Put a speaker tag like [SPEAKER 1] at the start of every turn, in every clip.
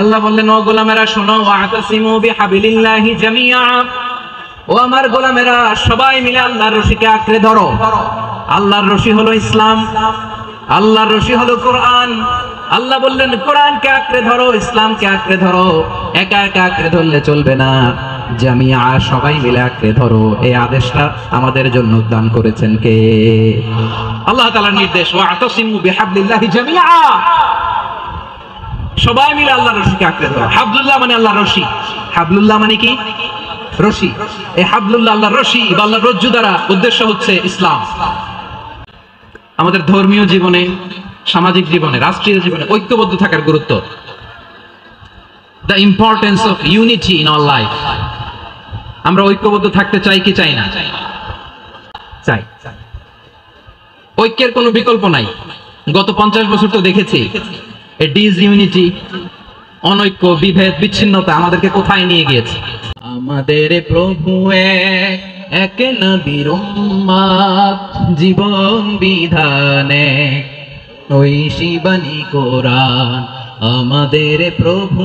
[SPEAKER 1] আল্লাহ বললেন, ও গোলামেরা শোনো, ওয়াতাসিমু বিহাবিলিল্লাহি জামিআ, ও আমার গোলামেরা সবাই মিলে আল্লাহর রশিকে আঁকড়ে ধরো। আল্লাহর রশি হলো ইসলাম, আল্লাহর রশি হলো কোরআন। আল্লাহ বললেন কোরআনকে আঁকড়ে ধরো, ইসলামকে আঁকড়ে ধরো। একা একা আঁকড়ে ধরলে চলবে না, জামিআ সবাই মিলে আঁকড়ে ধরো। এই আদেশটা আমাদের জন্য দান করেছেন কে? আল্লাহ তাআলার নির্দেশ, ওয়াতাসিমু বিহাবলিল্লাহি জামিআ, সবাই মিলে আল্লাহর রশিকে আঁকড়ে ধরো। হাবলুল্লাহ মানে আল্লাহর রশি। হাবলুল্লাহ মানে কি? রশি। এই হাবলুল্লাহ আল্লাহর রশি বা আল্লাহর রজ্জু দ্বারা উদ্দেশ্য হচ্ছে ইসলাম। আমাদের ধর্মীয় জীবনে, সামাজিক জীবনে, রাষ্ট্রীয় জীবনে ঐক্যবদ্ধ থাকার গুরুত্ব, the importance of unity in our life. আমরা ঐক্যবদ্ধ থাকতে চাই কি চাই না? চাই। ঐক্যের কোনো বিকল্প নাই। গত 50 বছর তো দেখেছি এই ডিসইউনিটি, অনৈক্য, বিভেদ, বিচ্ছিন্নতা আমাদেরকে কোথায় নিয়ে গিয়েছে। আমাদের প্রভু এক নবীর উম্মত, জীবন বিধানে ওই শিবানী কোরআন। আমাদের প্রভু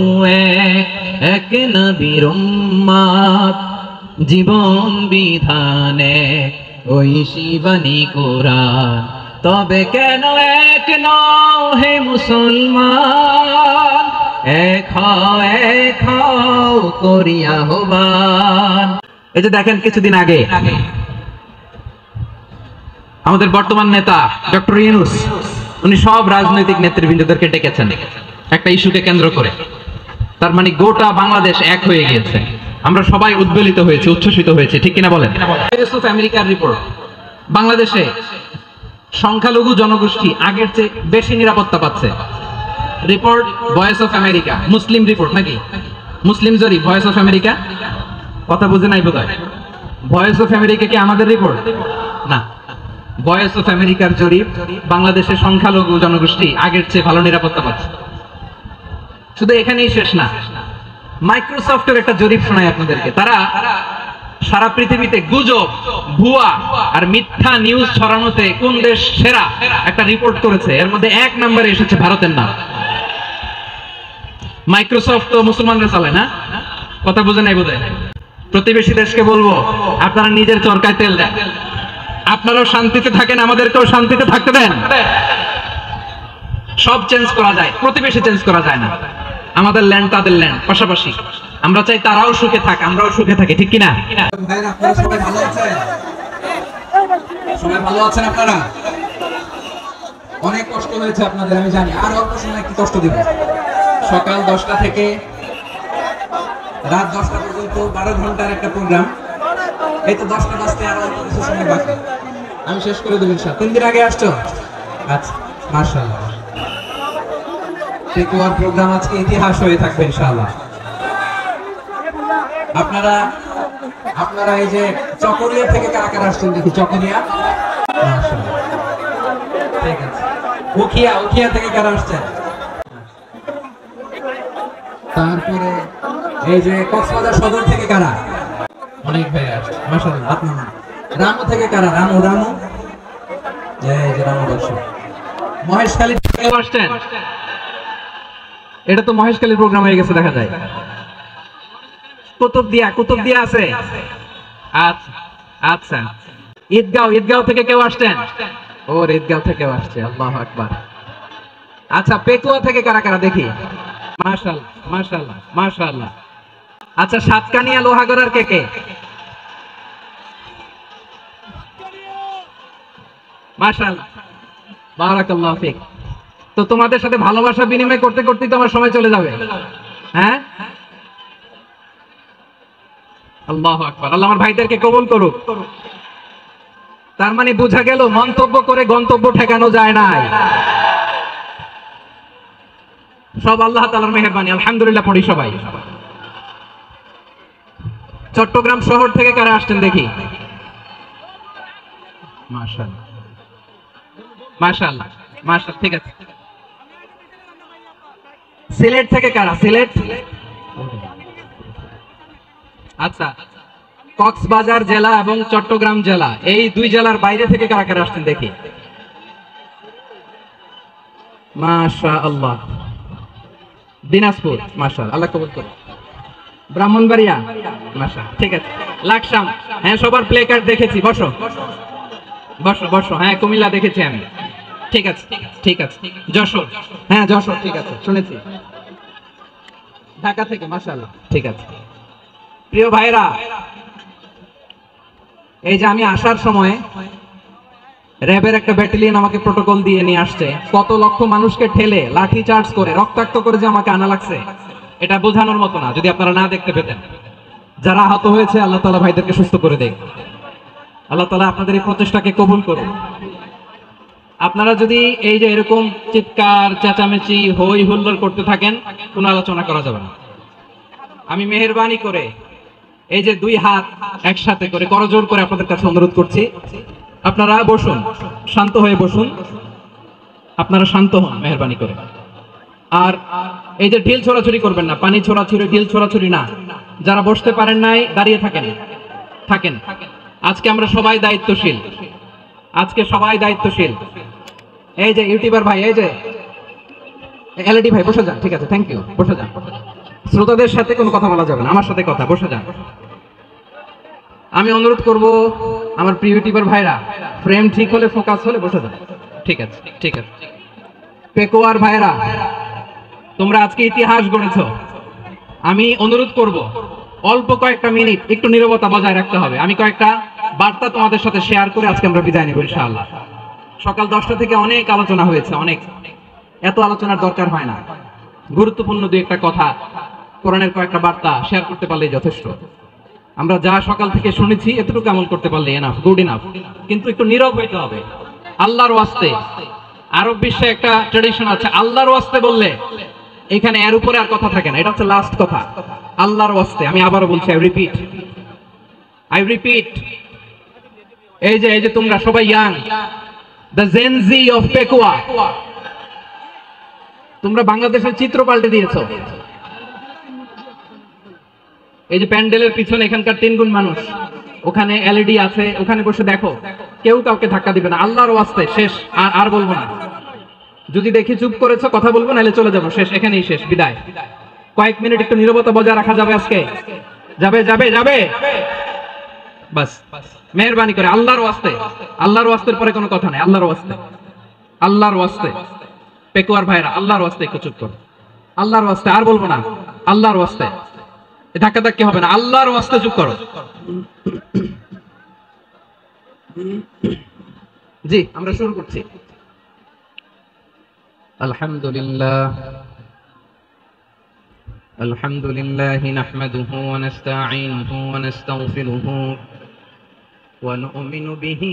[SPEAKER 1] এক নবীর উম্মত, জীবন বিধানে ওই শিবানী কোরআন। তবে কেন এক নও হে মুসলমান, এক হও করিয়া আহ্বান। এই যে দেখেন, কিছুদিন আগে আমাদের বর্তমান নেতা ডক্টর ইউনূস, উনি সব রাজনৈতিক নেতৃবৃন্দদেরকে ডেকেছেন একটা ইস্যুকে কেন্দ্র করে। তার মানে গোটা বাংলাদেশ এক হয়ে গিয়েছে। আমরা সবাই উদ্বেলিত হয়েছে, উচ্ছ্বসিত হয়েছে, ঠিক কিনা বলেন? ভয়েস অফ আমেরিকার রিপোর্ট, বাংলাদেশে সংখ্যালঘু জনগোষ্ঠী আগের চেয়ে বেশি নিরাপত্তা পাচ্ছে। Report voice of America, Muslim report নাকি? মুসলিম জরিপ, ভয়েস অফ আমেরিকা। কথা বুঝে নাই বোধহয়। ভয়েস অফ আমেরিকা কি আমাদের রিপোর্ট? না, ভয়েস অফ আমেরিকার জরিপ, বাংলাদেশের সংখ্যালঘু জনগোষ্ঠী আগের চেয়ে ভালো নিরাপত্তা পাচ্ছে। শুধু এখানেই শেষ না, মাইক্রোসফটের একটা জরিপ শোনায় আপনাদেরকে। তারা সারা পৃথিবীতে গুজব, ভুয়া আর মিথ্যা নিউজ ছড়ানোতে কোন দেশ সেরা একটা রিপোর্ট করেছে। এর মধ্যে 1 নম্বরে এসেছে ভারতের নাম। মাইক্রোসফট তো মুসলমানরা চালায় না? কথা বুঝে নাই বোধহয়। প্রতিবেশী দেশকে বলবো, আপনারা নিজের চরকায় তেল দেন, আপনারাও শান্তিতে থাকেন, আমাদেরকেও শান্তিতে থাকতে দেন। সব চেঞ্জ করা যায়, প্রতিবেশী চেঞ্জ করা যায় না। আমাদের ল্যান্ড তাদের ল্যান্ড, পাশাপাশি। আমরা চাই তারাও সুখে থাক, আমরাও সুখে থাকি, ঠিক কিনা? ভাইরা আপনারা সবাই ভালো আছেন? সবাই ভালো আছেন আপনারা? অনেক কষ্ট হয়েছে আপনাদের, আমি জানি। আর অল্প সময় একটু কষ্ট দিব। সকাল 10টা থেকে রাত 10টা পর্যন্ত 12 ঘন্টার একটা প্রোগ্রাম। এই তো 10টা বাজতে আর অল্প কিছু সময় বাকি, আমি শেষ করে দেব ইনশাআল্লাহ। 3 দিন আগে আসছো? আচ্ছা, মাশাআল্লাহ। টেকওয়ার প্রোগ্রাম আজকে ইতিহাস হয়ে থাকবে ইনশাআল্লাহ। আপনারা এই যে চকরিয়া থেকে কারা কারা আসছেন দেখি? চকরিয়া, মাশাআল্লাহ, ঠিক আছে। উখিয়া থেকে কারা আসছেন? তারপরে এই যে কক্সবাজার সদর থেকে কারা? অনেক ভাই আসছে, মাশাআল্লাহ। আপনারা রামু থেকে কারা? রামু এই যে রামু দর্শক। মহেশখালী থেকে আসছেন? এটা তো মহেশখালীর প্রোগ্রাম হয়ে গেছে দেখা যায়। কুতুবদিয়া আছে? আচ্ছা আচ্ছা। ঈদগাঁও থেকে কেউ আসছেন? ওর ঈদগাঁও থেকেও আসছে, আল্লাহু আকবার। আচ্ছা, পেকুয়া থেকে কারা কারা দেখি? মাশাআল্লাহ মাশাআল্লাহ মাশাআল্লাহ। আচ্ছা, সাতকানিয়া লোহাগড়ার কে? মাশাআল্লাহ, বারাকাল্লাহু ফিক। তো তোমাদের সাথে ভালোবাসা বিনিময় করতে করতেই তো আমার সময় চলে যাবে। হ্যাঁ, আল্লাহু আকবার। আল্লাহ আমার ভাইদেরকে কবুল করুক। তার মানে বোঝা গেল, মন্তব্য করে গন্তব্য ঠেকানো যায় না। সব আল্লাহ তাআলার মেহেরবানি, আলহামদুলিল্লাহ পড়ি সবাই। চট্টগ্রাম শহর থেকে কারা আসছেন দেখি? মাশাআল্লাহ মাশাআল্লাহ মাশাআল্লাহ, ঠিক আছে। সিলেট থেকে কারা? সিলেট, আচ্ছা। কক্সবাজার জেলা এবং চট্টগ্রাম জেলা, এই 2 জেলার বাইরে থেকে কারা কারা আসছেন দেখি? মাশাআল্লাহ, দিনাজপুর, মাশাআল্লাহ, আল্লাহ কবুল করুন। ব্রাহ্মণবাড়িয়া, মাশাআল্লাহ, ঠিক আছে। লাকসাম, হ্যাঁ সবার প্লে কার্ড দেখেছি, বসো বসো বসো। হ্যাঁ কুমিল্লা দেখেছি আমি, ঠিক আছে ঠিক আছে। যশোর, হ্যাঁ যশোর, ঠিক আছে শুনেছি। ঢাকা থেকে, মাশাআল্লাহ, ঠিক আছে। প্রিয় ভাইরা, এই যে আমি আসার সময় র্যাবের একটা ব্যাটালিয়ন আমাকে প্রোটোকল দিয়ে নিয়ে আসছে, কত লক্ষ মানুষকে ঠেলে লাঠি চার্জ করে রক্তাক্ত করে যে আমাকে আনা লাগছে, এটা বোঝানোর মতো না, যদি আপনারা না দেখতে পেতেন। যারা আহত হয়েছে আল্লাহ তাআলা ভাইদেরকে সুস্থ করে দেয়। আল্লাহ তাআলা আপনাদের এই প্রচেষ্টাকে কবুল করুন। আপনারা যদি এই যে এরকম চিৎকার চেঁচামেচি হই হুল্লোড় করতে থাকেন, কোনো আলোচনা করা যাবে না। আমি মেহেরবানি করে এই যে দুই হাত একসাথে করে করজোড় করে আপনাদের কাছে অনুরোধ করছি, আপনারা বসুন, শান্ত হয়ে বসুন, আপনারা শান্ত হন মেহেরবানি করে। আর এই যে ঢিল ছোড়াছুরি করবেন না, পানি ছোড়াছুরি, ঢিল ছোড়াছুরি না। যারা বসতে পারেন নাই দাঁড়িয়ে থাকেন থাকেন। আজকে আমরা সবাই দায়িত্বশীল, আজকে সবাই দায়িত্বশীল। এই যে ইউটিউবার ভাই, এই যে এলইডি ভাই, বসে যান, ঠিক আছে, থ্যাংক ইউ, বসে যান। শ্রোতাদের সাথে কোনো কথা বলা যাবে না, আমার সাথে কথা, বসে যান। আমি অনুরোধ করব আমার প্রিয় ইউটিউবার ভাইরা, ফ্রেম ঠিক হলে, ফোকাস হলে বসে যান, ঠিক আছে ঠিক আছে। পেকোয়ার ভাইরা, তোমরা আজকে ইতিহাস গড়েছো। আমি অনুরোধ করব অল্প কয়েকটা মিনিট একটু নীরবতা বজায় রাখতে হবে। আমি কয়েকটা বার্তা তোমাদের সাথে শেয়ার করে আজকে আমরা বিদায় নেব ইনশাআল্লাহ। সকাল 10টা থেকে অনেক আলোচনা হয়েছে, অনেক, এত আলোচনার দরকার হয় না। গুরুত্বপূর্ণ দুই একটা কথা, কোরআনের কয়েকটা বার্তা শেয়ার করতে পারলেই যথেষ্ট। আমরা যা সকাল থেকে শুনেছি এতটুকু আমল করতে পারলে এনাফ, গুড ইনাফ। কিন্তু একটু নীরব হইতে হবে আল্লাহর ওয়াস্তে। আরব বিশ্বে একটা ট্র্যাডিশন আছে, আল্লাহর ওয়াস্তে বললে এখানে এর উপরে আর কথা থাকে না, এটা হচ্ছে লাস্ট কথা। আল্লাহর ওয়াস্তে, আমি আবারও বলছি, আই রিপিট। এই যে তোমরা সবাই young, the Gen Z of Pekua, তোমরা বাংলাদেশের চিত্র পাল্টে দিয়েছো। এই যে প্যান্ডেলের পিছনে এখানকার 3 গুণ মানুষ, ওখানে এলইডি আছে, ওখানে বসে দেখো, কেউ কাউকে ধাক্কা দিবে না। আল্লাহর ওয়াস্তে, শেষ, আর বলবো না। যদি দেখি চুপ করেছো, কথা বলবো, নাহলে চলে যাবো, শেষ, এখানেই শেষ, বিদায়। কয়েক মিনিট একটু নীরবতা বজায় রাখা যাবে আজকে? যাবে যাবে যাবে, বাস মেহেরবানি করে আল্লাহর ওয়াস্তে। আল্লাহর ওয়াস্তের পরে কোনো কথা নাই, আল্লাহর ওয়াস্তে, আল্লাহর ওয়াস্তে। পেকুয়ার ভাইরা, আল্লাহর ওয়াস্তে একটু চুপ করো, আল্লাহর ওয়াস্তে, আর বলবো না, আল্লাহর ওয়াস্তে, ধাক্কা ধাক্কি হবে না, আল্লাহর ওয়াস্তে চুপ করো। জি, আমরা শুরু করছি। আলহামদুলিল্লাহ, আলহামদুলিল্লাহ নাহমাদুহু ওয়া নাস্তাঈনুহু ওয়া নাস্তাগফিরুহু ওয়া নু'মিনু বিহি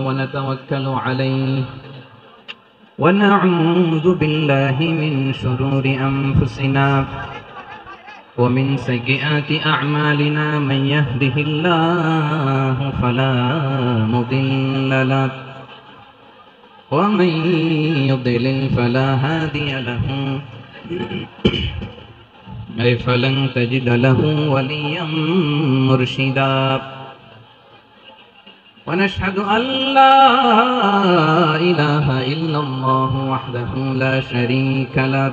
[SPEAKER 1] ওয়া নাতাওয়াক্কালু আলাইহি ওয়া না'উযু বিল্লাহি মিন শুরুরি আনফুসিনা ওয়া মিন সাইয়্যাতি আ'মালিনা মান ইয়াহদিহিল্লাহু ফালা মুদিল্লা লাহু ومن يضلل فلا هادي له أي فلن تجد له وليا مرشدا ونشهد أن لا إله إلا الله وحده لا شريك له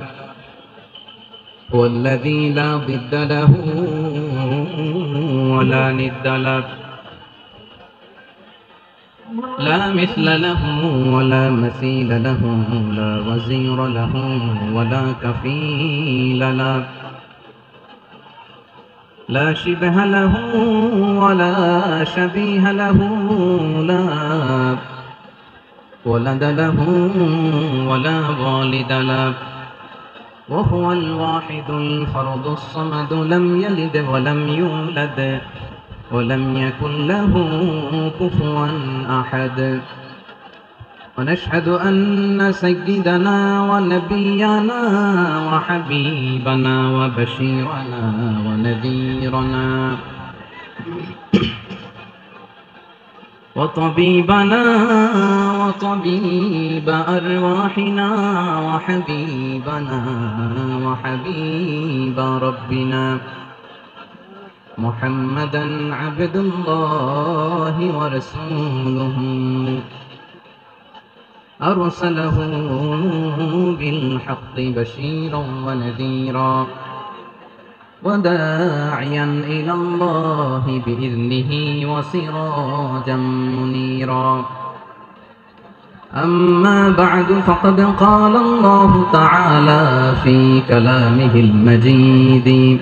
[SPEAKER 1] هو الذي لا ضد له ولا ند له لا مثل له ولا مثيل له لا وزير له ولا كفيل له لا شبه له ولا شبيه له لا ولد له ولا والد له وهو الواحد الفرد الصمد لم يلد ولم يولد ولم يكن له كفوا أحد ونشهد أن سيدنا ونبينا وحبيبنا وبشيرنا ونذيرنا وطبيبنا وطبيب أرواحنا وحبيبنا وحبيب ربنا محمدا عبد الله ورسوله
[SPEAKER 2] أرسله بالحق بشيرا ونذيرا وداعيا إلى الله بإذنه وسراجا منيرا أما بعد فقد قال الله تعالى في كلامه المجيد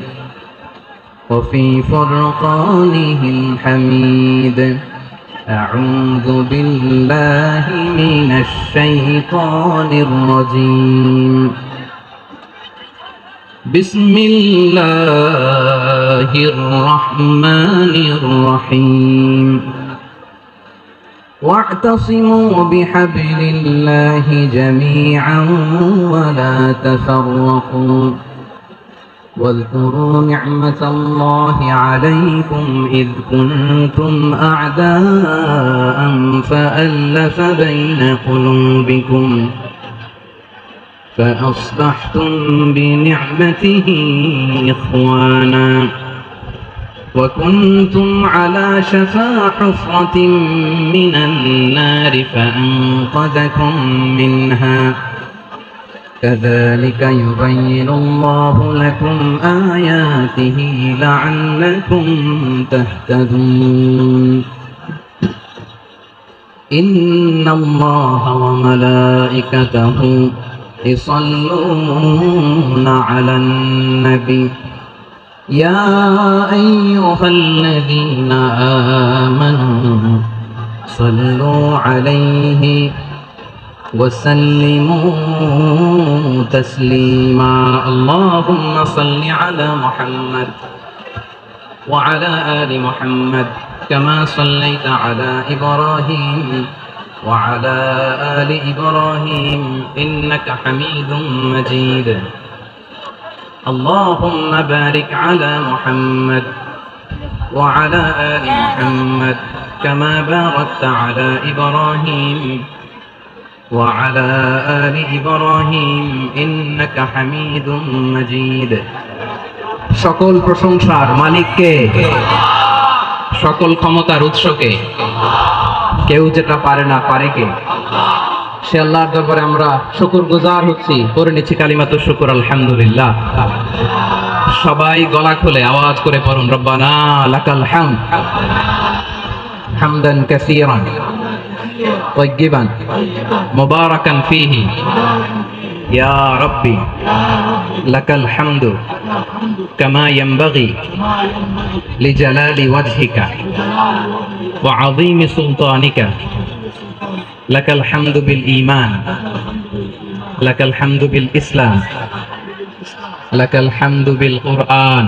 [SPEAKER 2] وفي فرقانه الحميد أعوذ بالله من الشيطان الرجيم بسم الله الرحمن الرحيم واعتصموا بحبل الله جميعا ولا تفرقوا واذكروا نعمة الله عليكم إذ كنتم أعداء فألف بين قلوبكم فأصبحتم بنعمته إخوانا وكنتم على شفا حفرة من النار فأنقذكم منها كذلك يبين الله لكم آياته لعلكم تهتدون إن الله وملائكته يصلون على النبي يا أيها الذين آمنوا صلوا عليه وسلموا تسليما اللهم صل على محمد وعلى آل محمد كما صليت على إبراهيم وعلى آل إبراهيم إنك حميد مجيد اللهم بارك على محمد وعلى آل محمد كما باركت على إبراهيم وعلى آل إبراهيم إنك حميد مجيد সকল প্রশংসার মালিক কে সকল ক্ষমতার উৎস কে কেউ যেটা পারে না পারে কে সে আল্লাহর দরবারে আমরা শুকরগুজার হচ্ছি করে নিচ্ছি কালিমাতুশ শুকর আলহামদুলিল্লাহ সবাই গলা খুলে আওয়াজ করে পড়ুন রব্বানা লাকাল হামদ হামদান কাসীরান طيبا مباركا فيه يا ربي لك الحمد كما ينبغي لجلال وجهك وعظيم سلطانك لك الحمد بالإيمان لك الحمد بالإسلام لك الحمد بالقرآن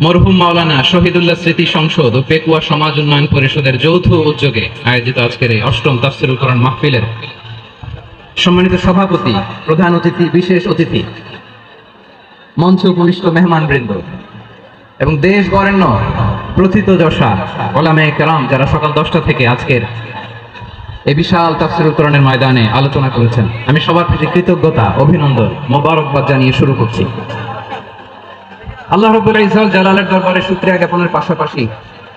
[SPEAKER 2] মরহুম মাওলানা শহীদুল্লাহ স্মৃতি সংসদ ও পেকুয়া সমাজ উন্নয়ন পরিষদের যৌথ উদ্যোগে আয়োজিত আজকের এই অষ্টম তাফসীরুল কোরআন মাহফিলের সম্মানিত সভাপতি, প্রধান অতিথি, বিশেষ অতিথি, মঞ্চে উপবিষ্ট মেহমানবৃন্দ এবং দেশ বরেণ্য প্রথিতযশা ওলামায়ে কেরাম যারা সকাল 10টা থেকে আজকের এই বিশাল তাফসীরুল কোরআনের ময়দানে আলোচনা করেছেন, আমি সবার প্রতি কৃতজ্ঞতা, অভিনন্দন, মোবারকবাদ জানিয়ে শুরু করছি। আল্লাহ রাব্বুল ইজ্জত জালালের দরবারে শুকরিয়া জ্ঞাপনের পাশাপাশি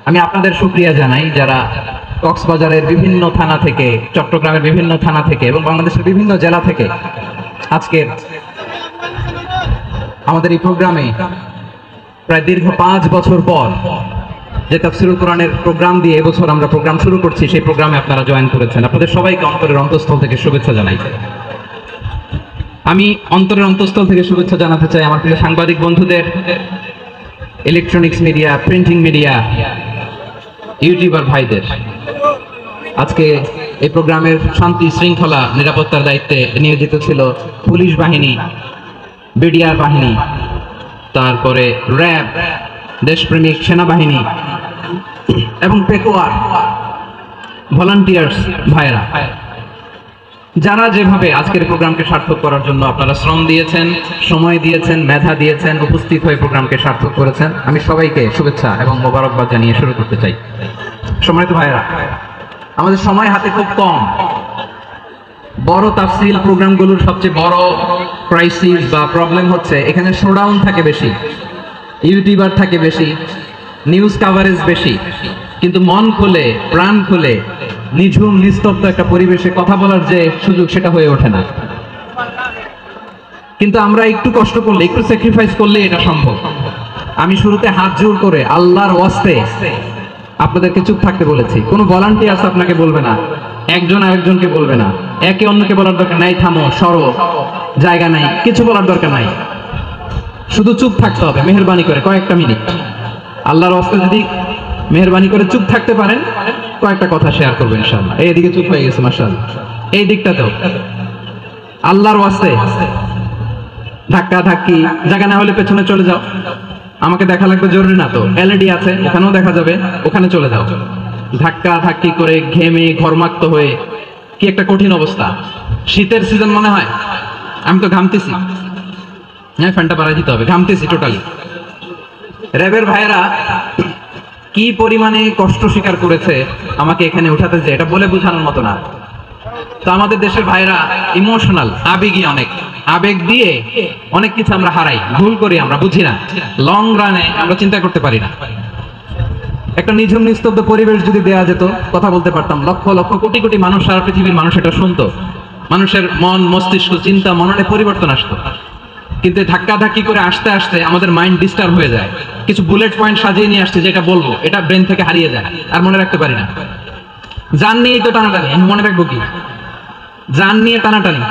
[SPEAKER 2] আমি আপনাদের শুকরিয়া জানাই যারা কক্সবাজারের বিভিন্ন থানা থেকে, চট্টগ্রামের বিভিন্ন থানা থেকে এবং বাংলাদেশের বিভিন্ন জেলা থেকে আজকে আমাদের এই প্রোগ্রামে প্রায় দীর্ঘ 5 বছর পর যে তাফসীরুল কোরআনের প্রোগ্রাম দিয়ে এবছর আমরা প্রোগ্রাম শুরু করছি, সেই প্রোগ্রামে আপনারা জয়েন করেছেন। আপনাদের সবাইকে অন্তরের অন্তঃস্থল থেকে শুভেচ্ছা জানাই। আমি অন্তরের অন্তঃস্থল থেকে শুভেচ্ছা জানাতে চাই আমার প্রিয় সাংবাদিক বন্ধুদের, electronics media, printing media, YouTuber ভাইদের। আজকে এই প্রোগ্রামের শান্তি শৃঙ্খলা নিরাপত্তার দায়িত্বে নিয়োজিত ছিল পুলিশ বাহিনী, বিডিআর বাহিনী, তারপরে র্যাব, দেশপ্রেমিক সেনাবাহিনী এবং পেকুয়ার ভলান্টিয়ার্স ভাইরা, যারা যেভাবে আজকের প্রোগ্রামকে সার্থক করার জন্য আপনারা শ্রম দিয়েছেন, সময় দিয়েছেন, মেধা দিয়েছেন, উপস্থিত হয়ে প্রোগ্রামকে সার্থক করেছেন, আমি সবাইকে শুভেচ্ছা এবং মোবারকবাদ জানিয়ে শুরু করতে চাই। সম্মানিত ভাইরা, আমাদের সময় হাতে খুব কম। বড় তাফসীল প্রোগ্রামগুলোর সবচেয়ে বড় ক্রাইসিস বা প্রবলেম হচ্ছে এখানে শোডাউন থাকে বেশি, ইউটিউবার থাকে বেশি, নিউজ কাভারেজ বেশি, কিন্তু মন খুলে প্রাণ খুলে নিঝুম নিস্তব্ধ একটা পরিবেশে কথা বলার যে সুযোগ সেটা হয়ে ওঠে না। কিন্তু আমরা একটু কষ্ট করলে, একটু স্যাক্রিফাইস করলে এটা সম্ভব। আমি শুরুতে হাত জোর করে আল্লাহর ওয়াস্তে আপনাদেরকে চুপ থাকতে বলেছি। কোনো ভলান্টিয়ার্স আপনাকে বলবে না, একজন আরেকজনকে বলবে না, একে অন্যকে বলার দরকার নাই, থামো সরো, জায়গা নাই, কিছু বলার দরকার নাই, শুধু চুপ থাকতে হবে মেহেরবানি করে কয়েকটা মিনিট। আল্লাহর ওয়াস্তে যদি মেহেরবানি করে চুপ থাকতে পারেন, কয়েকটা কথা শেয়ার করবেন ইনশাআল্লাহ। এইদিকে চুপ হয়ে গেছে মাশাআল্লাহ, এই দিকটাতেও আল্লাহর ওয়াস্তে ধাক্কা ধাক্কি, জায়গা না হলে পেছনে চলে যাও, আমাকে দেখা লাগবে জরুরি না তো, এলইডি আছে ওখানেও দেখা যাবে, ওখানে চলে যাও। ধাক্কা ধাক্কি করে ঘেমে ঘর্মাক্ত হয়ে কি একটা কঠিন অবস্থা। শীতের সিজন মনে হয়, আমি তো ঘামতেছি, হ্যাঁ ফ্যানটা বাড়াই দিতে হবে, ঘামতেছি টোটালি। র্যাবের ভাইয়েরা কি পরিমাণে কষ্ট স্বীকার করেছে আমাকে এখানে উঠাতে, যে এটা বলে বোঝানোর মতো না। তো আমাদের দেশের ভাইরা ইমোশনাল, আবেগী, অনেক আবেগ দিয়ে অনেক কিছু আমরা হারাই, ভুল করি, আমরা বুঝি না, লং রানে আমরা চিন্তা করতে পারি না। একটা নিঝুম নিস্তব্ধ পরিবেশ যদি দেয়া যেত, কথা বলতে পারতাম, লক্ষ লক্ষ কোটি কোটি মানুষ, সারা পৃথিবীর মানুষ এটা শুনতো, মানুষের মন মস্তিষ্ক চিন্তা মননে পরিবর্তন আসতো। কিন্তু ধাক্কা ধাক্কি করে আসতে আসতে আমাদের মাইন্ড ডিস্টার্ব হয়ে যায়। কিছু বুলেট পয়েন্ট সাজিয়ে নিয়ে আসছে, যেটা বলবো এটা ব্রেন থেকে হারিয়ে যায়, আর মনে রাখতে পারি না। জান নিয়েই তো টানাটানি, আমি মনে রাখবো কি? জান নিয়ে টানাটানি।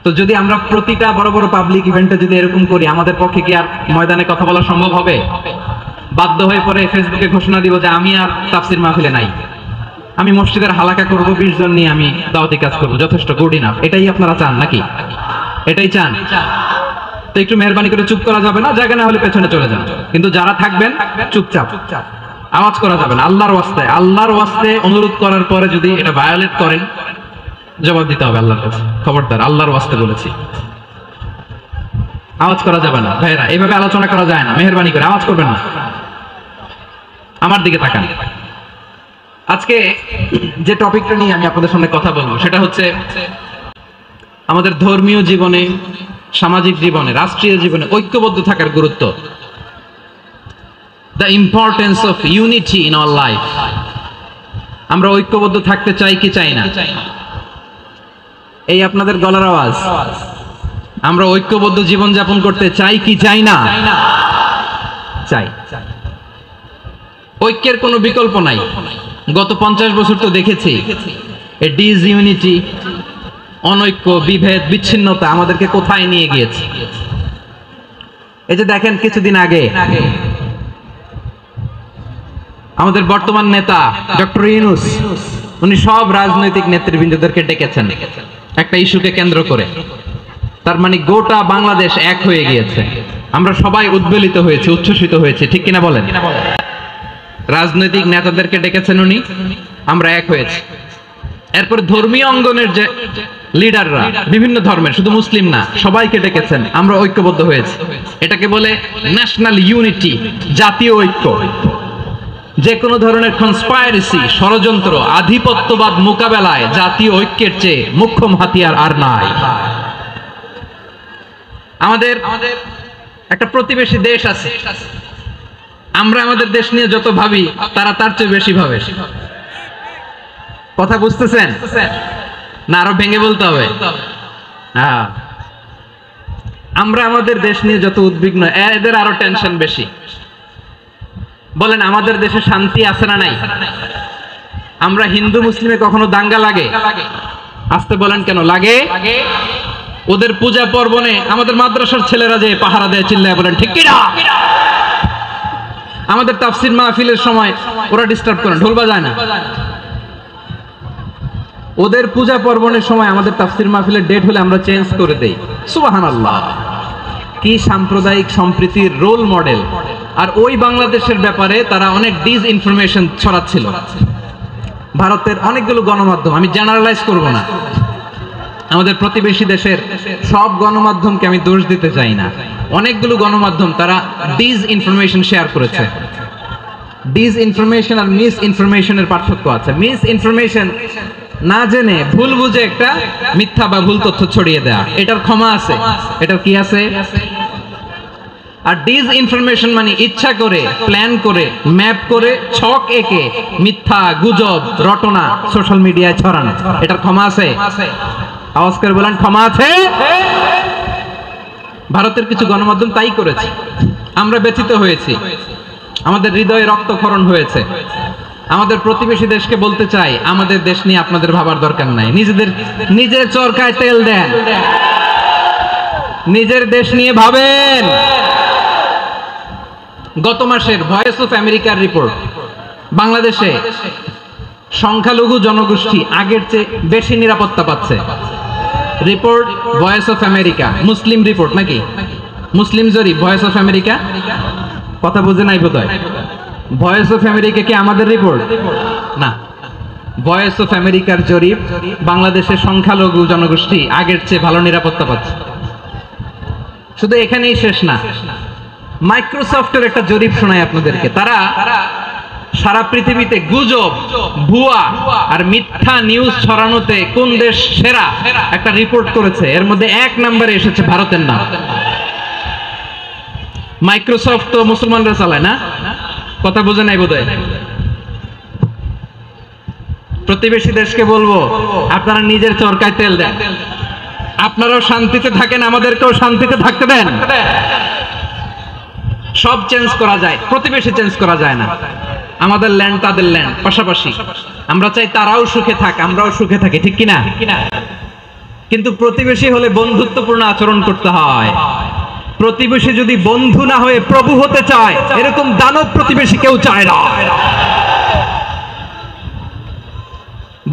[SPEAKER 2] তো যদি আমরা প্রতিটা বড় বড় পাবলিক ইভেন্টে যদি এরকম করি, আমাদের পক্ষে কি আর ময়দানে কথা বলা সম্ভব হবে? বাধ্য হয়ে পরে ফেসবুকে ঘোষণা দিব যে আমি আর তাফসীর মাহফিলে নাই, আমি মসজিদের হালাকা করব, 20 জন নিয়ে আমি দাওয়াতি কাজ করব, যথেষ্ট, গুড ইনাফ। এটাই আপনারা চান নাকি? এটাই চান? তো একটু মেহরবানি করে চুপ করা যাবে না, জায়গা না হলে পেছনে চলে যান। কিন্তু যারা থাকবেন চুপচাপ, আওয়াজ করা যাবে না। আল্লাহর ওয়াস্তে, আল্লাহর ওয়াস্তে অনুরোধ করার পরে যদি এটা ভায়োলেট করেন, জবাব দিতে হবে আল্লাহর কাছে। খবরদার, আল্লাহর ওয়াস্তে বলেছি, আওয়াজ করা যাবে না। ভাইরা, এইভাবে আলোচনা করা যায় না, মেহেরবানি করে আওয়াজ করবেন না। আমার দিকে তাকান। আজকে যে টপিকটা নিয়ে আমি আপনাদের সামনে কথা বলবো, সেটা হচ্ছে আমাদের ধর্মীয় জীবনে, সামাজিক জীবনে, রাষ্ট্রীয় জীবনে ঐক্যবদ্ধ থাকার গুরুত্ব। The importance of unity in our life. আমরা ঐক্যবদ্ধ থাকতে চাই কি চাই না? এই আপনাদের গলার আওয়াজ। আমরা ঐক্যবদ্ধ জীবন যাপন করতে চাই কি চাই না? চাই। ঐক্যের কোনো বিকল্প নাই। গত 50 বছর তো দেখেছি এই ডিসইউনিটি, অনৈক্য, বিভেদ, বিচ্ছিন্নতা আমাদেরকে কোথায় নিয়ে গিয়েছে। এই যে দেখেন, কিছুদিন আগে আমাদের বর্তমান নেতা ডক্টর ইউনূস, উনি সব রাজনৈতিক নেতৃবৃন্দদেরকে ডেকেছেন একটা ইস্যুকে কেন্দ্র করে। তার মানে গোটা বাংলাদেশ এক হয়ে গিয়েছে। আমরা সবাই উদ্বেলিত হয়েছি, উচ্ছ্বসিত হয়েছি, ঠিক কিনা বলেন? রাজনৈতিক নেতাদেরকে ডেকেছেন উনি, আমরা এক হয়েছি। এরপর ধর্মীয় অঙ্গনের যে লিডাররা, বিভিন্ন ধর্মের, শুধু মুসলিম না, সবাইকে ডেকেছেন, আমরা ঐক্যবদ্ধ হয়েছি। এটাকে বলে ন্যাশনাল ইউনিটি, জাতীয় ঐক্য। যে কোনো ধরনের কনস্পাইরেসি, ষড়যন্ত্র, আধিপত্যবাদ মোকাবেলায় জাতীয় ঐক্যের চেয়ে মুখ্য হাতিয়ার আর নাই। আমাদের একটা প্রতিবেশী দেশ আছে, আমরা আমাদের দেশ নিয়ে যত ভাবি, তারা তার চেয়ে বেশি ভাবে। কথা বুঝতেছেন না? আরো ভেঙে বলতে হবে। হ্যাঁ, আমরা আমাদের দেশ নিয়ে যত উদ্বিগ্ন, এদের আরো টেনশন বেশি। বলেন, আমাদের দেশে শান্তি আছে না নাই? আমরা হিন্দু মুসলিমে কখনো দাঙ্গা লাগে? আসতে বলেন, কেন লাগে? ওদের পূজা পার্বণে আমাদের মাদ্রাসার ছেলেরা যে পাহারা দেয়, চিল্লায় বলেন ঠিক কিনা? আমাদের তাফসীর মাহফিলের সময় ওরা ডিস্টার্ব করে, ঢোল বাজায় না। ওদের পূজা পার্বণের সময় আমাদের তাফসীর মাহফিলের ডেট হলে আমরা চেঞ্জ করে দেই। সুবহানাল্লাহ, কি সাম্প্রদায়িক সম্প্রীতির রোল মডেল। আর ওই বাংলাদেশের ব্যাপারে তারা অনেক ডিসইনফরমেশন ছড়াচ্ছিল। ভারতের অনেকগুলো গণমাধ্যম, আমি জেনারেলাইজ করব না, আমাদের প্রতিবেশী দেশের সব গণমাধ্যমকে আমি দোষ দিতে চাই না, অনেকগুলো গণমাধ্যম তারা ডিসইনফরমেশন শেয়ার করেছে। ডিসইনফরমেশন আর মিস ইনফরমেশনের পার্থক্য আছে। মিস ইনফরমেশন না জেনে ভুল বুঝে একটা মিথ্যা বা ভুল তথ্য ছড়িয়ে দেয়া, এটার ক্ষমা আছে। এটার কি আছে?
[SPEAKER 1] আর ডিসইনফরমেশন মানে ইচ্ছা করে, প্ল্যান করে, ম্যাপ করে, ছক এঁকে মিথ্যা, গুজব, রটনা সোশ্যাল মিডিয়ায় ছড়ানো। এটার ক্ষমা আছে? আওয়াজ করে বলেন, ক্ষমা আছে? ভারতের কিছু গণমাধ্যম তাই করেছে। আমরা ব্যথিত হয়েছি, আমাদের হৃদয়ে রক্তক্ষরণ হয়েছে। আমাদের প্রতিবেশী দেশকে বলতে চাই, আমাদের দেশ নিয়ে আপনাদের ভাবার দরকার নাই। নিজের চরকায় তেল দেন, নিজের দেশ নিয়ে ভাবেন। গত মাসের ভয়েস অফ আমেরিকার রিপোর্ট, বাংলাদেশে সংখ্যালঘু জনগোষ্ঠী আগের চেয়ে বেশি নিরাপত্তা পাচ্ছে। Report voice of America, Muslim report নাকি? মুসলিম জরিপ, ভয়েস অফ আমেরিকা। কথা বুঝে নাই বোধহয়। ভয়েস অফ আমেরিকা কি আমাদের রিপোর্ট? না, ভয়েস অফ আমেরিকার জরিপ, বাংলাদেশের সংখ্যালঘু জনগোষ্ঠী আগের চেয়ে ভালো নিরাপত্তা পাচ্ছে। শুধু এখানেই শেষ না, মাইক্রোসফটের একটা জরিপ শোনায় আপনাদেরকে। তারা সারা পৃথিবীতে গুজব, ভুয়া আর মিথ্যা নিউজ ছড়ানোতে কোন দেশ সেরা একটা রিপোর্ট করেছে। এর মধ্যে 1 নম্বরে এসেছে ভারতের নাম। মাইক্রোসফট তো মুসলমানরা চালায় না? কথা বোঝে নাই বোধহয়। প্রতিবেশী দেশকে বলবো, আপনারা নিজের চরকায় তেল দেন, আপনারাও শান্তিতে থাকেন, আমাদেরকেও শান্তিতে থাকতে দেন। সব চেঞ্জ করা যায়, প্রতিবেশী চেঞ্জ করা যায় না। আমাদের ল্যান্ড তাদের ল্যান্ড, পাশাপাশি। আমরা চাই তারাও সুখে থাক, আমরাও সুখে থাকি, ঠিক কিনা? কিন্তু প্রতিবেশী হলে বন্ধুত্বপূর্ণ আচরণ করতে হয়। প্রতিবেশী যদি বন্ধু না হয়ে প্রভু হতে চায়, এরকম দানব প্রতিবেশী কেউ চায় না।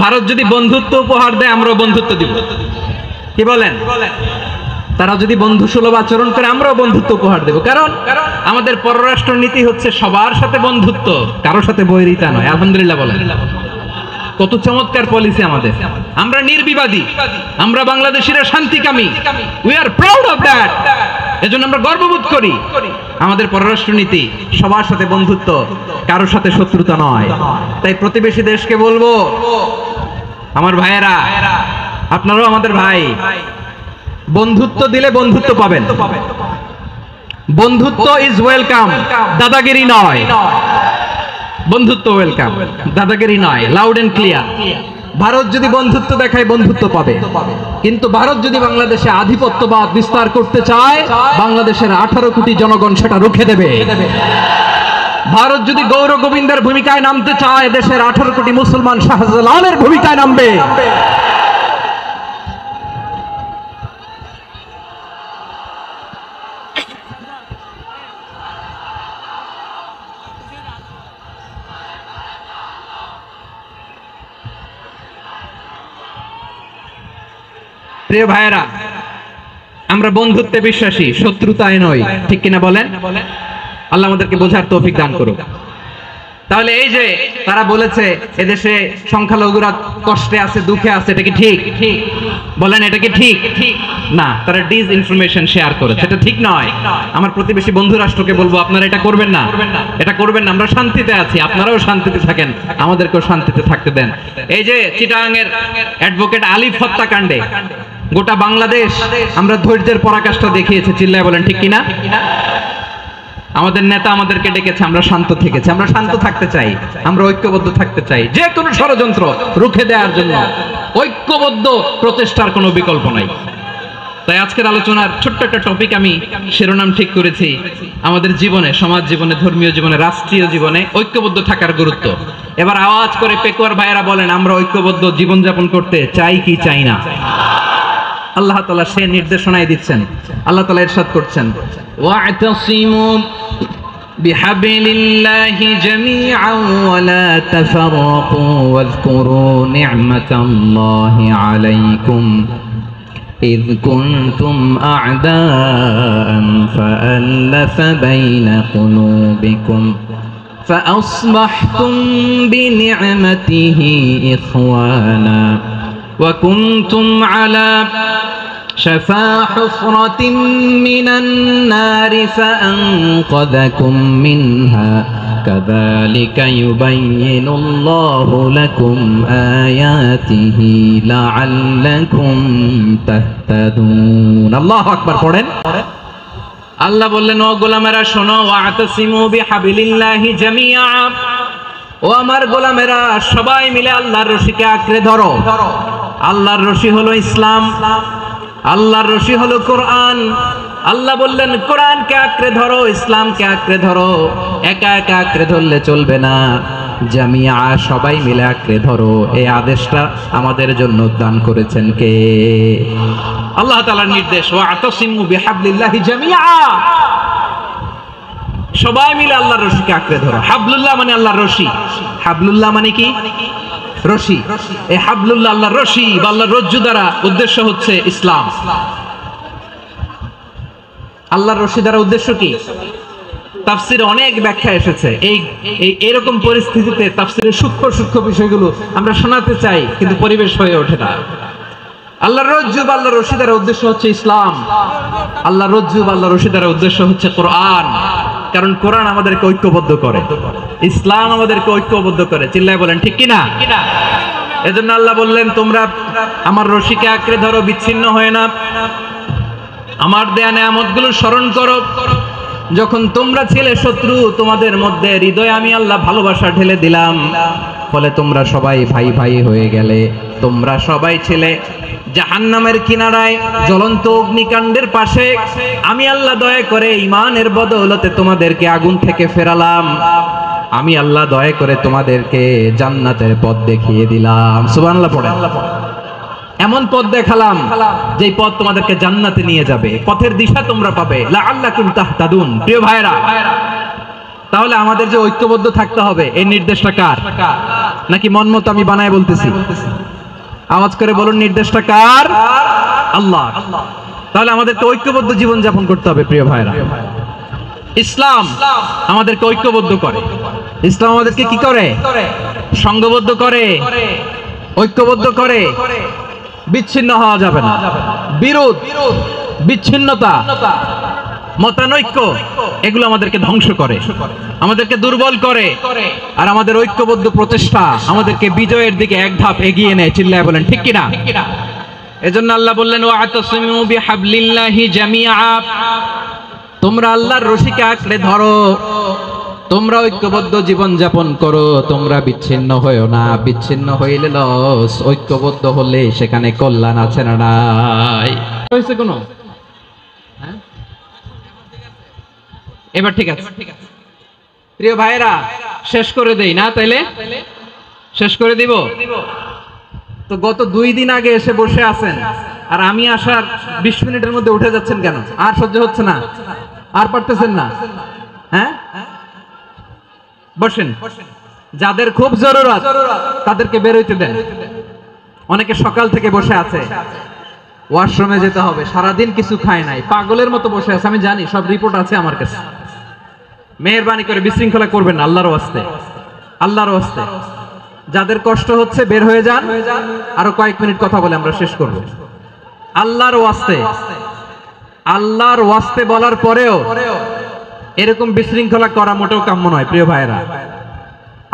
[SPEAKER 1] ভারত যদি বন্ধুত্ব উপহার দেয়, আমরাও বন্ধুত্ব দিব। কি বলেন? তারা যদি বন্ধু সুলভ আচরণ করে, আমরাও বন্ধুত্ব উপহার দেব। কারণ আমাদের পররাষ্ট্র নীতি হচ্ছে সবার সাথে বন্ধুত্ব, কারোর সাথে বৈরিতা নয়। আলহামদুলিল্লাহ বলেন। কত চমৎকার পলিসি আমাদের। আমরা নির্বিবাদী, আমরা বাংলাদেশিরা শান্তিকামী। We are proud of that. এজন্য আমরা গর্ববোধ করি। আমাদের পররাষ্ট্র নীতি সবার সাথে বন্ধুত্ব, কারোর সাথে শত্রুতা নয়। তাই প্রতিবেশী দেশকে বলবো, আমার ভাইয়েরা, আপনারাও আমাদের ভাই। বন্ধুত্ব দিলে বন্ধুত্ব পাবেন। বন্ধুত্ব ইজ ওয়েলকাম, দাদাগিরি নয়। বন্ধুত্ব ওয়েলকাম, দাদাগিরি নয়। Loud and clear. ভারত যদি বন্ধুত্ব দেখায়, বন্ধুত্ব পাবে। কিন্তু ভারত যদি বাংলাদেশে আধিপত্যবাদ বিস্তার করতে চায়, বাংলাদেশের 18 কোটি জনগণ সেটা রুখে দেবে। ভারত যদি গৌর গোবিন্দের ভূমিকায় নামতে চায়, দেশের 18 কোটি মুসলমান শাহজালালের ভূমিকায় নামবে। প্রিয় ভাইয়েরা, আমরা বন্ধুত্বে বিশ্বাসী, শত্রুতায় নয়, ঠিক কিনা বলেন? আল্লাহ আমাদেরকে বোঝার তৌফিক দান করুক। তাহলে এই যে তারা বলেছে এদেশে সংখ্যালঘুরা কষ্টে আছে, দুঃখে আছে, এটা কি ঠিক? বলেন, এটা কি ঠিক? না, তারা ডিসইনফরমেশন শেয়ার করেছে, এটা ঠিক নয়। আমার প্রতিবেশী বন্ধু রাষ্ট্রকে বলবো, আপনারা এটা করবেন না, এটা করবেন না। আমরা শান্তিতে আছি, আপনারাও শান্তিতে থাকেন, আমাদেরকেও শান্তিতে থাকতে দেন। এই যে চিটাগাংয়ের অ্যাডভোকেট আলিফ হত্যাকাণ্ডে গোটা বাংলাদেশ আমরা ধৈর্যের পরাকাষ্ঠা দেখিয়েছে। চিল্লায় বলেন, ঠিক কিনা? আমাদের নেতা আমাদেরকে ডেকেছে, আমরা শান্ত থেকেছি। আমরা শান্ত থাকতে চাই, আমরা ঐক্যবদ্ধ থাকতে চাই। যে কোনো ষড়যন্ত্র রুখে দেওয়ার জন্য ঐক্যবদ্ধ প্রচেষ্টার কোনো বিকল্প নাই। তাই আজকের আলোচনার ছোট্ট একটা টপিক আমি শিরোনাম ঠিক করেছি, আমাদের জীবনে, সমাজ জীবনে, ধর্মীয় জীবনে, রাষ্ট্রীয় জীবনে ঐক্যবদ্ধ থাকার গুরুত্ব। এবার আওয়াজ করে পেকুয়ার ভাইয়েরা বলেন, আমরা ঐক্যবদ্ধ জীবনযাপন করতে চাই কি চাই না? আল্লাহ তাআলা সে নির্দেশনায় দিচ্ছেন। আল্লাহ তাআলা ইরশাদ করছেন, ওয়া'তাসিমু বিহাবলিল্লাহি জামিআন ওয়া লা তাফাররাকু ওয়াযকুরু নি'মাতাল্লাহি আলাইকুম إذ كنتم أعداء فألف بين قلوبكم فأصبحتم بنعمته إخوانا وكنتم على شفا حفرة من النار فأنقذكم منها كذلك يبين الله لكم آياته لعلكم تهتدون الله أكبر পড়েন আল্লাহ বললেন, ও গোলামেরা শোনো, ওয়াতাসিমু বিহাবিলিল্লাহি জামিআ, ও আমার গোলামেরা সবাই মিলে আল্লাহর রশিকে আঁকড়ে ধরো। আল্লাহর রশি হলো ইসলাম, আল্লাহর রশি হলো কোরআন। আল্লাহ বললেন কোরআনকে আঁকড়ে ধরো, ইসলামকে আঁকড়ে ধরো। একা একা আঁকড়ে ধরলে চলবে না, জামিয়া সবাই মিলে আঁকড়ে ধরো। এই আদেশটা আমাদের জন্য দান করেছেন কে? আল্লাহ তাআলার নির্দেশ, ওয়াতাসিমু বিহাবলিল্লাহি জামিআ, সবাই মিলে আল্লাহর রশিকে আঁকড়ে ধরো। হাবলুল্লাহ মানে আল্লাহর রশি। হাবলুল্লাহ মানে কি? রশি। এই হাবলুল্লাহ আল্লাহর রশি বা আল্লাহর রজ্জু দ্বারা উদ্দেশ্য হচ্ছে ইসলাম। আল্লাহর রশি দ্বারা উদ্দেশ্য কি? তাফসিরে অনেক ব্যাখ্যা এসেছে। এই এরকম পরিস্থিতিতে তাফসিরের সূক্ষ্ম সূক্ষ্ম বিষয়গুলো আমরা শোনাতে চাই, কিন্তু পরিবেশ হয়ে ওঠে না। আল্লাহর রজ্জু বা আল্লাহর রশি দ্বারা উদ্দেশ্য হচ্ছে ইসলাম। আল্লাহর রজ্জু বা আল্লাহর রশি দ্বারা উদ্দেশ্য হচ্ছে কোরআন। কারণ কোরআন আমাদেরকে ঐক্যবদ্ধ করে, ইসলাম আমাদেরকে ঐক্যবদ্ধ করে। চিল্লায় বলেন ঠিক কিনা? এজন্য আল্লাহ বললেন, তোমরা আমার রশিকে আঁকড়ে ধরো, বিচ্ছিন্ন হয়ে না। আমার দেয়া নেয়ামতগুলো স্মরণ করো। যখন তোমরা ছিলে শত্রু, তোমাদের মধ্যে হৃদয়ে আমি আল্লাহ ভালোবাসা ঢেলে দিলাম, ফলে তোমরা সবাই ভাই ভাই হয়ে গেলে। তোমরা সবাই ছিলে জাহান্নামের কিনারায়, জ্বলন্ত অগ্নিকাণ্ডের পাশে। আমি আল্লাহ দয়া করে ঈমানের বদৌলতে তোমাদেরকে আগুন থেকে ফেরালাম। আমি আল্লাহ দয়া করে তোমাদেরকে জান্নাতের পথ দেখিয়ে দিলাম। সুবহানাল্লাহ পড়েন। এমন পথ দেখালাম যে পথ তোমাদেরকে জান্নাতে নিয়ে যাবে, পথের দিশা তোমরা পাবে। লাআল্লাকুম তাহতাদুন। প্রিয় ভাইরা, তাহলে আমাদের যে ঐক্যবদ্ধ থাকতে হবে, এই নির্দেশটা কার? নাকি মন মতো আমি বানায় বলতেছি? আওয়াজ করে বলুন, নির্দেশটা কার? আল্লাহ। তাহলে আমাদেরকে ঐক্যবদ্ধ জীবন যাপন করতে হবে। প্রিয় ভাইরা, ইসলাম আমাদেরকে ঐক্যবদ্ধ করে। ইসলাম আমাদেরকে কি করে? সংঘবদ্ধ করে, ঐক্যবদ্ধ করে। বিচ্ছিন্ন হওয়া যাবে না। বিরোধ, বিচ্ছিন্নতা, মতানৈক্য, এগুলো আমাদেরকে ধ্বংস করে, আমাদেরকে দুর্বল করে। আর আমাদের ঐক্যবদ্ধ প্রচেষ্টা আমাদেরকে বিজয়ের দিকে এক ধাপ এগিয়ে নেয়। চিল্লায় বলেন ঠিক কিনা? এজন্য আল্লাহ বললেন, ওয়াতাসিমু বিহাবলিল্লাহি জামিআ, তোমরা আল্লাহর রশিকে আঁকড়ে ধরো, তোমরা ঐক্যবদ্ধ জীবন যাপন করো, তোমরা বিচ্ছিন্ন হয়েও না। বিচ্ছিন্ন হইলে লস, ঐক্যবদ্ধ হলে সেখানে কল্যাণ আছে না নাই? হয়েছে কোনো? এবার ঠিক আছে। প্রিয় ভাইরা, শেষ করে দেই না? তাইলে শেষ করে দিব। তো গত 2 দিন আগে এসে বসে আছেন, আর আমি আসার 20 মিনিটের মধ্যে উঠে যাচ্ছেন কেন? আর সহ্য হচ্ছে না? আর পারতেছেন না? হ্যাঁ, বসেন। যাদের খুব জরুরত তাদেরকে বের হইতে দেন। অনেকে সকাল থেকে বসে আছে, ওয়াশরুমে যেতে হবে, সারাদিন কিছু খায় নাই, পাগলের মতো বসে আছে। আমি জানি, সব রিপোর্ট আছে আমার কাছে। মেহেরবানি করে বিশৃঙ্খলা করবেন না, আল্লাহর ওয়াস্তে, আল্লাহর ওয়াস্তে। যাদের কষ্ট হচ্ছে বের হয়ে যান। আরো কয়েক মিনিট কথা বলে আমরা শেষ করব। আল্লাহর ওয়াস্তে, আল্লাহর ওয়াস্তে বলার পরেও এরকম বিশৃঙ্খলা করা মোটেও কাম্য নয়। প্রিয় ভাইরা,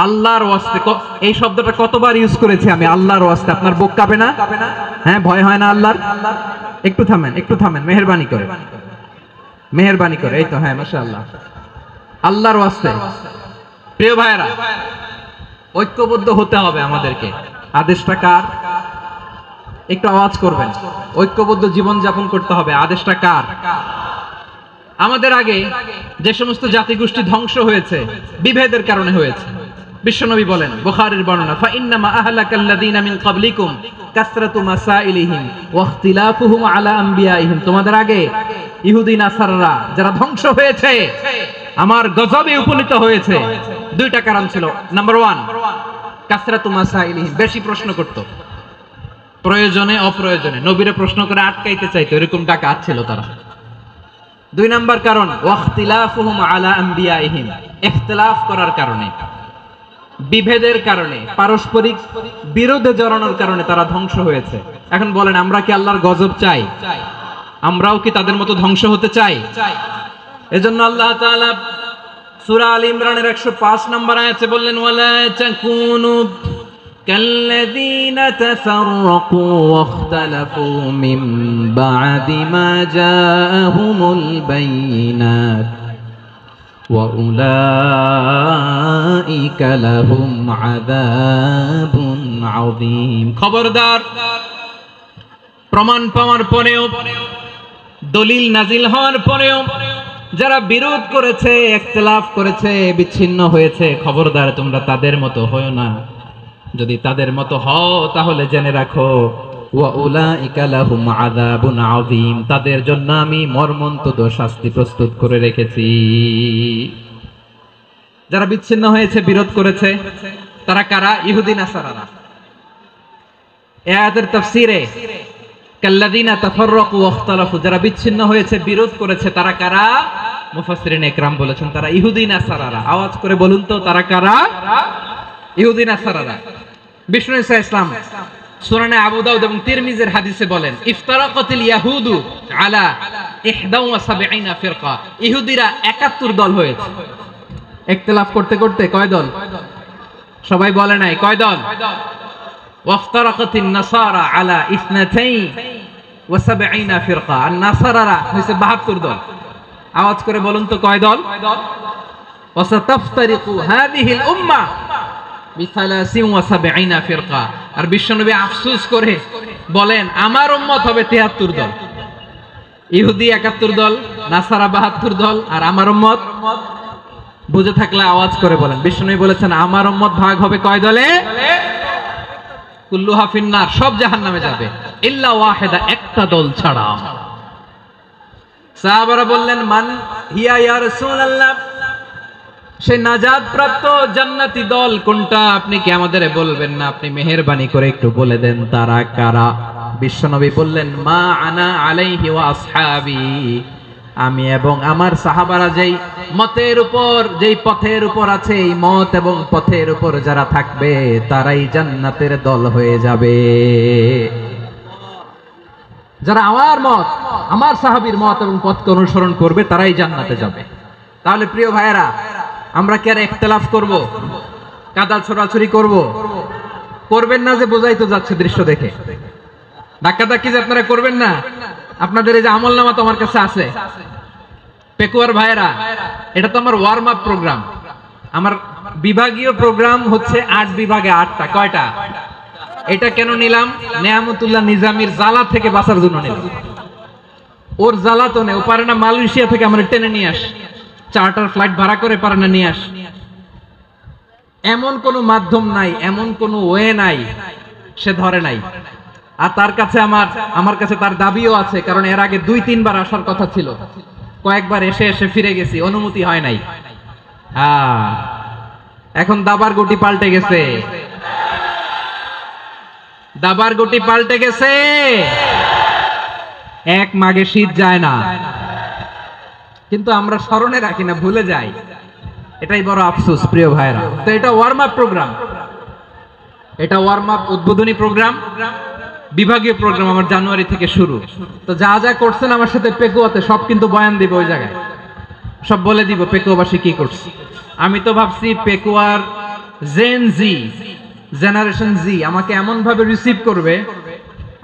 [SPEAKER 1] আল্লাহর ওয়াস্তে, এই শব্দটা কতবার ইউজ করেছি আমি, আল্লাহর ওয়াস্তে। আপনার বুক কাঁপে না? হ্যাঁ, ভয় হয় না আল্লাহর? একটু থামেন, একটু থামেন, মেহেরবানি করে, মেহেরবানি করে। এই তো, হ্যাঁ, মাশাআল্লাহ। আল্লাহর ওয়াস্তে। প্রিয় ভাইরা, ঐক্যবদ্ধ হতে হবে আমাদেরকে। আদেশটা কার? একটু আওয়াজ করবেন। ঐক্যবদ্ধ জীবন যাপন করতে হবে। আদেশটা কার? আমাদের আগে যে সমস্ত জাতিগোষ্ঠী ধ্বংস হয়েছে, বিভেদের কারণে হয়েছে। বিশ্বনবী বলেন, বুখারীর বর্ণনা, ফা ইন্নামা আহলাকাল্লাযীনা মিন ক্বাবলিকুম কাসরাতু মাসাইলিহিম ওয়া ইখতিলাফুহুম আলা আমবিয়াইহিম। তোমাদের আগে ইহুদি নাসারারা যারা ধ্বংস হয়েছে, আমার গজবে উপনীত হয়েছে, 2টা কারণ ছিল। নাম্বার 1, কাসরাতু মাসাইলিহিম, বেশি প্রশ্ন করত, প্রয়োজনে অপ্রয়োজনে নবীরে প্রশ্ন করে আটকাইতে চাইতো, এরকম ডাকাত ছিল তারা। 2 নাম্বার কারণ, ওয়াখতিলাফুহুম আলা আমবিয়াইহিম, ইখতিলাফ করার কারণে, বিভেদের কারণে, পারস্পরিক বিরোধে জড়ানোর কারণে তারা ধ্বংস হয়েছে। এখন বলেন, আমরা কি আল্লাহর গজব চাই? আমরাও কি তাদের মতো ধ্বংস হতে চাই? এজন্য আল্লাহ তাআলা সূরা আল ইমরানের 105 নম্বর আয়াতে বললেন, ওয়ালা তাকুনু كالذين تفرقوا واختلفوا من بعد ما جاءهم البينات وأولئك لهم عذاب عظيم খবরদার প্রমাণ পাওয়ার পরেও দলিল নাজিল হওয়ার পরেও যারা বিরোধ করেছে, ইখতিলাফ করেছে, বিচ্ছিন্ন হয়েছে, খবরদার তোমরা তাদের মতো হয়ো না। যদি তাদের মতো হও তাহলে জেনে রাখো ওয়াউলাইকা লাহুম আযাবুন আযীম, তাদের জন্য আমি মর্মন্তুদ শাস্তি প্রস্তুত করে রেখেছি। যারা বিচ্ছিন্ন হয়েছে, বিরোধ করেছে, তারা কারা? ইহুদি নাসারারা। এই আয়াতের তাফসীরে কাল্লাযীনা তাফাররাকু ওয়াখতালাফু, যারা বিচ্ছিন্ন হয়েছে, বিরোধ করেছে, তারা কারা? মুফাসসিরিন ইকরাম বলেছেন তারা ইহুদি নাসারারা। আওয়াজ করে বলুন তো তারা কারা? ইহুদি নাসারারা। বিষ্ণু ঈসা ইসলাম সুনানে আবু দাউদ এবং তিরমিজির হাদিসে বলেন ইফতারাকাতিল ইয়াহুদু আলা 71 ফিরকা, ইহুদিরা 71 দল হয়েছে। ইখতিলাফ করতে করতে কয় দল? সবাই বলে নাই কয় দল? ওয়াফতারাকাতিন নাসারা আলা 72 ফিরকা, আর নাসারারা হইছে 72 দল। আওয়াজ করে বলুন তো কয় দল? ওয়াসাতাফতারিকু হাযিহিল উম্মাহ বি73 ফিরকা, আর বিশ্বনবী আফসোস করে বলেন আমার উম্মত হবে 73 দল। ইহুদি 71 দল, নাসারা 72 দল, আর আমার উম্মত বুঝে থাকলে আওয়াজ করে বলেন। বিশ্বনবী বলেছেন আমার উম্মত ভাগ হবে কয় দলে? কুল্লুহা ফিন্নার, সব জাহান্নামে যাবে, ইল্লা ওয়াহিদা, একটা দল ছাড়া। সাহাবারা বললেন মান হিয়া ইয়া রাসূলুল্লাহ, সেই নাজাত প্রাপ্ত জান্নাতি দল কোনটা? আপনি কি আমাদের বলবেন না? আপনি মেহেরবানি করে একটু বলে দেন তারা কারা? বিশ্বনবী বললেন মা আনা আলাইহি ওয়া আসহাবি, আমি এবং আমার সাহাবারা যেই মতের উপর, যেই পথের উপর আছে, এই মত এবং পথের উপর যারা থাকবে তারাই জান্নাতের দল হয়ে যাবে। যারা আমার মত, আমার সাহাবীর মত এবং পথকে অনুসরণ করবে তারাই জান্নাতে যাবে। তাহলে প্রিয় ভাইয়েরা, আমরা কি আর ইখতিলাফ করব? কাদা ছোড়াছুরি করব? করবেন না যে বোঝাই তো যাচ্ছে দৃশ্য দেখে। ধাক্কাধাক্কি যে আপনারা করবেন না। আপনাদের এই যে আমলনামা তো আমার কাছে আছে। পেকুয়ার ভাইয়েরা, এটা তো আমার ওয়ার্ম আপ প্রোগ্রাম। আমার বিভাগীয় প্রোগ্রাম হচ্ছে 8 বিভাগে 8টা। কয়টা? এটা কেন নিলাম? নেয়ামতুল্লাহ নিজামীর জ্বালা থেকে বাঁচার জন্য নিলাম। ওর জ্বালা তো নেই, ও পারে না মালয়েশিয়া থেকে আমার টেনে নিয়ে আস, চার্টার ফ্লাইট ভাড়া করে পারে না নিয়ে আস। এমন কোনো মাধ্যম নাই, এমন কোনো ওয়ে নাই সে ধরে নাই। আর তার কাছে আমার কাছে তার দাবিও আছে, কারণ এর আগে 2-3 বার আসার কথা ছিল, কয়েকবার এসে এসে ফিরে গেছি, অনুমতি হয় নাই। এখন দাবার গুটি পাল্টে গেছে, দাবার গুটি পাল্টে গেছে। এক মাঘে শীত যায় না, কিন্তু আমরা স্মরণে রাখি না, ভুলে যাই। এটাই বড় আফসোস প্রিয় ভাইরা। তো এটা ওয়ার্ম আপ প্রোগ্রাম, এটা ওয়ার্ম আপ উদ্বোধনী প্রোগ্রাম, বিভাগীয় প্রোগ্রাম আমার জানুয়ারি থেকে শুরু। তো যা যা করছেন আমার সাথে পেকুয়াতে সব কিন্তু বয়ান দিব, ওই জায়গায় সব বলে দিব পেকুয়াবাসী কি করছে। আমি তো ভাবছি পেকুয়ার জেন জি, জেনারেশন জি আমাকে এমন ভাবে রিসিভ করবে,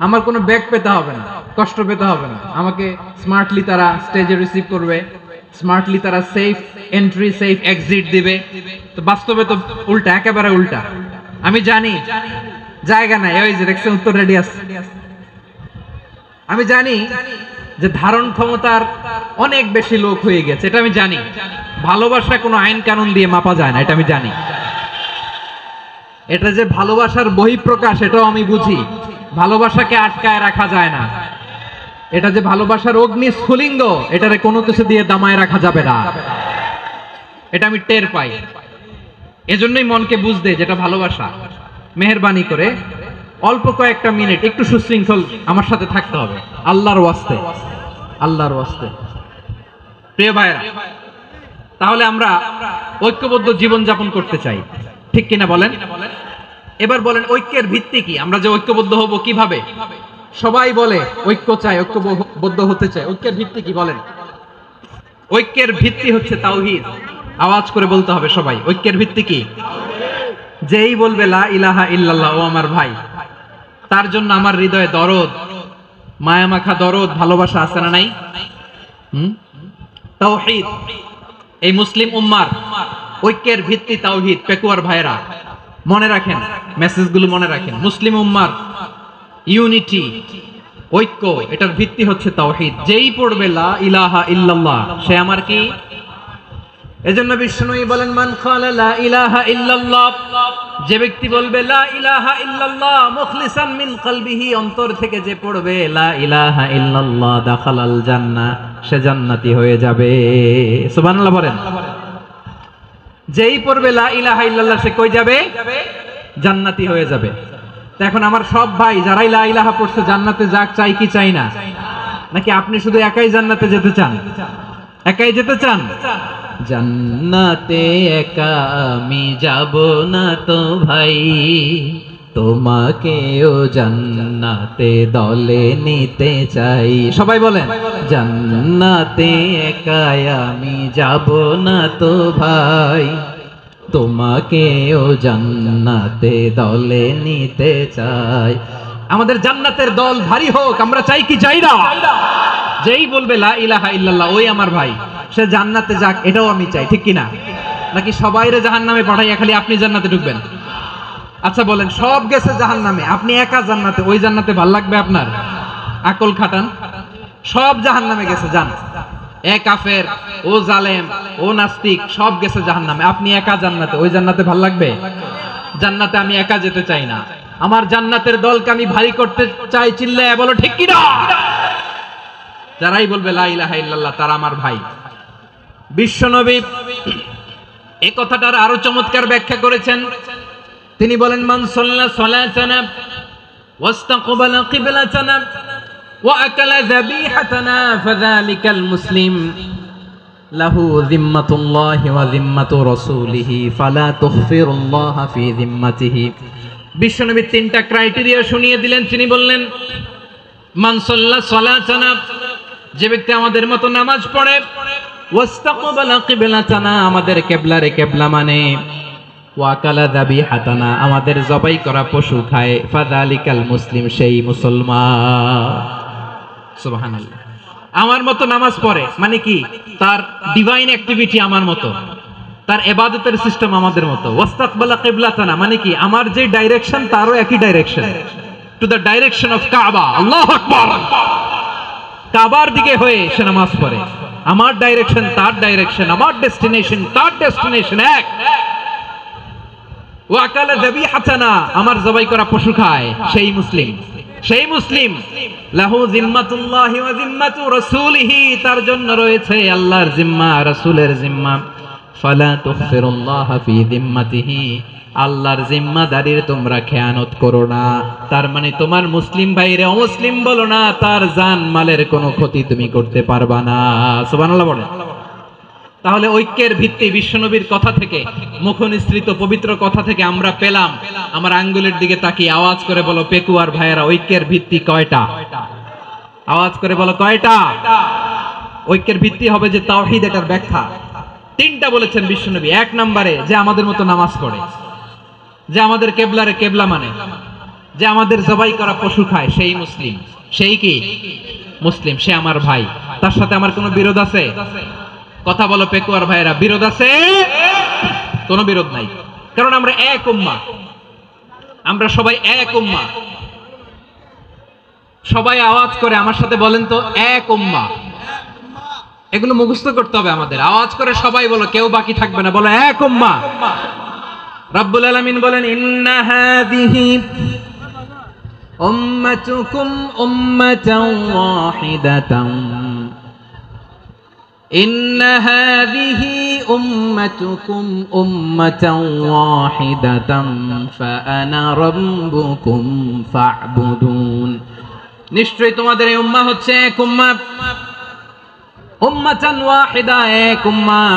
[SPEAKER 1] আমার কোনো ব্যাক পেতে হবে না, কষ্ট পেতে হবে না। আমাকে স্মার্টলি তারা স্টেজে রিসিভ করবে, স্মার্টলি তারা সেফ এন্ট্রি, সেফ এক্সিট দিবে। তো বাস্তবে তো উল্টা, একেবারে উল্টা। আমি জানি জায়গা নাই, ওই যে দেখছেন উত্তর রেডি আছে। আমি জানি যে ধারণ ক্ষমতার অনেক বেশি লোক হয়ে গেছে, এটা আমি জানি। ভালোবাসা কোনো আইন কানুন দিয়ে মাপা যায় না, এটা আমি জানি। এটা যে ভালোবাসার বহিঃপ্রকাশ, এটাও আমি বুঝি। ভালোবাসাকে আটকায় রাখা যায় না। এটা যে ভালোবাসার অগ্নি স্ফুলিঙ্গ, এটারে কোনো কিছু দিয়ে দামায় রাখা যাবে না, এটা আমি টের পাই। এজন্যই মনকে বুঝতে যেটা ভালোবাসা। মেহেরবানি করে অল্প কয়েকটা মিনিট একটু সুশৃঙ্খল আমার সাথে থাকতে হবে, আল্লাহর ওয়াস্তে, আল্লাহর ওয়াস্তে। প্রিয় ভাইরা, তাহলে আমরা ঐক্যবদ্ধ জীবন যাপন করতে চাই, ঠিক কিনা বলেন? এবার বলেন ঐক্যের ভিত্তি কি? আমরা যে ঐক্যবদ্ধ হব কিভাবে? সবাই বলে ঐক্য চাই, ঐক্যবদ্ধ হতে চাই। ঐক্যের ভিত্তি কি বলেন? ঐক্যের ভিত্তি হচ্ছে তাওহীদ। আওয়াজ করে বলতে হবে সবাই, ঐক্যের ভিত্তি কি? যেই বলবে লা ইলাহা ইল্লাল্লাহ, ও আমার ভাই, তার জন্য আমার হৃদয়ে দরদ, মায়া মাখা দরদ, ভালোবাসা আছে না নাই? তাওহীদ, এই মুসলিম উম্মার ঐক্যের ভিত্তি তাওহীদ। পেকুয়ার ভাইরা মনে রাখেন, মেসেজগুলো মনে রাখেন। মুসলিম উম্মার ইউনিটি, ঐক্য, এটার ভিত্তি হচ্ছে তাওহীদ। যেই পড়বে লা ইলাহা ইল্লাল্লাহ, সে আমার কি? এজন্য বিষ্ণুই বলেন, মান ক্বালা লা ইলাহা ইল্লাল্লাহ, যে ব্যক্তি বলবে লা ইলাহা ইল্লাল্লাহ মুখলিসান মিন কলবিহি, অন্তর থেকে যে পড়বে লা ইলাহা ইল্লাল্লাহ, দাখালাল জান্নাহ, সে জান্নাতি হয়ে যাবে। সুবহানাল্লাহ বলেন। যেই পড়বে লা ইলাহা ইল্লাল্লাহ, সে কই যাবে? জান্নাতি হয়ে যাবে। এখন আমার সব ভাই যারাই লা ইলাহা পড়ছে জান্নাতে যাক, চাই কি চাই না? নাকি আপনি শুধু একাই জান্নাতে যেতে চান? একাই যেতে চান? জান্নাতে একা আমি যাব না তো ভাই, তোমাকেও জান্নাতে দলে নিতে চাই। সবাই বলেন, জান্নাতে একা আমি যাব না তো ভাই, তোমাকেও জান্নাতে দলে নিতে চাই। আমাদের জান্নাতের দল ভারী হোক, আমরা চাই কি চাই না? যেই বলবে লা ইলাহা ইল্লাল্লাহ, ওই আমার ভাই, সে জান্নাতে যাক, এটাও আমি চাই, ঠিক কিনা? নাকি সবাইরে জাহান্নামে পাঠাইয়া খালি আপনি জান্নাতে ঢুকবেন? আচ্ছা বলেন, সব গেছে জাহান্নামে, আপনি একা জান্নাতে, ওই জান্নাতে ভাল লাগবে আপনার? আকল খাটান। সব জাহান্নামে গেছে, যান। এ কাফের, ও জালেম, ও নাস্তিক, সব গেছে জাহান্নামে, আপনি একা জান্নাতে, ওই জান্নাতে ভাল লাগবে? জান্নাতে আমি একা যেতে চাই না, আমার জান্নাতের দলকে আমি ভারী করতে চাই। চিল্লায় বলো ঠিক কিনা? যারাই বলবে লা ইলাহা ইল্লাল্লাহ, তারা আমার ভাই। বিশ্বনবী এই কথাটার আরো চমৎকার ব্যাখ্যা করেছেন। তিনি বলেন, মান সাল্লা সালাতানা ওয়াস্তাকবালা কিবলাতানা ওয়া আকালা যাবিহাতানা ফাযালিকাল মুসলিম লাহু যিম্মাতুল্লাহি ওয়া যিম্মাতু রাসূলিহি ফালা তুগফিরুল্লাহ ফি যিম্মাতিহি। বিশ্বনবী তিনটা ক্রাইটেরিয়া শুনিয়ে দিলেন। তিনি বললেন, মান সাল্লা সালাতানা, যে ব্যক্তি আমাদের মতো নামাজ পড়ে, ওয়াস্তাকবালা কিবলাতানা, আমাদের কিবলারে কিবলা মানে, ওয়া আকালা যাবিহাতানা, আমাদের জবাই করা পশু খায়, ফাযালিকাল মুসলিম, সেই মুসলমান। সুবহানাল্লাহ। আমার মতো নামাজ পড়ে মানে কি? তার ডিভাইন অ্যাক্টিভিটি আমার মতো, তার ইবাদতের সিস্টেম আমাদের মতো। ওয়াস্তাকবালা কিবলাতানা মানে কি? আমার যে ডাইরেকশন তারও একই direction, to the direction of কাবা। আল্লাহু আকবার। কাবার দিকে হয়ে সে নামাজ পড়ে। আমার ডাইরেকশন তার ডাইরেকশন, আমার ডেস্টিনেশন তার ডেস্টিনেশন এক। ওয়া আকালা যাবিহাতানা, আমার জবাই করা পশু খায়, সেই মুসলিম। সেই মুসলিম। লাহু যিম্মাতুল্লাহি ওয়া যিম্মাতু রাসূলিহি, তার জন্য রয়েছে আল্লাহর জিম্মা, রাসূলের জিম্মা। ফালা তুগফিরুল্লাহ ফি যিম্মাতিহি, আল্লাহর জিম্মাদারির তোমরা খেয়ানত করো না। তার মানে তোমার মুসলিম ভাইরে অমুসলিম বলো না, তার জান মালের কোনো ক্ষতি তুমি করতে পারবা না। সুবহানাল্লাহ বলেন। তাহলে ঐক্যের ভিত্তি বিশ্বনবীর কথা থেকে, মুখনিসৃত পবিত্র কথা থেকে আমরা পেলাম। আমার আঙ্গুলের দিকে তাকিয়ে আওয়াজ করে বলো পেকুয়ার ভাইয়েরা, ঐক্যের ভিত্তি কয়টা? আওয়াজ করে বলো কয়টা? ঐক্যের ভিত্তি হবে যে তাওহীদ, এটার ব্যাখ্যা তিনটা বলেছেন বিশ্বনবী। এক নম্বরে, যে আমাদের মতো নামাজ পড়ে, যে আমাদের কেবলারে কেবলা মানে, যে আমাদের জবাই করা পশু খায়, সেই মুসলিম। সেই কি মুসলিম? সে আমার ভাই। তার সাথে আমার কোনো বিরোধ আছে? কথা বলো পেকুয়ার ভাইয়েরা, বিরোধ আছে? কোনো বিরোধ নাই, কারণ আমরা এক উম্মাহ, আমরা সবাই এক উম্মাহ। সবাই আওয়াজ করে আমার সাথে বলেন তো, এক উম্মাহ। এগুলো মুখস্থ করতে হবে আমাদের। আওয়াজ করে সবাই বলো, কেউ বাকি থাকবে না, বলো এক উম্মাহ। রব্বুল আলামিন বলেন, ইন্না হাযিহি উম্মাতুকুম উম্মাতান ওয়াহিদাতান, ইন্না হাযিহি উম্মাতুকুম উম্মাতান ওয়াহিদাতান ফাআনা রাব্বুকুম ফা'বুদুন। নিশ্চয়ই তোমাদের এই উম্মাহ হচ্ছে এক উম্মাহ, উম্মাতান ওয়াহিদা, এক উম্মাহ।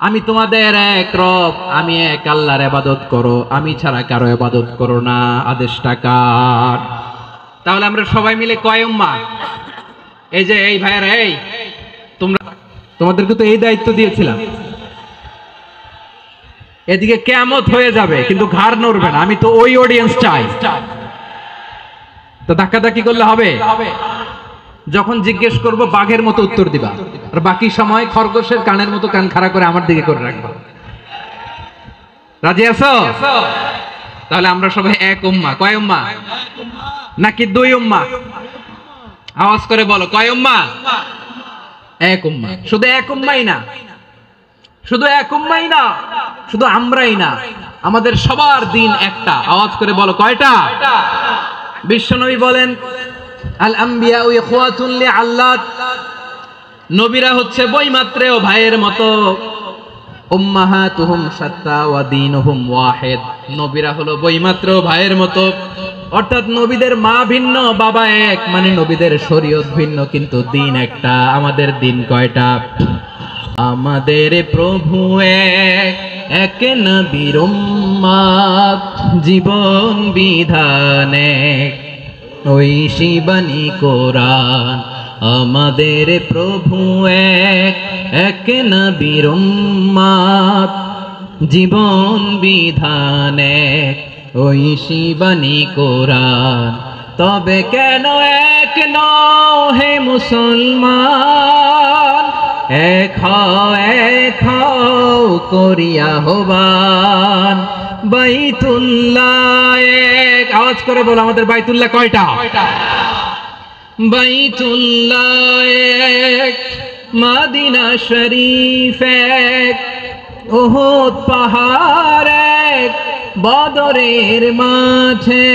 [SPEAKER 1] আমি তোমাদের এক রব, আমি এক আল্লাহর ইবাদত করো, আমি ছাড়া কারো ইবাদত করো না। আদেশটা কার? তাহলে আমরা সবাই মিলে কয় উম্মাহ? এই যে এই ভাইয়েরা, এই তোমাদেরকে তো এই দায়িত্ব দিয়েছিলাম। এদিকে কিয়ামত হয়ে যাবে কিন্তু ঘাড় নড়বে না। আমি তো ওই অডিয়েন্স চাই। তো ধাক্কাধাক্কি করলে হবে? যখন জিজ্ঞেস করব বাঘের মতো উত্তর দিবা, আর বাকি সময় খরগোশের কানের মতো কান খাড়া করে আমার দিকে করে রাখবা। রাজি আছো? তাহলে আমরা সবাই এক উম্মাহ। কয় উম্মাহ? নাকি দুই উম্মাহ? আওয়াজ করে বলো, কয় উম্মাহ? এক উম্মাহ। শুধু এক উম্মাহই না, শুধু এক উম্মাহই না, শুধু আমরাই না, আমাদের সবার দিন একটা। আওয়াজ করে বলো, কয়টা? বিশ্বনবী বলেন, আল আম্বিয়া ইখওয়াতুন লিআল্লাত, নবীরা হচ্ছে বৈমাত্রেয় ভাইয়ের মতো। উম্মাহাতুহুম শাত্তা ওয়া দীনুহুম ওয়াহিদ, নবীরা হলো বৈমাত্রেয় ভাইয়ের মতো। অর্থাৎ নবীদের মা ভিন্ন, বাবা এক, মানে নবীদের শরীয়ত ভিন্ন কিন্তু দিন একটা। আমাদের দিন কয়টা? আমাদের প্রভু এক, এক নবীর উম্মত, জীবন বিধান এক, ঐশী বাণী কোরআন। আমাদের প্রভু এক, এক নবীর উম্মত, জীবন বিধান এক, ঐশী বাণী কোরআন। তবে কেন এক নও হে মুসলমান, এক হও করিয়া আহ্বান। বাইতুল্লাহ এক, আওয়াজ করে বলো আমাদের বাইতুল্লাহ কয়টা? বাইতুল্লাহ এক, মদিনা শরীফ এক, উহুদ পাহাড় এক, বদরের মাঠে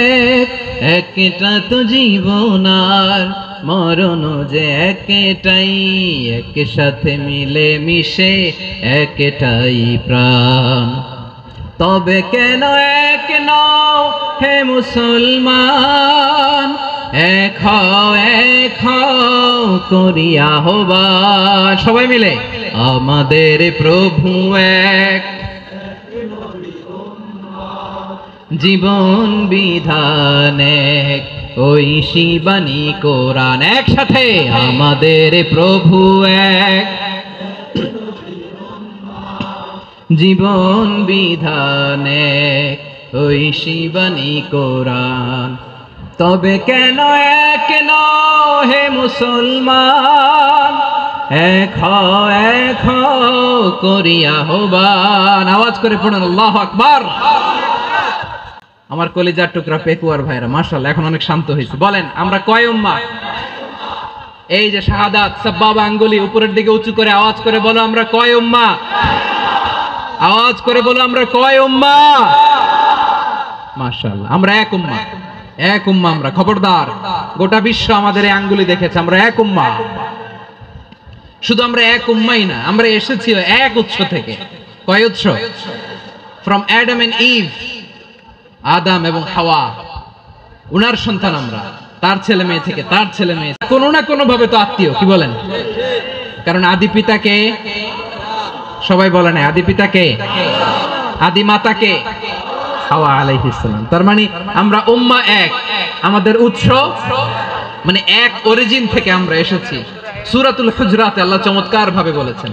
[SPEAKER 1] একটা তো জীবন আর মরণ যে একটাই, একসাথে মিলে মিশে একটাই প্রাণ। তবে কেন এক নও হে মুসলমান, এক হও করিয়া আহ্বান। সবাই মিলে, আমাদের প্রভু এক, জীবন বিধান এক, ঐশী বাণী কোরআন। একসাথে, আমাদের প্রভু এক, জীবন বিধান এক, ঐশী বাণী কোরআন। তবে কেন এক নও হে মুসলমান, এক হও করিয়া আহ্বান। আওয়াজ করে পড়ুন আল্লাহু আকবার। আমার কলিজার টুকরা পেকুয়ার ভাইরা মাশাআল্লাহ এখন অনেক শান্ত হয়েছে। বলেন আমরা কয় উম্মাহ? এই যে শাহাদাত সাব্বাবা আঙ্গুলি উপরের দিকে উঁচু করে আওয়াজ করে বলো আমরা কয় উম্মাহ? আওয়াজ করে বলো আমরা কয় উম্মাহ? মাশাআল্লাহ আমরা এক উম্মাহ, এক উম্মাহ আমরা। খবরদার, গোটা বিশ্ব আমাদের এই আঙ্গুলি দেখেছে, আমরা এক উম্মাহ। শুধু আমরা এক উম্মাহই না, আমরা এসেছি এক উৎস থেকে। কয় উৎস? ফ্রম অ্যাডাম এন্ড ইভ, আদম এবং হাওয়া, উনার সন্তান আমরা। তার ছেলে মেয়ে থেকে, তার ছেলে মেয়ে, কোনো না কোনো ভাবে তো আত্মীয়। কি বলেন? কারণ আদি পিতাকে সবাই বলে না, আদি পিতাকে, আদি মাতাকে হাওয়া আলাইহিস সালাম। তার মানে আমরা উম্মাহ এক, আমাদের উৎস মানে এক অরিজিন থেকে আমরা এসেছি। সূরাতুল হুজরাতে আল্লাহ চমৎকার ভাবে বলেছেন।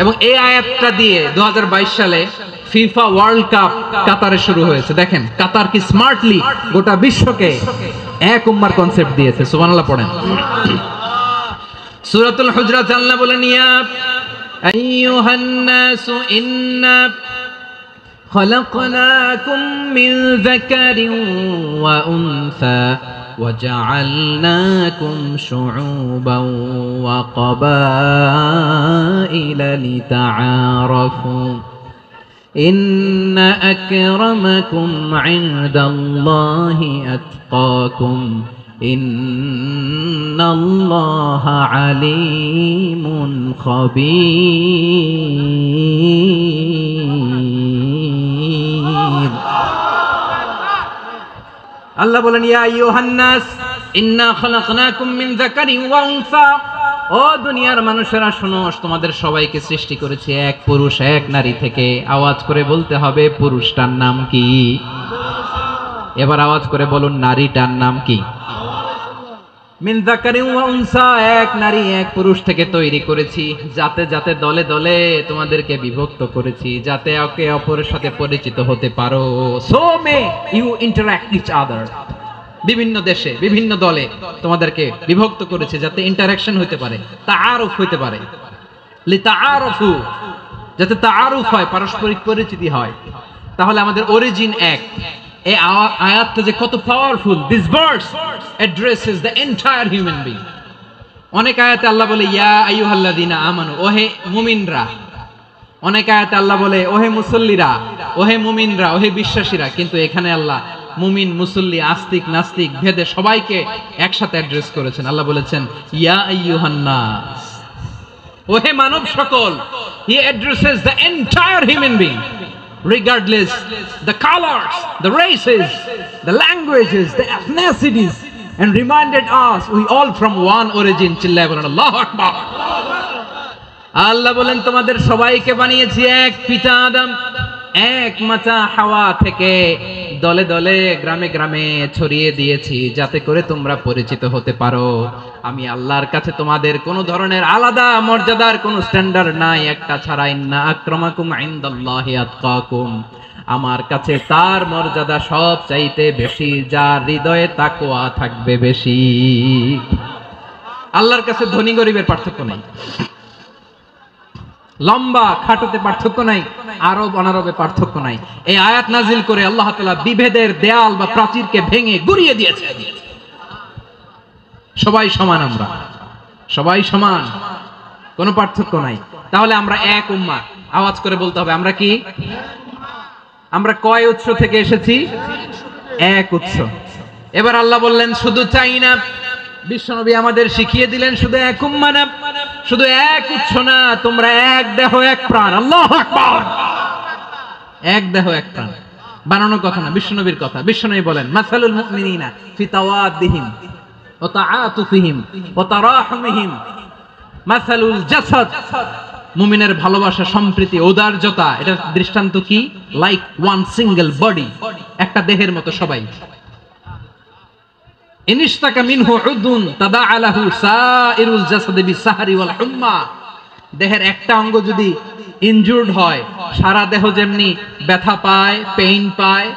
[SPEAKER 1] এবং এই আয়াতটা দিয়ে 2022 সালে ফিফা ওয়ার্ল্ড কাপ কাতারে শুরু হয়েছে। দেখেন কাতার কি স্মার্টলি গোটা বিশ্বকে এক উম্মার কনসেপ্ট দিয়েছে। সুবহানাল্লাহ পড়েন। সূরাতুল হুজরাত আল্লাহ বলেন, ইয়া আইয়ুহান নাসু ইন্না খলাকনাকুম মিন যাকারিন ওয়া উনসা وجعلناكم شعوبا وقبائل لتعارفوا إن أكرمكم عند الله أتقاكم إن الله عليم خبير। আল্লাহ বলেন, ইয়া আইয়ুহান নাস ইন্না খলাকনাকুম মিন যাকারিন ওয়া উনসা, ও দুনিয়ার মানুষেরা শোনো, তোমাদের সবাইকে সৃষ্টি করেছি এক পুরুষ এক নারী থেকে। আওয়াজ করে বলতে হবে পুরুষটার নাম কি? এবার আওয়াজ করে বলুন নারীটার নাম কি? মিন যাকারিন ওয়া উনসা, এক নারী এক পুরুষ থেকে তৈরি করেছি, যাতে যাতে দলে দলে তোমাদেরকে বিভক্ত করেছি, যাতে একে অপরের সাথে পরিচিত হতে পারো। So may you interact each other. বিভিন্ন দেশে বিভিন্ন দলে তোমাদেরকে বিভক্ত করেছে যাতে ইন্টারঅ্যাকশন হতে পারে, তাআরুফ হতে পারে। লিতাআরুফু, যাতে তাআরুফ হয়, পারস্পরিক পরিচিতি হয়। তাহলে আমাদের অরিজিন এক। এই আয়াতটা যে কত powerful. This verse addresses the entire human being. অনেক আয়াতে আল্লাহ বলে ইয়া আইয়ুহাল্লাযীনা আমানু, ওহে মুমিনরা। অনেক আয়াতে আল্লাহ বলে ওহে মুসল্লিরা, ওহে মুমিনরা, ওহে বিশ্বাসীরা। কিন্তু এখানে আল্লাহ মুমিন মুসল্লি আস্তিক নাস্তিক ভেদে সবাইকে একসাথে অ্যাড্রেস করেছেন। আল্লাহ বলেছেন ইয়া আইয়ুহান নাস, ওহে মানব সকল। হি addresses the entire human being, regardless the colors, the races, the languages, the ethnicities, and reminded us we all from one origin. চিল্লায় বলেন আল্লাহু আকবার। আল্লাহ বলেন তোমাদের সবাইকে বানিয়েছি এক পিতা আদম, এক মাতা হাওয়া থেকে, দলে দলে গ্রামে গ্রামে ছড়িয়ে দিয়েছি যাতে করে তোমরা পরিচিত হতে পারো। আমি আল্লাহর কাছে তোমাদের কোন ধরনের আলাদা মর্যাদার কোন স্ট্যান্ডার্ড নাই একটা ছাড়া। ইন্না আক্রামাকুম ইনদাল্লাহি আতকাকুম, আমার কাছে তার মর্যাদা সব চাইতে বেশি যার হৃদয়ে তাকওয়া থাকবে বেশি। আল্লাহর কাছে ধনী গরিবের পার্থক্য নাই, লম্বা খাটোতে পার্থক্য নাই, আরব অনারবে পার্থক্য নাই। এই আয়াত নাজিল করে আল্লাহ তাআলা বিভেদের দেয়াল বা প্রাচীরকে ভেঙে গুড়িয়ে দিয়েছে। সবাই সমান, আমরা সবাই সমান, কোনো পার্থক্য নাই। তাহলে আমরা এক উম্মাহ। আওয়াজ করে বলতে হবে আমরা কি? আমরা কয় উৎস থেকে এসেছি? এক উৎস। এবার আল্লাহ বললেন শুধু চাই না, বিশ্বনবী আমাদের শিখিয়ে দিলেন শুধু এক উম্মাহ না, শুধু এক উৎস না, তোমরা এক দেহ এক প্রাণ। আল্লাহু আকবার। এক দেহ এক প্রাণ বানানোর কথা না, বিশ্বনবীর কথা। বিশ্বনবী বলেন মাসালুল মুমিনিনা ফি তাওয়াদ্দিহিম ওয়া তাআতুফিহিম ওয়া তারাহুমিহিম মাসালুল জাসাদ। মুমিনের ভালোবাসা, সম্প্রীতি, ঔদার্যতা, এটার দৃষ্টান্ত কি? লাইক ওয়ান সিঙ্গেল বডি, একটা দেহের মতো সবাই। ইনিশতাকা মিনহু উদুন তাদাআ লাহু সাইরুল জাসাদি বিসাহরি ওয়াল হুম্মা। দেহের একটা অঙ্গ যদি ইনজুরড হয়, সারা দেহ যেমনি ব্যথা পায়, পেইন পায়,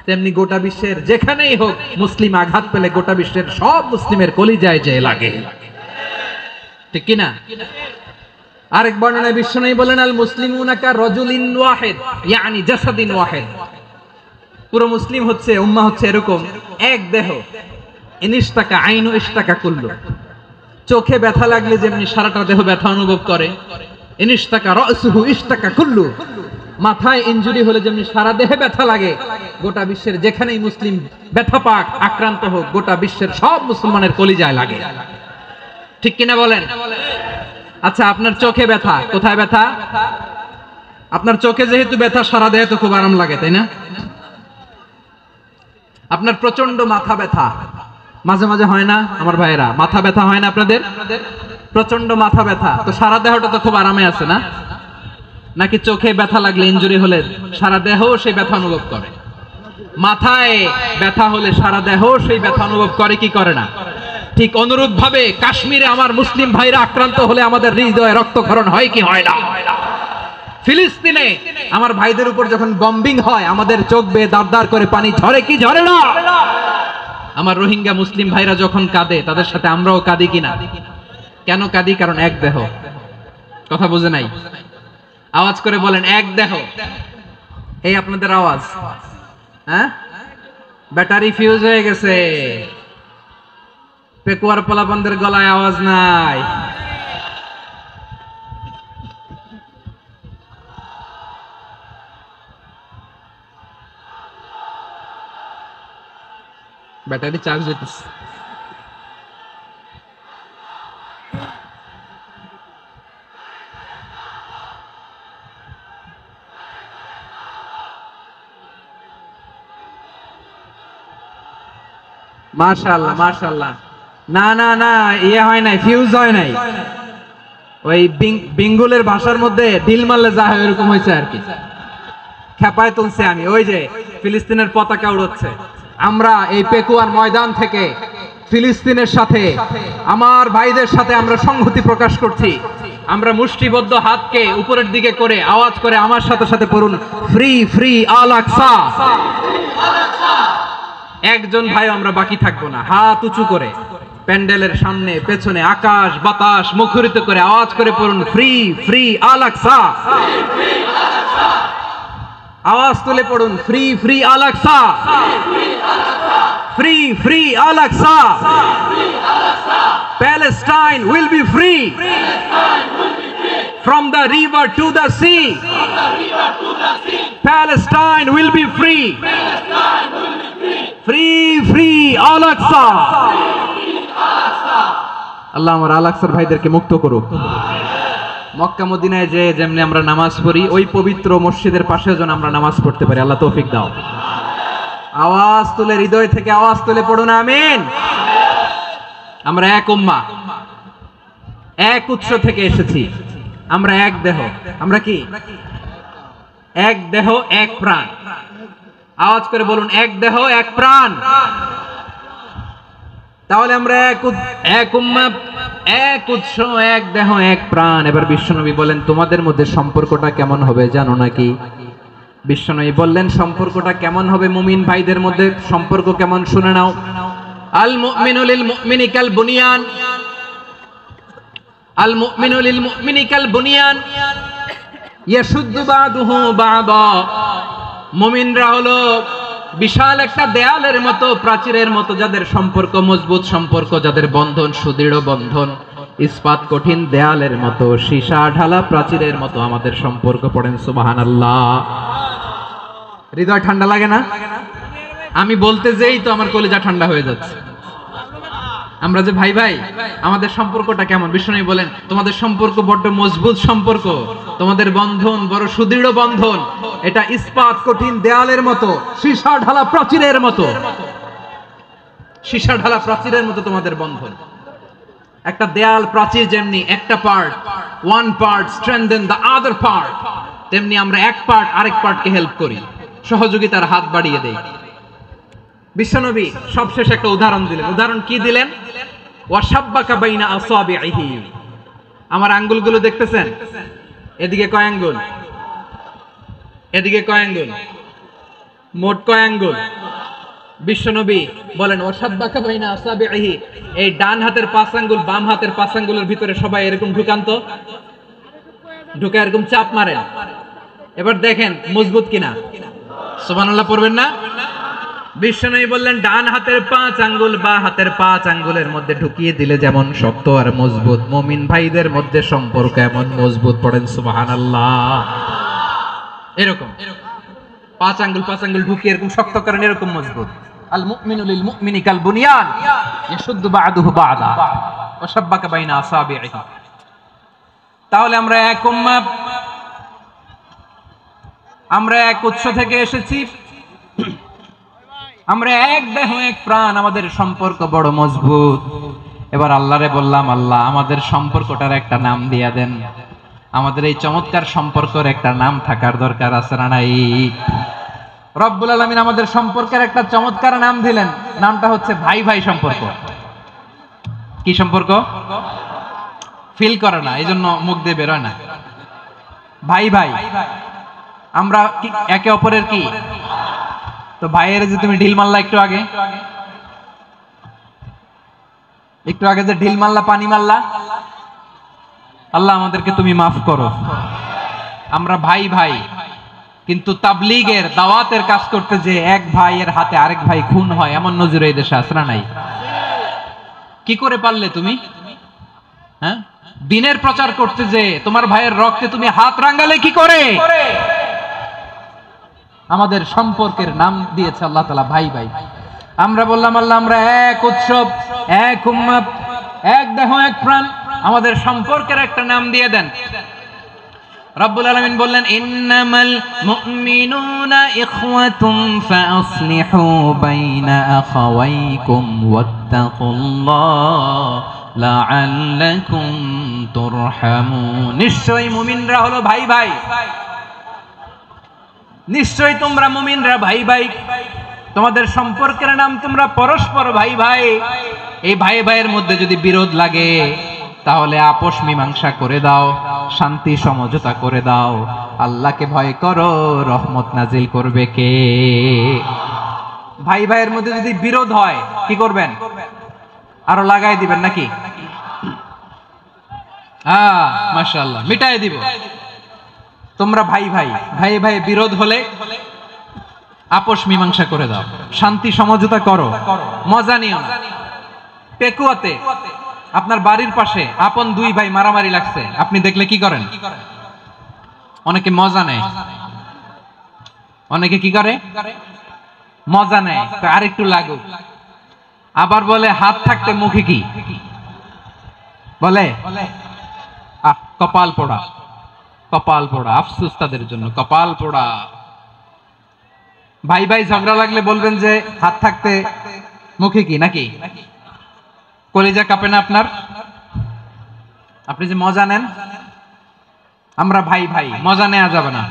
[SPEAKER 1] তেমনি গোটা বিশ্বের যেখানেই হোক মুসলিম আঘাত পেলে গোটা বিশ্বের সব মুসলিমের কলিজায় যে লাগে। ঠিক কি না? আরেক বর্ণনায় বিশ্বনবী বলেন আল মুসলিমুনা কা রাজুলিন ওয়াহিদ, ইয়ানি জাসাদিন ওয়াহিদ। পুরো মুসলিম হচ্ছে, উম্মাহ হচ্ছে এরকম এক দেহ। ইনিশতাকা আইনু ইশতাকা কুল্লু। চোখে ব্যথা লাগলে যেমনি সারাটা দেহ ব্যথা অনুভব করে, ইনিশতাকা রাসুহু ইশতাকা কুল্লু। মাথায় ইনজুরি হলে যেমনি সারা দেহে ব্যথা লাগে, গোটা বিশ্বের যেখানেই মুসলিম ব্যথা পাক, আক্রান্ত হোক, গোটা বিশ্বের সব মুসলমানের কলিজায় লাগে। ঠিক কিনা বলেন? আচ্ছা, আপনার চোখে ব্যথা, কোথায় ব্যথা? আপনার চোখে যেহেতু ব্যথা, সারা দেহে তো খুব আরাম লাগে, তাই না? আপনার প্রচন্ড মাথা ব্যথা মাঝে মাঝে হয় না আমার ভাইয়েরা? মাথা ব্যথা হয় না আপনাদের? প্রচন্ড মাথা ব্যথা, তো সারা দেহটা তো খুব আরামে আছে না? নাকি চোখে ব্যথা লাগলে, ইনজুরি হলে সারা দেহ সেই ব্যথা অনুভব করে? মাথায় ব্যথা হলে সারা দেহ সেই ব্যথা অনুভব করে কি করে না? ঠিক অনুরূপ ভাবে কাশ্মীরে আমার মুসলিম ভাইরা আক্রান্ত হলে আমাদের হৃদয়ে রক্তক্ষরণ হয় কি হয় না? ফিলিস্তিনে আমার ভাইদের উপর যখন বম্বিং হয়, আমাদের চোখ বেয়ে দাঁড় দাঁড় করে পানি ঝরে কি ঝরে না? আমার রোহিঙ্গা মুসলিম ভাইরা যখন কাঁদে, তাদের সাথে আমরাও কাঁদি কিনা? কেন কাঁদি? কারণ এক দেহ। কথা বুঝে নাই? আওয়াজ করে বলেন এক দেহ। এই আপনাদের আওয়াজ, হ্যাঁ? ব্যাটারি ফিউজ হয়ে গেছে, পেকুয়ার পোলাপানদের গলায় আওয়াজ নাই। ব্যাটারি চার্জ হইতেছে। মাশাআল্লাহ মাশাআল্লাহ। না না না, ইয়ে হয় নাই, ফিউজ হয় নাই। ওই বেঙ্গলের ভাষার মধ্যে ঢিল মারলে যা হয় এরকম হয়েছে আর কি। খেপায় তুলছে আমি। ওই যে ফিলিস্তিনের পতাকা উড়াচ্ছে। আমরা এই পেকুয়ার ময়দান থেকে ফিলিস্তিনের সাথে, আমার ভাইদের সাথে আমরা সংহতি প্রকাশ করছি। আমরা মুষ্টিবদ্ধ হাতকে উপরের দিকে করে আওয়াজ করে আমার সাথে সাথে পড়ুন, ফ্রি ফ্রি আল আকসা। একজন ভাই আমরা বাকি থাকবো না, হাত উঁচু করে প্যান্ডেলের সামনে পেছনে আকাশ বাতাস মুখরিত করে আওয়াজ করে পড়ুন, ফ্রি ফ্রি আল আকসা। আওয়াজ তুলে পড়ুন, free free Al Aqsa, free free Al Aqsa. Palestine will be free from the river to the sea. Palestine will be free. Free free Al Aqsa. আল্লাহ আমার আল আকসার ভাইদেরকে মুক্ত করুক। মক্কা মদিনায় যে যেমনি আমরা নামাজ পড়ি, ওই পবিত্র মসজিদের পাশে যেন আমরা নামাজ পড়তে পারি, আল্লাহ তৌফিক দাও। আওয়াজ তুলে হৃদয় থেকে আওয়াজ তুলে পড়ুন আমিন। আমরা এক উম্মাহ, এক উৎস থেকে এসেছি, আমরা এক দেহ। আমরা কি? এক দেহ এক প্রাণ। আওয়াজ করে বলুন, এক দেহ এক প্রাণ। তাহলে আমরা এক উম্মাহ, এক উৎস, এক দেহ এক প্রাণ। এবার বিশ্বনবী বলেন, তোমাদের মধ্যে সম্পর্কটা কেমন হবে জানো নাকি? বিশ্বনবী বললেন, সম্পর্কটা কেমন হবে মুমিন ভাইদের মধ্যে? সম্পর্ক কেমন শুনে নাও। আল মুমিনু লিল মুমিনি কাল বুনিয়ান, আল মুমিনু লিল মুমিনি কাল বুনিয়ান ইয়াশুদ্দু বাদুহু বাদা। মুমিনরা হলো বিশাল একটা দেয়ালের মতো, প্রাচীরের মতো, যাদের সম্পর্ক মজবুত সম্পর্ক, যাদের বন্ধন সুদৃঢ় বন্ধন, ইস্পাত কঠিন দেয়ালের মতো, সীসা ঢালা প্রাচীরের মতো আমাদের সম্পর্ক। পড়েন সুবহানাল্লাহ। হৃদয় ঠান্ডা লাগে না? আমি বলতে যেই তো আমার কলিজা ঠান্ডা হয়ে যাচ্ছে। আমরা যে ভাই ভাই, আমাদের সম্পর্কটা কেমন? বিষ্ণু বলেন, তোমাদের সম্পর্ক বড্ড মজবুত সম্পর্ক, তোমাদের বন্ধন বড় সুদৃঢ় বন্ধন, এটা ইস্পাত কঠিন দেয়ালের মতো, সীসা ঢালা প্রাচীরের মতো। সীসা ঢালা প্রাচীরের মতো তোমাদের বন্ধন। একটা দেয়াল প্রাচীর যেমনি একটা part, one part strengthen the other part, তেমনি আমরা এক পার্ট আরেক পার্টকে হেল্প করি, সহযোগিতার হাত বাড়িয়ে দেই। বিশ্বনবী সবশেষ একটা উদাহরণ দিলেন। উদাহরণ কি দিলেন? ওয়াশাব্বাকা বাইনা আসাবিহি। আমার আঙ্গুলগুলো দেখতেছেন? এদিকে কয় আঙ্গুল, এদিকে কয় আঙ্গুল, মোট কয় আঙ্গুল? বিশ্বনবী বলেন, ওয়াশাব্বাকা বাইনা আসাবিহি। এই ডান হাতের 5 আঙ্গুল বাম হাতের 5 আঙ্গুলের ভিতরে সবাই এরকম ঢুকান্ত, ঢুকে এরকম চাপ মারেন। এবার দেখেন মজবুত কিনা। সুবহানাল্লাহ পড়বেন না? বিশ্বনবী বললেন, ডান হাতের 5 আঙ্গুল বা হাতের 5 আঙ্গুলের মধ্যে ঢুকিয়ে দিলে যেমন শক্ত আর মজবুত, মুমিন ভাইদের মধ্যে সম্পর্ক এমন মজবুত। পড়েন সুবহানাল্লাহ। এরকম 5 আঙ্গুল ঢুকিয়ে এরকম শক্ত করেন, এরকম মজবুত। আল মুমিনু লিল মুমিনি কাল বুনিয়ান ইয়াশুদ্দু বা'দুহু বা'দা ওয়া শাব্বাকা বাইনা আসাবিহি। তাহলে আমরা এক উম্মাহ, আমরা এক উৎস থেকে এসেছি, আমরা এক দেহ এক প্রাণ, আমাদের সম্পর্ক বড় মজবুত। এবার আল্লাহরে বললাম, আল্লাহ আমাদের সম্পর্কটার একটা নাম দিয়া দেন। আমাদের এই চমৎকার সম্পর্কের একটা নাম থাকার দরকার আছে না নাই? রব্বুল আলামিন আমাদের সম্পর্কের একটা চমৎকার নাম দিলেন, নামটা হচ্ছে ভাই ভাই সম্পর্ক। কি সম্পর্ক? ফিল করে না, এই জন্য মুখ দিয়ে বেরোয় না। ভাই ভাই, আমরা একে অপরের কি? তো ভাইয়ের যে তুমি ঢিল মারলা একটু আগে, যে ঢিল মারলা, পানি মারলা, আল্লাহ আমাদেরকে তুমি মাফ করো। আমরা ভাই ভাই, কিন্তু তাবলীগের দাওয়াতের কাজ করতে যে এক ভাইয়ের হাতে আরেক ভাই খুন হয়, এমন নজির এই দেশে আছে না নাই? কি করে পারলে তুমি? হ্যাঁ, দিনের প্রচার করতে যে তোমার ভাইয়ের রক্তে তুমি হাত রাঙালে কি করে? আমাদের সম্পর্কের নাম দিয়েছে আল্লাহ তাআলা ভাই ভাই। আমরা বললাম, আল্লাহ আমরা এক উৎসব, এক উম্মাহ, এক দেহ এক প্রাণ, আমাদের সম্পর্কের একটা নাম দিয়ে দেন। রব্বুল আলামিন বললেন, ইন্নামাল মুমিনুনা ইখওয়াতুন ফাআসলিহু বাইনা আখাওয়াইকুম ওয়াত্তাকুল্লাহ লাআল্লাকুম তুরহামুন। নিশ্চয়ই মুমিনরা হলো ভাই ভাই, নিশ্চয়ই তোমরা মুমিনরা ভাই ভাই, তোমাদের সম্পর্কের নাম তোমরা পরস্পর ভাই ভাই। এই ভাই ভাইয়ের মধ্যে যদি বিরোধ লাগে তাহলে আপোষ মীমাংসা করে দাও, শান্তি সমঝোতা করে দাও। আল্লাহকে ভয় করো, রহমত নাজিল করবে কে? ভাই ভাইয়ের মধ্যে যদি বিরোধ হয় কি করবেন? আরো লাগাই দিবেন নাকি? মাশাআল্লাহ, মিটাই দিব। তোমরা ভাই ভাই, ভাই ভাই বিরোধ হলে আপোষ মীমাংসা করে দাও, শান্তি সমঝোতা করো, মজা নিও না। পেকুয়াতে আপনার বাড়ির পাশে আপন দুই ভাই মারামারি লাগছে, আপনি দেখলে কি করেন? অনেকে মজা নেয়, অনেকে কি করে? মজা নেয়, আর একটু লাগুক। আবার বলে হাত থাকতে মুখে কি বলে? কপাল পোড়া, কপাল পোড়া। আফসোস তাদের জন্য, কপাল পোড়া। ভাই ভাই ঝগড়া লাগলে বলবেন যে হাত থাকতে মুখে কি, নাকি? কলিজা কাঁপে না আপনার? আপনি যে মজা নেন, আমরা ভাই ভাই, মজা নেওয়া যাবে না,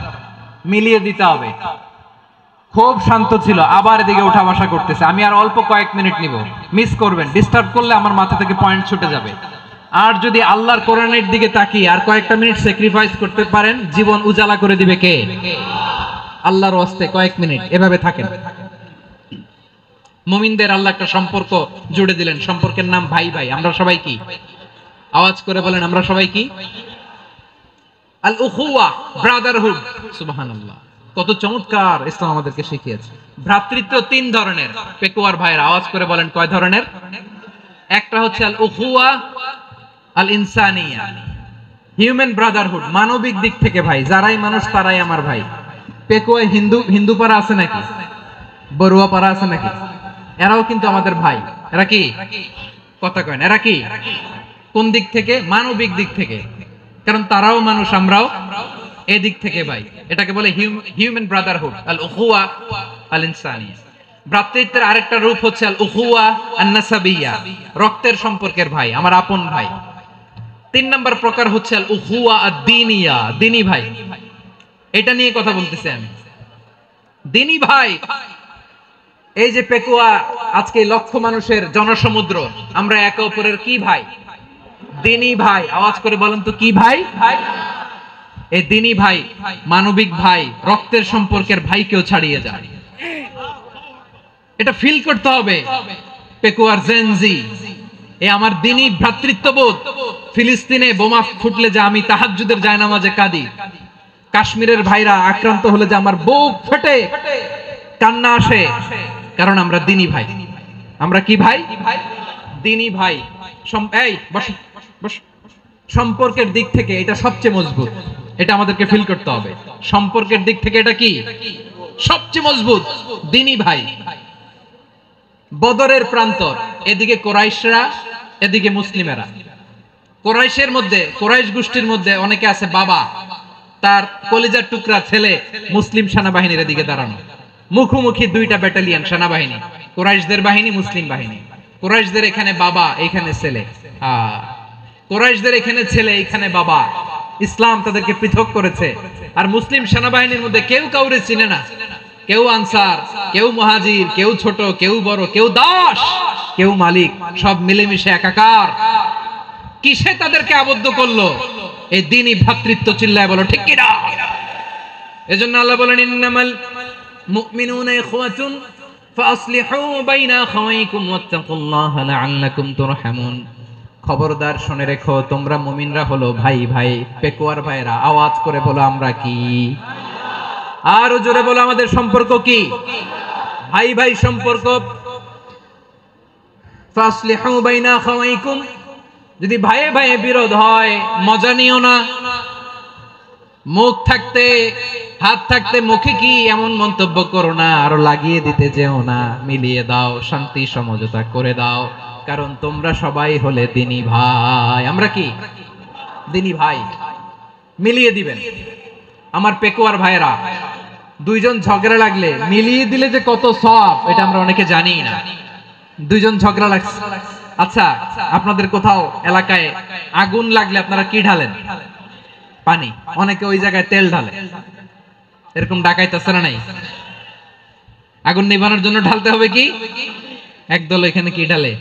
[SPEAKER 1] মিলিয়ে দিতে হবে। খুব শান্ত ছিল, আবার এদিকে উঠা বসা করতেছে। আমি আর অল্প কয়েক মিনিট নিব, মিস করবেন। ডিস্টার্ব করলে আমার মাথা থেকে পয়েন্ট ছুটে যাবে। আর যদি আল্লাহর কোরআনের দিকে তাকিয়ে আর কয়েকটা মিনিট স্যাক্রিফাইস করতে পারেন, জীবন উজালা করে দিবে কে? আল্লাহর ওয়াস্তে কয়েক মিনিট এভাবে থাকেন। মুমিনদের আল্লাহ একটা সম্পর্ক জুড়ে দিলেন, সম্পর্কের নাম ভাই ভাই। আমরা সবাই কি? আওয়াজ করে বলেন, আমরা সবাই কি? আল উখুয়া, ব্রাদারহুড। সুবহানাল্লাহ, কত চমৎকার ইসলাম আমাদেরকে শিখিয়েছে। ভ্রাতৃত্ব তিন ধরনের। পেকুয়ার ভাইয়ের আওয়াজ করে বলেন, কয় ধরনের? একটা হচ্ছে আল উখুয়া আল ইনসানিয়া, হিউম্যান ব্রাদারহুড, মানবিক দিক থেকে ভাই। যারাই মানুষ তারাই আমার ভাই। পেকুয়ায় হিন্দু পাড়া আছে নাকি? বড়ুয়া পাড়া আছে নাকি? এরাও কিন্তু আমাদের ভাই। এরা কি? কথা কয় না, এরা কি? কোন দিক থেকে? মানবিক দিক থেকে। কারণ তারাও মানুষ, আমরাও এদিক থেকে ভাই। এটাকে বলে হিউম্যান ব্রাদারহুড, আল উখুয়া আল ইনসানিয়া। ভ্রাতৃত্বের আরেকটা রূপ হচ্ছে আল উখুয়া আন নাসাবিয়া, রক্তের সম্পর্কের ভাই, আমার আপন ভাই। তিন নম্বর প্রকার হচ্ছে আল উখুয়া আদ দীনিয়া, দিনী ভাই। এটা নিয়ে কথা বলতেছি আমি, দিনী ভাই। এই যে পেকুয়া, আজকে লক্ষ মানুষের জনসমুদ্র, আমরা একে অপরের কি ভাই? দিনী ভাই। আওয়াজ করে বলেন তো, কি ভাই? এই দিনী ভাই, মানবিক ভাই, রক্তের সম্পর্কের ভাইকেও ছাড়িয়ে যায়। এটা ফিল করতে হবে। পেকুয়ার জেনজি, এ আমার দিনী ভ্রাতৃত্ববোধ। ফিলিস্তিনে বোমা ফুটলে যে আমি তাহাজ্জুদের জায়নামাজে কাঁদি, কাশ্মীরের ভাইরা আক্রান্ত হলে যে আমার বুক ফেটে কান্না আসে, কারণ আমরা দিনী ভাই। আমরা কি ভাই? দিনী ভাই। এই বস বস। সম্পর্কের দিক থেকে এটা সবচেয়ে মজবুত, এটা আমাদেরকে ফিল করতে হবে। সম্পর্কের দিক থেকে এটা কি? সবচেয়ে মজবুত, দিনী ভাই। বদরের প্রান্তর, এদিকে কোরাইশরা, এদিকে মুসলিমেরা। কোরাইশের মধ্যে, কোরাইশ গোষ্ঠীর মধ্যে অনেকে আছে বাবা, তার কলিজার টুকরা ছেলে মুসলিম সেনাবাহিনীর এদিকে দাঁড়ানো। মুখোমুখি দুইটা ব্যাটালিয়ন সেনাবাহিনী, কোরাইশদের বাহিনী, মুসলিম বাহিনী। কোরাইশদের এখানে বাবা, এখানে ছেলে। কোরাইশদের এখানে ছেলে, এখানে বাবা। ইসলাম তাদেরকে পৃথক করেছে। আর মুসলিম সেনাবাহিনীর মধ্যে কেউ কাউরে চিনে না। কেউ আনসার, কেউ মুহাজির, কেউ ছোট, কেউ বড়, কেউ দাস, কেউ মালিক, সব মিলেমিশে একাকার। কিসে তাদেরকে আবদ্ধ করলো? এই দিনই ভ্রাতৃত্ব। চিল্লায় বলো ঠিক কিনা? এজন্য আল্লাহ বলেন, ইন্নামাল মুমিনুনা ইখওয়াতুন ফাসলিহু বাইনা আখাওয়াইকুম ওয়াত্তাকুল্লাহা লাআল্লাকুম তুরহামুন। খবরদার শুনে রেখো, তোমরা মুমিনরা হলো ভাই ভাই। পেকুয়ার ভাইরা আওয়াজ করে বলো, আমরা কি? আর জোরে বলো, আমাদের সম্পর্ক কি? ভাই ভাই সম্পর্ক। ফাসলিহু বাইনা আখাওয়াইকুম, যদি ভাইয়ে ভাইয়ে বিরোধ হয় মজা নিও না। মুখ থাকতে, হাত থাকতে মুখে কি এমন মন্তব্য করো না, আরো লাগিয়ে দিতে যেও না। মিলিয়ে দাও, শান্তি সমঝোতা করে দাও, কারণ তোমরা সবাই হলে দিনী ভাই। আমরা কি? দিনী ভাই। মিলিয়ে দিবেন। আমার পেকুয়ার ভাইয়েরা, দুইজন ঝগড়া লাগলে মিলিয়ে দিলে যে কত সওয়াব, এটা আমরা অনেকে জানি না। দুইজন ঝগড়া লাগছে, আচ্ছা আপনাদের কোথাও এলাকায় আগুন লাগলে আপনারা কি ঢালেন? পানি। অনেকে ওই জায়গায় তেল ঢালে। এরকম ডাকাইতেছে না নাই? আগুন নিভানোর জন্য ঢালতে হবে কি? একদল এখানে কি ঢালে?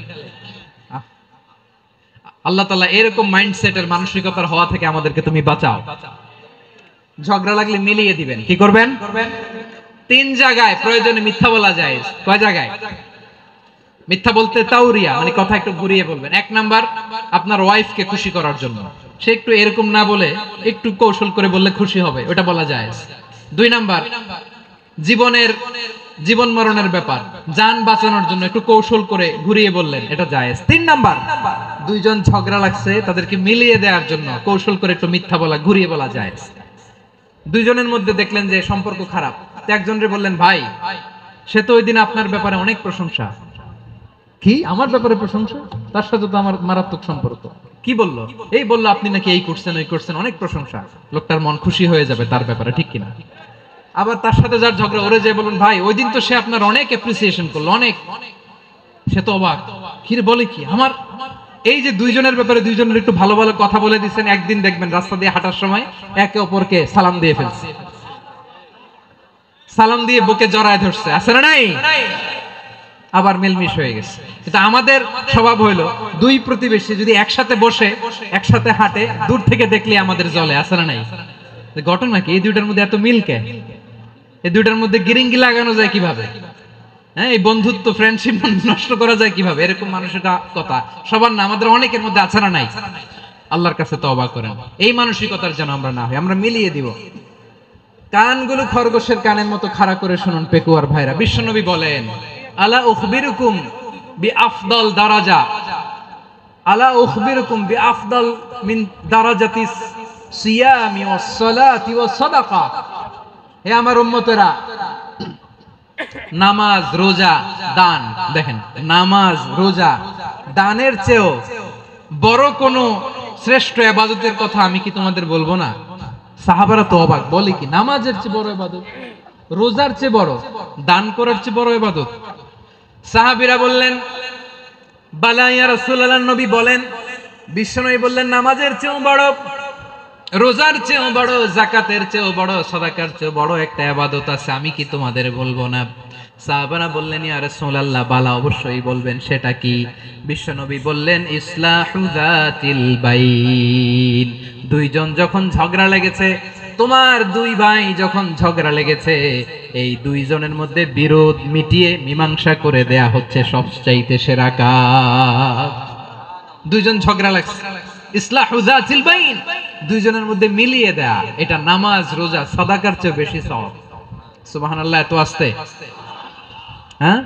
[SPEAKER 1] আল্লাহ তাআলা এরকম মাইন্ডসেটের মানসিকতার হওয়া থেকে আমাদেরকে তুমি বাঁচাও। ঝগড়া লাগলে মিলিয়ে দিবেন। কি করবেন? 3 জায়গায় প্রয়োজনে মিথ্যা বলা যায়। কয় জায়গায় মিথ্যা বলতে? তাওরিয়া, মানে কথা একটু ঘুরিয়ে বলবেন। 1 নাম্বার আপনার ওয়াইফকে খুশি করার জন্য, সে একটু এরকম না বলে একটু কৌশল করে বললে খুশি হবে, ওটা বলা যায়। 2 নাম্বার জীবন মরণের ব্যাপার, জান বাঁচানোর জন্য একটু কৌশল করে ঘুরিয়ে বললেন, এটা জায়েজ। 3 নাম্বার দুইজন ঝগড়া লাগছে তাদেরকে মিলিয়ে দেওয়ার জন্য কৌশল করে একটু মিথ্যা বলা, ঘুরিয়ে বলা জায়েজ। দুইজনের মধ্যে দেখলেন যে সম্পর্ক খারাপ, তো একজনরে বললেন, ভাই সে তো ওই দিন আপনার ব্যাপারে অনেক প্রশংসা। কি আমার ব্যাপারে প্রশংসা? তার সাথে তো আমার মারাত্মক সম্পর্ক। কি বললো? এই বললো আপনি নাকি এই করছেন ওই করছেন, অনেক প্রশংসা। লোকটার মন খুশি হয়ে যাবে তার ব্যাপারে, ঠিক কিনা? আবার তার সাথে যার ঝগড়া, ওরে যে বলুন, ভাই ওই দিন তো সে আপনার অনেক অ্যাপ্রিসিয়েশন করলো, অনেক। সে তো অবাক, কি রে বলে কি? আমার এই যে দুইজনের ব্যাপারে দুইজনের একটু ভালো ভালো কথা বলে দিচ্ছেন, একদিন দেখবেন রাস্তা দিয়ে হাঁটার সময় একে অপরকে সালাম দিয়ে ফেলছে, সালাম দিয়ে বুকে জড়ায় ধরছে, আছে না নাই? আবার মিলমিশ হয়ে গেছে। কিন্তু আমাদের স্বভাব হইলো, দুই প্রতিবেশী যদি একসাথে বসে একসাথে হাঁটে, দূর থেকে দেখলে আমাদের জ্বলে, আছে না নাই? ঘটনা কি? এই দুইটার মধ্যে এত মিল কে? এই দুইটার মধ্যে গিরিঙ্গি লাগানো যায় কিভাবে? হ্যাঁ, এই বন্ধুত্ব ফ্রেন্ডশিপ নষ্ট করা যায় কিভাবে? এরকম মানুষের কথা সবার না, আমাদের অনেকের মধ্যে আছে না নাই? আল্লাহর কাছে তওবা করেন, এই মানসিকতার যেন আমরা না হই, আমরা মিলিয়ে দিব। কানগুলো খরগোশের কানের মতো খাড়া করে শুনুন পেকুয়ার ভাইরা। বিশ্বনবী বলেন, আলা উখবিরুকুম বিআফদাল দারাজা, আলা উখবিরুকুম বিআফদাল মিন দারাজাতিস সিয়ামি ওয়াস সালাতি ওয়াস সাদাকা। হে আমার উম্মতেরা, নামাজ, রোজা, দান, দেখেন নামাজ, রোজা, দানের চেয়েও বড় কোন শ্রেষ্ঠ ইবাদতের কথা আমি কি তোমাদের বলবো না? সাহাবারা তো অবাক, বলে কি নামাজের চেয়ে বড় ইবাদত, রোজার চেয়ে বড়, দান করার চেয়ে বড় ইবাদত? সাহাবীরা বললেন, বালা ইয়া রাসূলুল্লাহ, নবী বলেন। বিশ্বনবী বললেন, নামাজের চেয়েও বড়, রোজার চেয়েও বড়, যাকাতের চেয়েও বড়, সাদাকার চেয়েও বড় একটা ইবাদত আছে, আমি কি তোমাদের বলবো না? সাহাবারা বললেন, ইয়া রাসূলুল্লাহ, বালা অবশ্যই বলবেন, সেটা কি? বিশ্বনবী বললেন, ইসলাহু যাতিল বাইন। দুইজন যখন ঝগড়া লেগেছে, তোমার দুই ভাই যখন ঝগড়া লেগেছে, এই দুইজনের মধ্যে বিরোধ মিটিয়ে মীমাংসা করে দেয়া হচ্ছে সবচাইতে সেরা কাজ। দুইজন ঝগড়া লাগছে, ইসলাহু যাতিল বাইন, দুইজনের মধ্যে মিলিয়ে দেয়া, এটা নামাজ, রোজা, সাদাকার চেয়ে বেশি সওয়াব। সুবহানাল্লাহ, এত আস্তে। হ্যাঁ,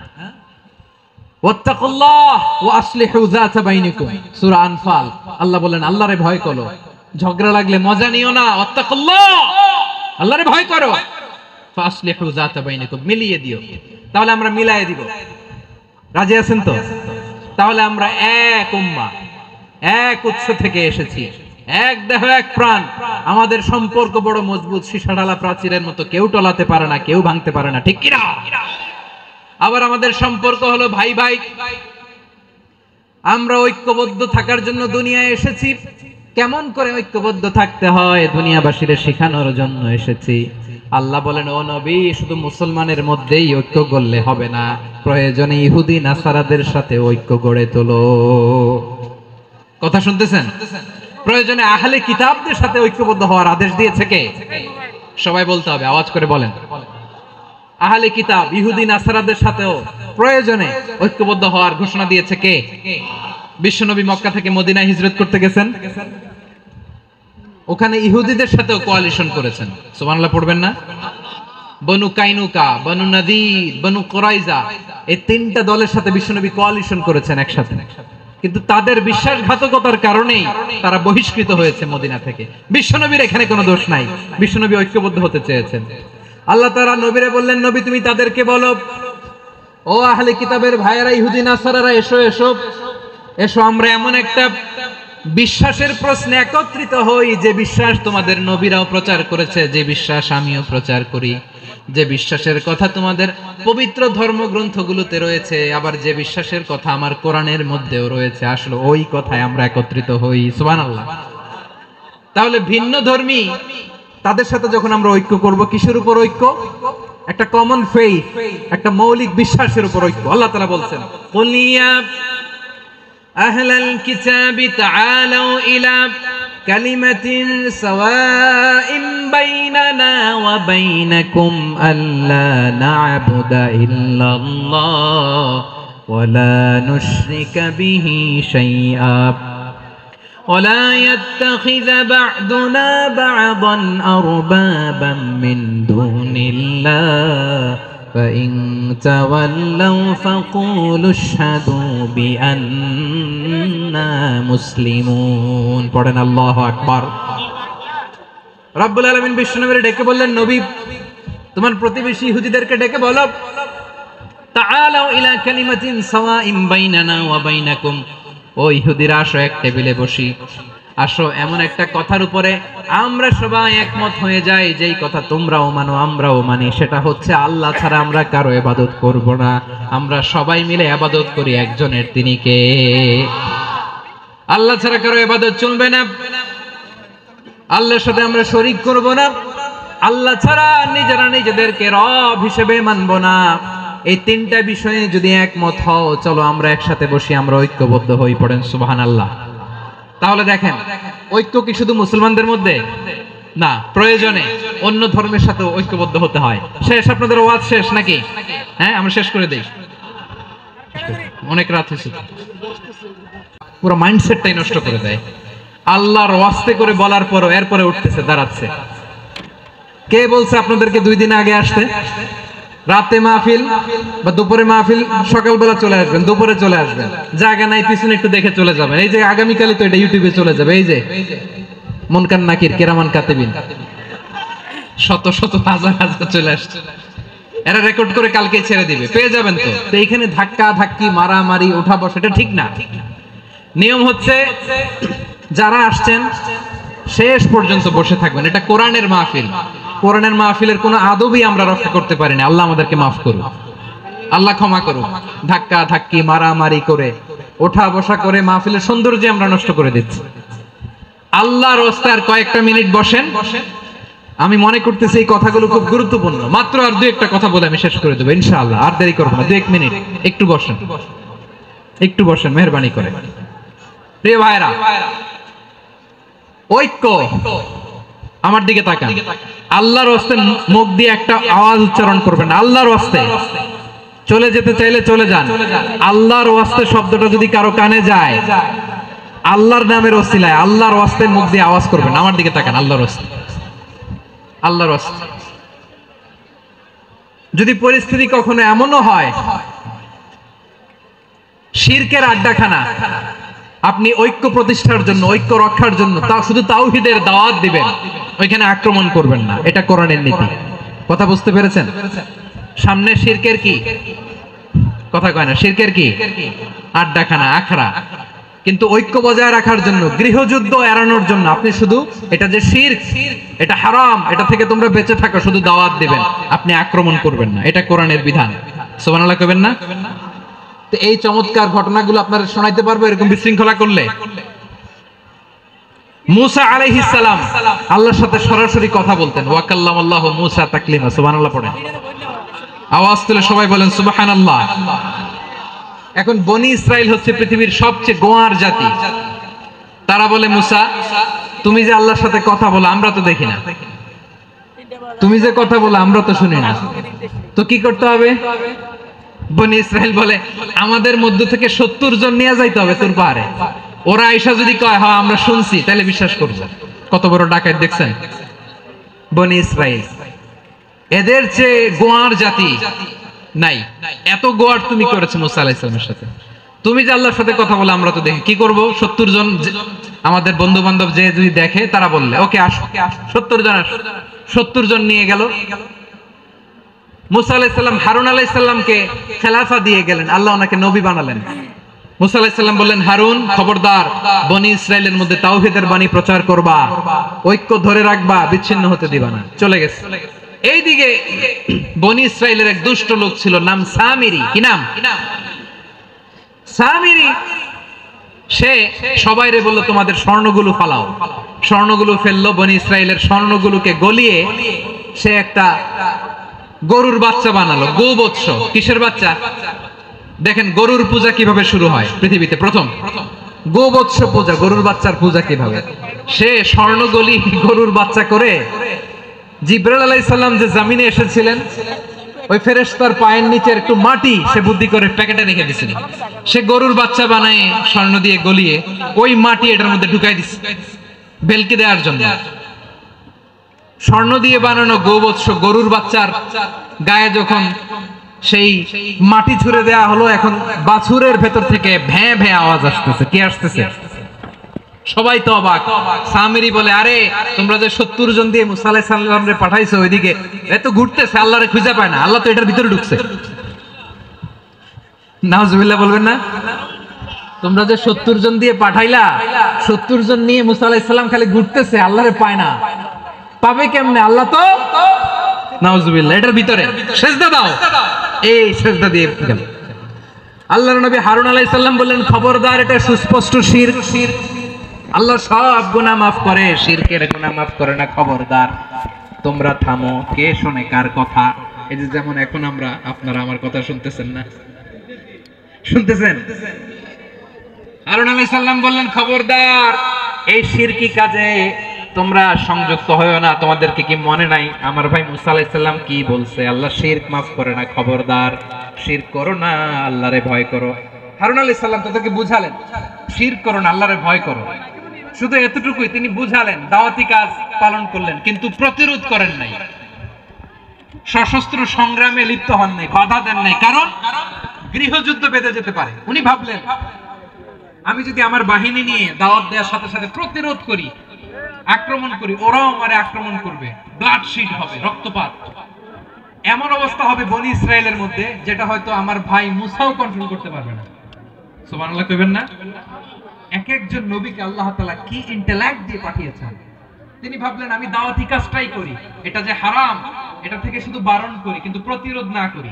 [SPEAKER 1] ওয়াত্তাকুল্লাহ ওয়া আসলিহু যাতা বাইনিকুম, সূরা আনফাল। আল্লাহ বলেন, আল্লাহরে ভয় করো, ঝগড়া লাগলে মজা নিও না, ওয়াত্তাকুল্লাহ, আল্লাহরে ভয় করো, ফাসলিহু যাতা বাইনিকুম, মিলিয়ে দিও। তাহলে আমরা মিলায়ে দিব, রাজি আছেন তো? তাহলে আমরা এক উম্মাহ, এক উৎস থেকে এসেছি, এক দেহ এক প্রাণ, আমাদের সম্পর্ক বড় মজবুত, সীসাডালা প্রাচীরের মতো, কেউ টলাতে পারে না, কেউ ভাঙতে পারে না, ঠিক কিনা? আবার আমাদের সম্পর্ক হলো ভাই ভাই, আমরা ঐক্যবদ্ধ থাকার জন্য দুনিয়ায় এসেছি। কেমন করে ঐক্যবদ্ধ থাকতে হয় দুনিয়াবাসীরে শেখানোর জন্য এসেছি। আল্লাহ বলেন, ও নবী, শুধু মুসলমানের মধ্যেই ঐক্য গড়লে হবে না, প্রয়োজনে ইহুদি নাসারাদের সাথে ঐক্য গড়ে তোলো। কথা শুনতেছেন? প্রয়োজনে আহলে কিতাবদের সাথে ঐক্যবদ্ধ হওয়ার আদেশ দিয়েছে কে? সবাই বলতে হবে, আওয়াজ করে বলেন। আহলে কিতাব ইহুদি নাসারাদের সাথেও প্রয়োজনে ঐক্যবদ্ধ হওয়ার ঘোষণা দিয়েছে কে? বিশ্বনবী মক্কা থেকে মদিনায় হিজরত করতে গেছেন, ওখানে ইহুদিদের সাথেও কোয়ালিশন করেছেন। সুবহানাল্লাহ পড়বেন না? বনু কাইনুকা, বনু নাদির, বনু কুরাইজা, এই 3টা দলের সাথে বিশ্বনবী কোয়ালিশন করেছেন একসাথে। কিন্তু তাদের বিশ্বাসঘাতকতার কারণেই তারা বহিষ্কৃত হয়েছে মদিনা থেকে। বিশ্বনবীর এখানে কোনো দোষ নাই, বিশ্বনবী ঐক্যবদ্ধ হতে চেয়েছেন। আল্লাহ তাআলা নবীরে বললেন, নবী তুমি তাদেরকে বলো, ও আহলে কিতাবের ভাইয়েরা, ইহুদি নাসারারা, এসো এসো এসো, আমরা এমন একটা বিশ্বাসের প্রশ্নে একত্রিত হই, যে বিশ্বাস তোমাদের নবীরাও প্রচার করেছে, যে বিশ্বাস আমিও প্রচার করি, যে বিশ্বাসের কথা তোমাদের পবিত্র ধর্মগ্রন্থগুলোতে রয়েছে, আবার যে বিশ্বাসের কথা আমার কোরআনের মধ্যেও রয়েছে, আসলে ওই কথায় আমরা একত্রিত হই। সুবহানাল্লাহ। তাহলে ভিন্ন ধর্মী তাদের সাথে যখন আমরা ঐক্য করব, কিসের উপর ঐক্য? একটা কমন ফেইথ, একটা মৌলিক বিশ্বাসের উপর ঐক্য। আল্লাহ তাআলা বলছেন, কুল ইয়া আহলাল কিতাবি তাআলু ইলা কালিমাতিন সাওয়াইন বাইনানা ওয়া বাইনাকুম আল্লা না'বুদা ইল্লাল্লাহ ওয়া লা নুশরিকা বিহি শাইআ ولا يتخذ بعضنا بعضا أربابا من دون الله فإن تولوا فقولوا اشهدوا بأننا مسلمون পড়েন আল্লাহু আকবার। রব্বুল আলামিন বিশ্বনবীকে ডেকে বললেন, নবী তোমার প্রতিবেশী ইহুদিদেরকে ডেকে বলো, তাআলাউ ইলা কালিমাতিন সাওয়াইন বাইনানা ওয়া বাইনাকুম, ও ইহুদিরা আসো এক টেবিলে বসি, আসো এমন একটা কথার উপরে আমরা সবাই একমত হয়ে যাই, যেই কথা তোমরাও মানো আমরাও মানি, সেটা হচ্ছে আল্লাহ ছাড়া আমরা কারো ইবাদত করব না, আমরা সবাই মিলে ইবাদত করি একজনের, তিনি কে? আল্লাহ ছাড়া কারো ইবাদত চলবে না, আল্লাহর সাথে আমরা শরীক করব না, আল্লাহ ছাড়া নিজেরা নিজেদেরকে রব হিসেবে মানব না। এই তিনটা বিষয়ে যদি একমত হও, চলো আমরা একসাথে বসি, আমরা ঐক্যবদ্ধ হই। পড়েন সুবহানাল্লাহ। তাহলে দেখেন, ঐক্য কি শুধু মুসলমানদের মধ্যে না, প্রয়োজনে অন্য ধর্মের সাথে ঐক্যবদ্ধ হতে হয়। শেষ, আপনাদের ওয়াজ শেষ নাকি? হ্যাঁ, আমরা শেষ করে দেই, অনেক রাত হয়েছে। পুরো মাইন্ডসেটটাই নষ্ট করে দেয়। আল্লাহর ওয়াস্তে করে বলার পরও এরপরে উঠতেছে, দাঁড়াচ্ছে। কে বলছে আপনাদেরকে 2 দিন আগে আসতে? রাতে মাহফিল বা দুপুরে মাহফিল, সকালবেলা চলে আসবেন, দুপুরে চলে আসবেন, জায়গা নাই পিছনে একটু দেখে চলে যাবেন। এই যে আগামীকালই তো এটা ইউটিউবে চলে যাবে, এই যে মুনকার নাকির কিরামান কাতিবিন, শত শত হাজার হাজার চলে আসছে, এরা রেকর্ড করে কালকে ছেড়ে দিবে, পেয়ে যাবেন। তো এইখানে ধাক্কা ধাক্কি, মারামারি, ওঠা বসা, এটা ঠিক না। নিয়ম হচ্ছে যারা আসছেন শেষ পর্যন্ত বসে থাকবেন। এটা কোরআনের মাহফিল, কোরআনের মাহফিলের কোনো আদবই আমরা রক্ষা করতে পারি না। আল্লাহ আমাদেরকে মাফ করুন, আল্লাহ ক্ষমা করুন। ধাক্কা ধাক্কি, মারামারি করে, ওঠা বসা করে মাহফিলের সৌন্দর্য আমরা নষ্ট করে দিচ্ছি। আল্লাহর রাস্তায় আর কয়েকটা মিনিট বসেন। আমি মনে করতেছি এই কথাগুলো খুব গুরুত্বপূর্ণ। মাত্র আর 2-1টা কথা বলে আমি শেষ করে দেবো ইনশাআল্লাহ, আর দেরি করবো না। 2-1 মিনিট একটু বসেন, একটু বসেন মেহেরবানি করে। প্রিয় ভাইরা, ঐক্য, আমার দিকে তাকান। আল্লাহর ওয়াস্তে মুখ দিয়ে একটা আওয়াজ উচ্চারণ করবেন, আল্লাহর ওয়াস্তে। চলে যেতে চাইলে চলে যান। আল্লাহর ওয়াস্তে শব্দটা যদি কারো কানে যায়, আল্লাহর নামের ওসিলায় আল্লাহর ওয়াস্তে মুখ দিয়ে আওয়াজ করবেন। আমার দিকে তাকান, আল্লাহর ওয়াস্তে, আল্লাহর ওয়াস্তে। যদি পরিস্থিতি কখনো এমনও হয় শিরকের আড্ডাখানা, আপনি ঐক্য প্রতিষ্ঠার জন্য, ঐক্য রক্ষার জন্য শুধু তাওহীদের দাওয়াত দিবেন, ওইখানে আক্রমণ করবেন না। এটা কোরআনের নীতি। কথা বুঝতে পেরেছেন? সামনে শিরকের কি কথা কয় না, শিরকের কি আড্ডাখানা, আখড়া। কিন্তু ঐক্য বজায় রাখার জন্য, গৃহযুদ্ধ এড়ানোর জন্য আপনি শুধু এটা যে শিরক, এটা হারাম, এটা থেকে তোমরা বেঁচে থাকো, শুধু দাওয়াত দিবেন, আপনি আক্রমণ করবেন না। এটা কোরআনের বিধান। সুবহানাল্লাহ কইবেন না? তো এই চমৎকার ঘটনাগুলো আপনারা শোনাইতে পারবো এরকম বিশৃঙ্খলা করলে। মুসা আলাইহিস সালাম আল্লাহর সাথে সরাসরি কথা বলতেন। ওয়া কাল্লামাল্লাহু মুসা তাকলিমা। সুবহানাল্লাহ পড়েন, আওয়াজ তুলে সবাই বলেন সুবহানাল্লাহ। এখন বনি ইসরাইল হচ্ছে পৃথিবীর সবচেয়ে গোয়ার জাতি। তারা বলে, মুসা তুমি যে আল্লাহর সাথে কথা বলো আমরা তো দেখি না, তুমি যে কথা বলো আমরা তো শুনি না, তো কি করতে হবে? বনি ইসরাইল বলে, আমাদের মধ্য থেকে 70 জন নিয়ে যাইতে হবে তোর পাহাড়ে। ওরা আয়েশা যদি কয় হ্যাঁ আমরা শুনছি, তাহলে বিশ্বাস করবো। কত বড় ডাকাত দেখছেন বনি ইসরাইল। এদের চেয়ে গোয়ার জাতি নাই। এত গোয়ার তুমি করেছো মুসা আলাইহিস সালামের সাথে। তুমি যে আল্লাহর সাথে কথা বলে আমরা তো দেখি, কি করব? 70 জন আমাদের বন্ধু বান্ধব যে যদি দেখে, তারা বললে ওকে আসো, 70 জন আসো। 70 জন নিয়ে গেল। মুসা আলাইহিস সালাম হারুন আলাইহিস সালামকে খেলাফা দিয়ে গেলেন, আল্লাহ ওনাকে নবী বানালেন। মুসা আলাইহিস সালাম বললেন, হারুন খবরদার, বনি ইসরাইলের মধ্যে তাওহীদের বাণী প্রচার করবা, ঐক্য ধরে রাখবা, বিচ্ছিন্ন হতে দিবা না। চলে গেছে। এইদিকে বনি ইসরাইলের এক দুষ্ট লোক ছিল, নাম সামিরি। কি নাম? সামিরি। সে সবাইরে বলল, তোমাদের স্বর্ণগুলো ফালাও। স্বর্ণগুলো ফেললো। বনি ইসরাইলের স্বর্ণগুলোকে গলিয়ে সে একটা গরুর বাচ্চা বানালো, গোবৎস। কিসের বাচ্চা? দেখেন গরুর পূজা কিভাবে শুরু হয় পৃথিবীতে প্রথম, গোবৎস পূজা, গরুর বাচ্চার পূজা কিভাবে। সে স্বর্ণগলি গরুর বাচ্চা করে জিবরাইল আলাইহিস সালাম যে জমিনে এসেছিলেন, ওই ফেরেশতার পায়ের নিচে একটু মাটি সে বুদ্ধি করে প্যাকেটে রেখে দিয়েছিল। সে গরুর বাচ্চা বানায় স্বর্ণ দিয়ে গলিয়ে ওই মাটি এটার মধ্যে ঢুকাই দিচ্ছে বেলকে দেওয়ার জন্য। স্বর্ণ দিয়ে বানানো গোবৎস গরুর বাচ্চার গায়ে যখন সেই মাটি ছুঁড়ে দেয়া হলো, এখন বাছুরের ভেতর থেকে ভ্যাঁ ভ্যাঁ আওয়াজ আসতেছে। কি আসতেছে? সবাই তো অবাক। সামিরি বলে, আরে তোমরা যে 70 জন দিয়ে মুসা আলাইহিস সালামরে পাঠাইছো ওইদিকে, এত ঘুরতেছে, আল্লাহরে খুঁজে পায় না, আল্লাহ তো এটার ভিতরে ঢুকছে। নাউজুবিল্লাহ বলবেন না? তোমরা যে 70 জন দিয়ে পাঠাইলা, 70 জন নিয়ে মুসা আলাইহিস সালাম খালি ঘুরতেছে, আল্লাহরে পায় না। পাবে কেমনে? আল্লাহ তো নাউজুবিল্লাহ এটার ভিতরে। সেজদা দাও। এই সেজদা দিয়ে গেল। আল্লাহর নবী হারুন আলাইহিস সালাম বললেন, খবরদার, এটা সুস্পষ্ট শিরক। আল্লাহ সব গুনাহ মাফ করে, শিরকের গুনাহ মাফ করে না, খবরদার তোমরা থামো। কে শুনে কার কথা? এই যে যেমন এখন আপনারা আমার কথা শুনতেছেন না? শুনতেছেন? হারুন আলাইহিস সালাম বললেন, খবরদার, এই শিরকি কাজে তোমরা সংযুক্ত হয়ো না। তোমাদেরকে কি মনে নাই আমার ভাই মুসা আলাইহিস সালাম কি বলছে? আল্লাহ শিরক মাফ করে না, খবরদার শিরক করো না, আল্লাহরে ভয় করো। হারুন আলাইহিস সালাম তাদেরকে বুঝালেন, শিরক করো না, আল্লাহরে ভয় করো। শুধু এতটুকুই তিনি বুঝালেন, দাওয়াতি কাজ পালন করলেন, কিন্তু প্রতিরোধ করেন নাই, সশস্ত্র সংগ্রামে লিপ্ত হন নাই, বাধা দেন নাই। কারণ গৃহযুদ্ধ বেঁধে যেতে পারে। উনি ভাবলেন, আমি যদি আমার বাহিনী নিয়ে দাওয়াত দেওয়ার সাথে সাথে প্রতিরোধ করি, আক্রমণ করি, ওরাও আমারে আক্রমণ করবে, ব্লাডশিট হবে, রক্তপাত। এমন অবস্থা হবে বনি ইসরায়েলের মধ্যে, যেটা হয়তো আমার ভাই মুসাও কন্ট্রোল করতে পারবে না। সুবহানাল্লাহ কইবেন না? এক একজন নবীকে আল্লাহ তাআলা কি ইন্টেলেক্ট দিয়ে পাঠিয়েছেন। তিনি ভাবলেন, আমি দাওয়াতি কাজটাই করি, এটা যে হারাম এটা থেকে শুধু বারণ করি, কিন্তু প্রতিরোধ না করি।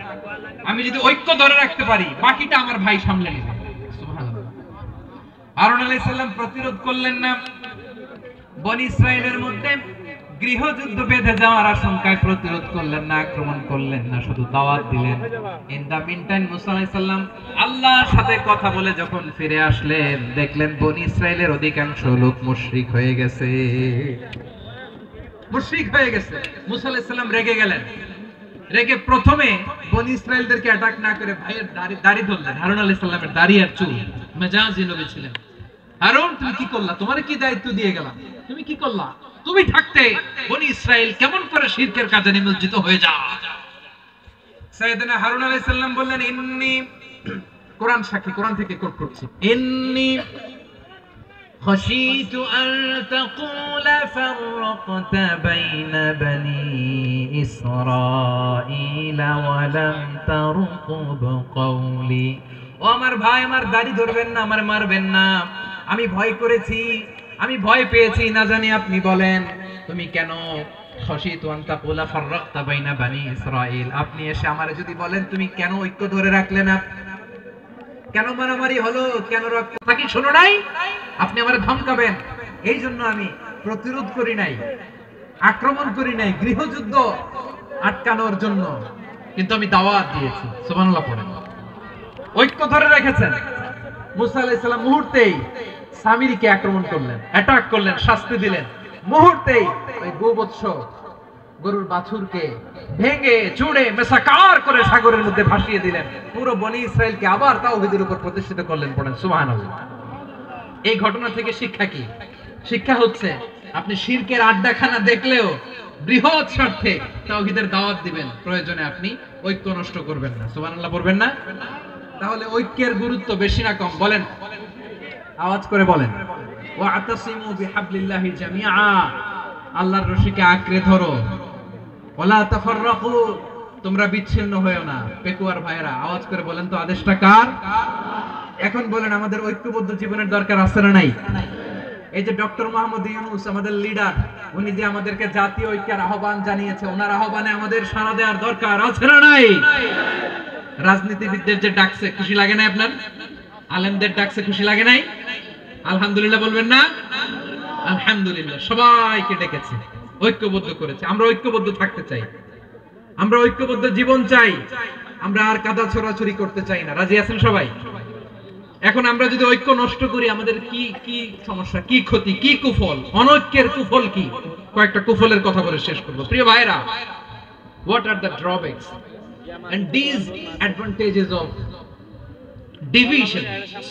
[SPEAKER 1] আমি যদি ঐক্য ধরে রাখতে পারি, বাকিটা আমার ভাই সামলে নেবে। সুবহানাল্লাহ। হারুন আলাইহিস সালাম প্রতিরোধ করলেন না। বনি ইসরায়েলের মধ্যে গৃহযুদ্ধ বেঁধে যাওয়ার আশঙ্কায় প্রতিরোধ করলেন না, আক্রমণ করলেন না, শুধু দাওয়াত দিলেন। ইন দা মিনটাইম মুসা আলাইহিস সালাম আল্লাহর সাথে কথা বলে যখন ফিরে আসলেন, দেখলেন বনি ইসরায়েলের অধিকাংশ লোক মুশরিক হয়ে গেছে। মুশরিক হয়ে গেছে। মুসা আলাইহিস সালাম রেগে গেলেন। রেগে প্রথমে বনি ইসরায়েলদেরকে অ্যাটাক না করে ভাইয়ের দাড়ি ধরলেন। হারুন আলাইহিস সালামের দাড়ি আর চুল। মেজাজি নবী ছিলেন। হারুন, তুমি কি করলা? তোমারে কি দায়িত্ব দিয়ে গেলাম, তুমি কি করলা? তুমি থাকতে বনি ইসরাইল কেমন করে শিরকের কাজে নিমজ্জিত হয়ে যায়? সাইয়েদনা হারুন আলাইহিস সালাম বললেন, ইন্নী, কোরআন সাক্ষী, কোরআন থেকে কোট করছি, ইন্নী খাশীতু আন তাকুলা ফাররাকতা বাইনা বনি ইসরাঈলা ওয়া লাম তারকুব কওলি। ও আমার ভাই, আমার দাড়ি ধরবেন না, আমার মারবেন না। আমি ভয় করেছি, আমি ভয় পেয়েছি, না জানি আপনি বলেন তুমি কেন খাশীতু আন তাকুলা ফাররাকতা বাইনা বনি ইসরাঈল, আপনি এসে আমারে যদি বলেন তুমি কেন ঐক্য ধরে রাখলে না, কেন মারামারি হলো, কেন রক্ত কি শোনো নাই, আপনি আমারে ধমকাবেন। এই জন্য আমি প্রতিরোধ করি নাই, আক্রমণ করি নাই, গৃহযুদ্ধ আটকানোর জন্য, কিন্তু আমি দাওয়াত দিয়েছি। সুবহানাল্লাহ পড়েন। ঐক্য ধরে রেখেছেন। মুসা আলাইহিস সালাম মুহূর্তেই সামিরীকে আক্রমণ করলেন, অ্যাটাক করলেন, শাস্তি দিলেন। মুহূর্তেই ওই গোবৎস গরুর বাছুরকে ভেঙে চুড়ে মেসাকার করে সাগরের মধ্যে ভাসিয়ে দিলেন। পুরো বনি ইসরায়েলকে আবার তাওহীদের উপর প্রতিষ্ঠিত করলেন। পড়েন সুবহানাল্লাহ। এই ঘটনা থেকে শিক্ষা কি? শিক্ষা হচ্ছে, আপনি শিরকের আড্ডাখানা দেখলেও বৃহৎ স্বার্থে তাওহীদের দাওয়াত দিবেন, প্রয়োজনে আপনি ঐক্য নষ্ট করবেন না। সুবহানাল্লাহ পড়বেন না? তাহলে ঐক্যের গুরুত্ব বেশি না কম? বলেন, আওয়াজ করে বলেন। ওয়াতাসিমু বিহাবলিল্লাহি জামিআ, আল্লাহর রশিকে আঁকড়ে ধরো। ওয়ালা তাফাররাকু, তোমরা বিচ্ছিন্ন হয়ো না। পেকুয়ার ভাইরা আওয়াজ করে বলেন তো, আদেশটা কার? এখন বলেন, আমাদের ঐক্যবদ্ধ জীবনের দরকার আছে না নাই? এই যে ডক্টর মোহাম্মদ ইউনূস আমাদের লিডার, উনি যে আমাদেরকে জাতীয় ঐক্যের আহ্বান জানিয়েছে, ওনার আহ্বানে আমাদের সাড়া দেওয়ার দরকার আছে না নাই? রাজনীতিবিদদের যে ডাকছে, খুশি লাগে না আপনার? আলেমদের ডাকছে, খুশি লাগে নাই? আলহামদুলিল্লাহ বলবেন না? আলহামদুলিল্লাহ। সবাইকে ডেকেছে, ঐক্যবদ্ধ করেছে। আমরা ঐক্যবদ্ধ থাকতে চাই। আমরা ঐক্যবদ্ধ জীবন চাই, আমরা আর কাদা ছড়াছড়ি করতে চাই না। রাজি আছেন সবাই? এখন আমরা যদি ঐক্য নষ্ট করি আমাদের কি কি সমস্যা, কি ক্ষতি, কি কুফল, অনৈক্যের কুফল কি? কয়েকটা কুফলের কথা বলে শেষ করব। প্রিয় ভাইরা, what are the drawbacks and disadvantages of division,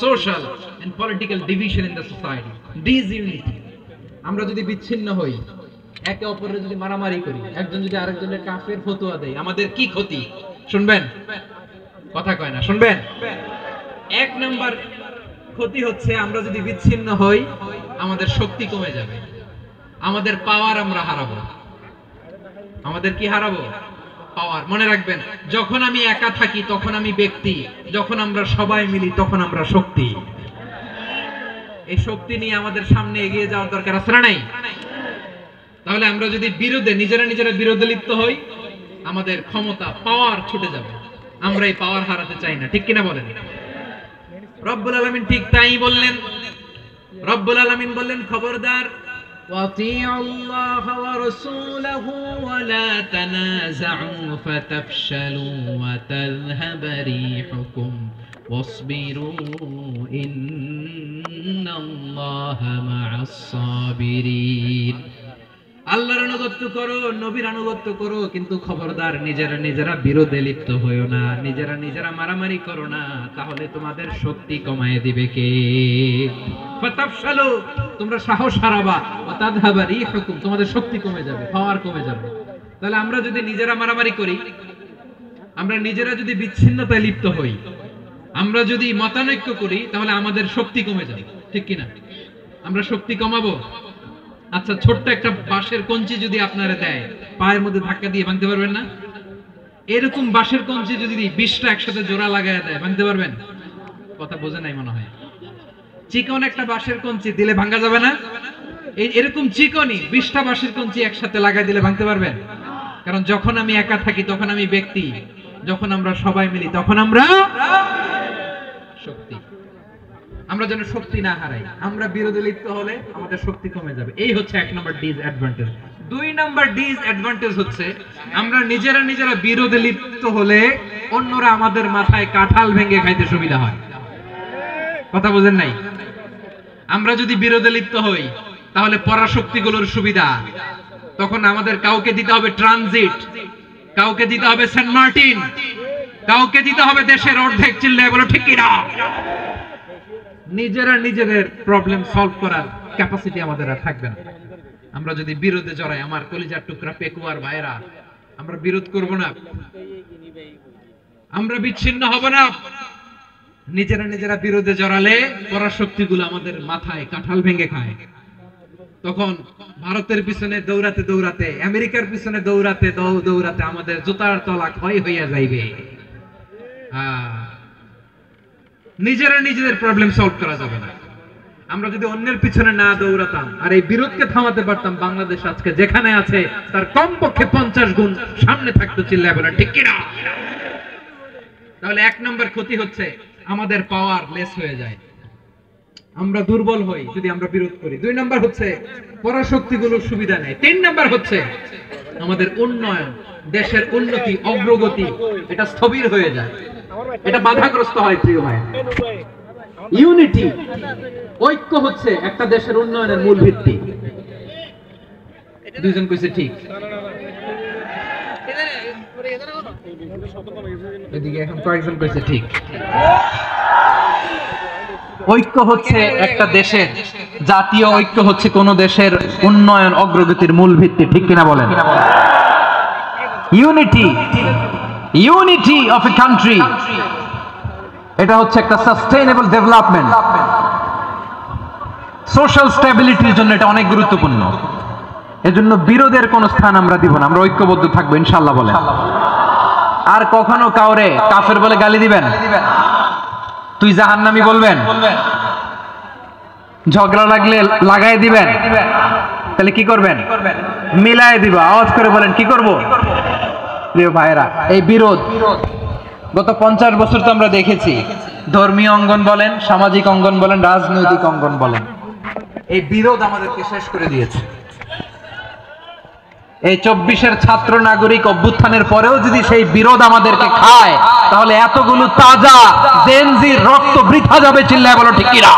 [SPEAKER 1] social and political division in the society? Disunity. আমরা যদি বিচ্ছিন্ন হই, একে অপরের যদি মারামারি করি, একজন যদি আরেকজনের কাফের ফতোয়া দেয়, আমাদের কি ক্ষতি? শুনবেন? কথা কয় না, শুনবেন? এক নাম্বার ক্ষতি হচ্ছে আমরা যদি বিচ্ছিন্ন হই আমাদের শক্তি কমে যাবে, আমাদের পাওয়ার আমরা হারাবো। আমাদের কি হারাবো? পাওয়ার। মনে রাখবেন, যখন আমি একা থাকি তখন আমি ব্যক্তি, যখন আমরা সবাই মিলি তখন আমরা শক্তি। এই শক্তি নিয়ে আমাদের সামনে এগিয়ে যাওয়ার দরকার আছে না নাই? তাহলে আমরা যদি নিজেরা বিরোধে লিপ্ত হই আমাদের ক্ষমতা, পাওয়ার ছুটে যাবে। আমরা এই পাওয়ার হারাতে চাই না, ঠিক কিনা বলেন? রব্বুল আলামিন ঠিক তাই বললেন। রব্বুল আলামিন বললেন, খবরদার, ওয়াতিউ আল্লাহ ওয়া রাসূলাহু ওয়া লা তানাযাউ ফাতাফশালু ওয়া তাযহাবা রিহুকুম ওয়াসবিরু ইন্নাল্লাহা মা'আস সাবিরিন। আল্লাহর আনুগত্য করো, নবীর আনুগত্য করো, কিন্তু খবরদার নিজেরা বিরোধে লিপ্ত হইও না, নিজেরা মারামারি করো না, তাহলে তোমাদের শক্তি কমায় দিবে কে? ফাতাফশালু, তোমরা সাহস হারাবা, ওয়া তাযহাবা রিহুকুম, তোমাদের শক্তি কমে যাবে, পাওয়ার কমে যাবে। তাহলে আমরা যদি নিজেরা মারামারি করি, আমরা নিজেরা যদি বিচ্ছিন্নতায় লিপ্ত হই, আমরা যদি মতানৈক্য করি, তাহলে আমাদের শক্তি কমে যাবে, ঠিক কিনা? আমরা শক্তি কমাবো। আচ্ছা, ছোট্ট একটা বাঁশের কঞ্চি যদি আপনারা দেয়, পায়ের মধ্যে ধাক্কা দিয়ে ভাঙতে পারবেন না? এরকম বাঁশের কঞ্চি যদি 20টা একসাথে জোড়া লাগায় দেয়, ভাঙতে পারবেন? কথা বোঝে নাই মনে হয়। চিকন একটা বাঁশের কঞ্চি দিলে ভাঙা যাবে না? এরকম চিকনই 20টা বাঁশের কঞ্চি একসাথে লাগাই দিলে ভাঙতে পারবেন? কারণ যখন আমি একা থাকি তখন আমি ব্যক্তি, যখন আমরা সবাই মিলি তখন আমরা শক্তি। আমরা যেন শক্তি না হারাই, আমরা বিরোধে লিপ্ত হলে আমাদের শক্তি কমে যাবে। এই হচ্ছে এক নাম্বার ডিসঅ্যাডভান্টেজ। 2 নাম্বার ডিসঅ্যাডভান্টেজ হচ্ছে আমরা নিজেরা বিরোধে লিপ্ত হলে অন্যরা আমাদের মাথায় কাঁঠাল ভেঙে খাইতে সুবিধা হয়। কথা বুঝেন নাই? আমরা যদি বিরোধে লিপ্ত হই তাহলে পরাশক্তিগুলোর সুবিধা, তখন আমাদের কাউকে দিতে হবে ট্রানজিট, কাউকে দিতে হবে সেন্ট মার্টিন, কাউকে দিতে হবে দেশের অর্ধেক। চিল্লায় বলো ঠিক কিনা? নিজেদের প্রবলেম সলভ করার ক্যাপাসিটি আমাদের আর থাকবে না। আমরা যদি বিরোধে জড়াই, আমার কলিজার টুকরা পেকুয়ার ভাইরা, আমরা বিরোধ করব না, আমরা বিচ্ছিন্ন হব না। নিজেরা বিরোধে জড়ালে পরাশক্তিগুলো আমাদের মাথায় কাঁঠাল ভেঙে খায়। তখন ভারতের পিছনে দৌড়াতে, আমেরিকার পিছনে দৌড়াতে আমাদের জুতার তলা ক্ষয় হইয়া যাইবে। নিজেদের প্রবলেম সলভ করা যাবে না। আমরা যদি অন্যের পিছনে না দৌড়াতাম আর এই বিরোধকে থামাতে পারতাম, বাংলাদেশ আজকে যেখানে আছে তার কমপক্ষে 50 গুণ সামনে থাকতো। চিল্লায় বলেন ঠিক কিনা? তাহলে 1 নাম্বার ক্ষতি হচ্ছে আমাদের পাওয়ার লেস হয়ে যায়, আমরা দুর্বল হই যদি আমরা বিরোধ করি। 2 নাম্বার হচ্ছে পরাশক্তিগুলোর সুবিধা নেই। 3 নাম্বার হচ্ছে আমাদের উন্নয়ন, দেশের উন্নতি, অগ্রগতি, এটা স্থবির হয়ে যায়, এটা বাধাগ্রস্ত হয়। প্রিয় ভাই, ইউনিটি, ঐক্য হচ্ছে একটা দেশের উন্নয়নের মূল ভিত্তি। দুইজন কইছে ঠিক, এদিকে এখন কয়েকজন কইছে ঠিক। ঐক্য হচ্ছে একটা দেশের, জাতীয় ঐক্য হচ্ছে কোন দেশের উন্নয়ন, অগ্রগতির মূল ভিত্তি, ঠিক কিনা বলেন? ইউনিটি অফ এ কান্ট্রি, এটা হচ্ছে একটা সাস্টেইনেবল ডেভেলপমেন্ট, সোশ্যাল স্টেবিলিটির জন্য এটা অনেক গুরুত্বপূর্ণ। এজন্য বিরোধের কোন স্থান আমরা দিব না, আমরা ঐক্যবদ্ধ থাকবো ইনশাআল্লাহ বলেন। আর কখনো কাউরে কাফের বলে গালি দিবেন, তুই জাহান্নামী বলবেন, ঝগড়া লাগলে লাগাই দিবেন, তাহলে কি করবেন? মিলায় দিব। আওয়াজ করে বলেন কি করব? প্রিয় ভাইরা, এই বিরোধ গত 50 বছর তো আমরা দেখেছি, ধর্মীয় অঙ্গন বলেন, সামাজিক অঙ্গন বলেন, রাজনৈতিক অঙ্গন বলেন, এই বিরোধ আমাদেরকে শেষ করে দিয়েছে। এই 24-এর ছাত্র নাগরিক অভ্যুত্থানের পরেও যদি সেই বিরোধ আমাদেরকে খায়, তাহলে এতগুলো তাজা জেনজির রক্ত বৃথা যাবে। চিল্লায় বলো ঠিক কিনা?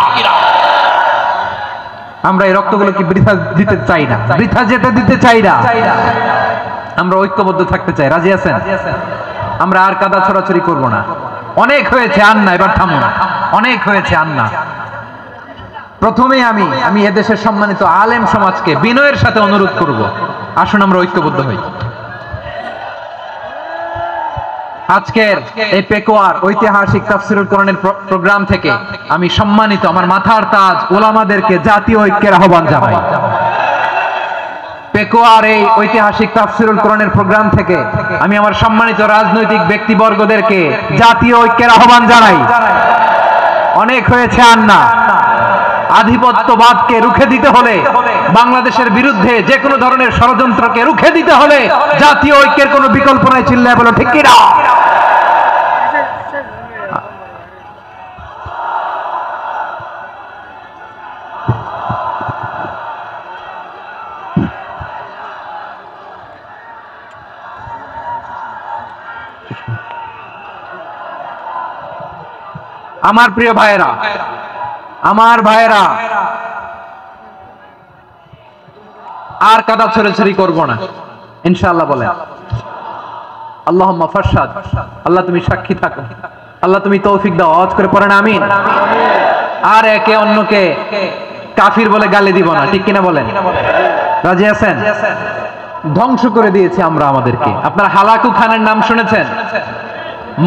[SPEAKER 1] আমরা এই রক্তগুলোকে বৃথা দিতে চাই না, বৃথা যেতে দিতে চাই না। আমরা ঐক্যবদ্ধ থাকতে চাই। রাজি আছেন? আমরা আর কাদা ছড়াছড়ি করব না। অনেক হয়েছে, আর না, এবার থামুন। অনেক হয়েছে, আর না। প্রথমেই আমি এদেশের সম্মানিত আলেম সমাজকে বিনয়ের সাথে অনুরোধ করব, আসুন আমরা ঐক্যবদ্ধ হই। আজকের এই পেকুয়ার ঐতিহাসিক তাফসীরুল কোরআনের প্রোগ্রাম থেকে আমি সম্মানিত আমার মাথার তাজ ওলামাদেরকে জাতীয় ঐক্যের আহ্বান জানাই। পেকুয়ার এই ঐতিহাসিক তাফসীরুল কোরআনের প্রোগ্রাম থেকে আমি আমার সম্মানিত রাজনৈতিক ব্যক্তিবর্গদেরকে জাতীয় ঐক্যের আহ্বান জানাই। অনেক হয়েছে, আর না। আধিপত্যবাদকে রুখে দিতে হলে, বাংলাদেশের বিরুদ্ধে যে কোনো ধরনের ষড়যন্ত্রকে রুখে দিতে হলে জাতীয় ঐক্যের কোনো বিকল্প নাই। চিল্লায় বলো ঠিক কিনা? আমার প্রিয় ভাইয়েরা, আমার ভাইয়েরা, আর কাদা ছড়াছড়ি করব না ইনশাআল্লাহ। বলেন আল্লাহুম্মা ফারশাদ। আল্লাহ তুমি সাক্ষী থাকো, আল্লাহ তুমি তৌফিক দাও। আওয়াজ করে পড়েন আমিন। আর একে অন্যকে কাফির বলে গালি দিব না, ঠিক কিনা বলেন? রাজি আছেন? ধ্বংস করে দিয়েছি আমরা আমাদেরকে। আপনারা হালাকু খানের নাম শুনেছেন?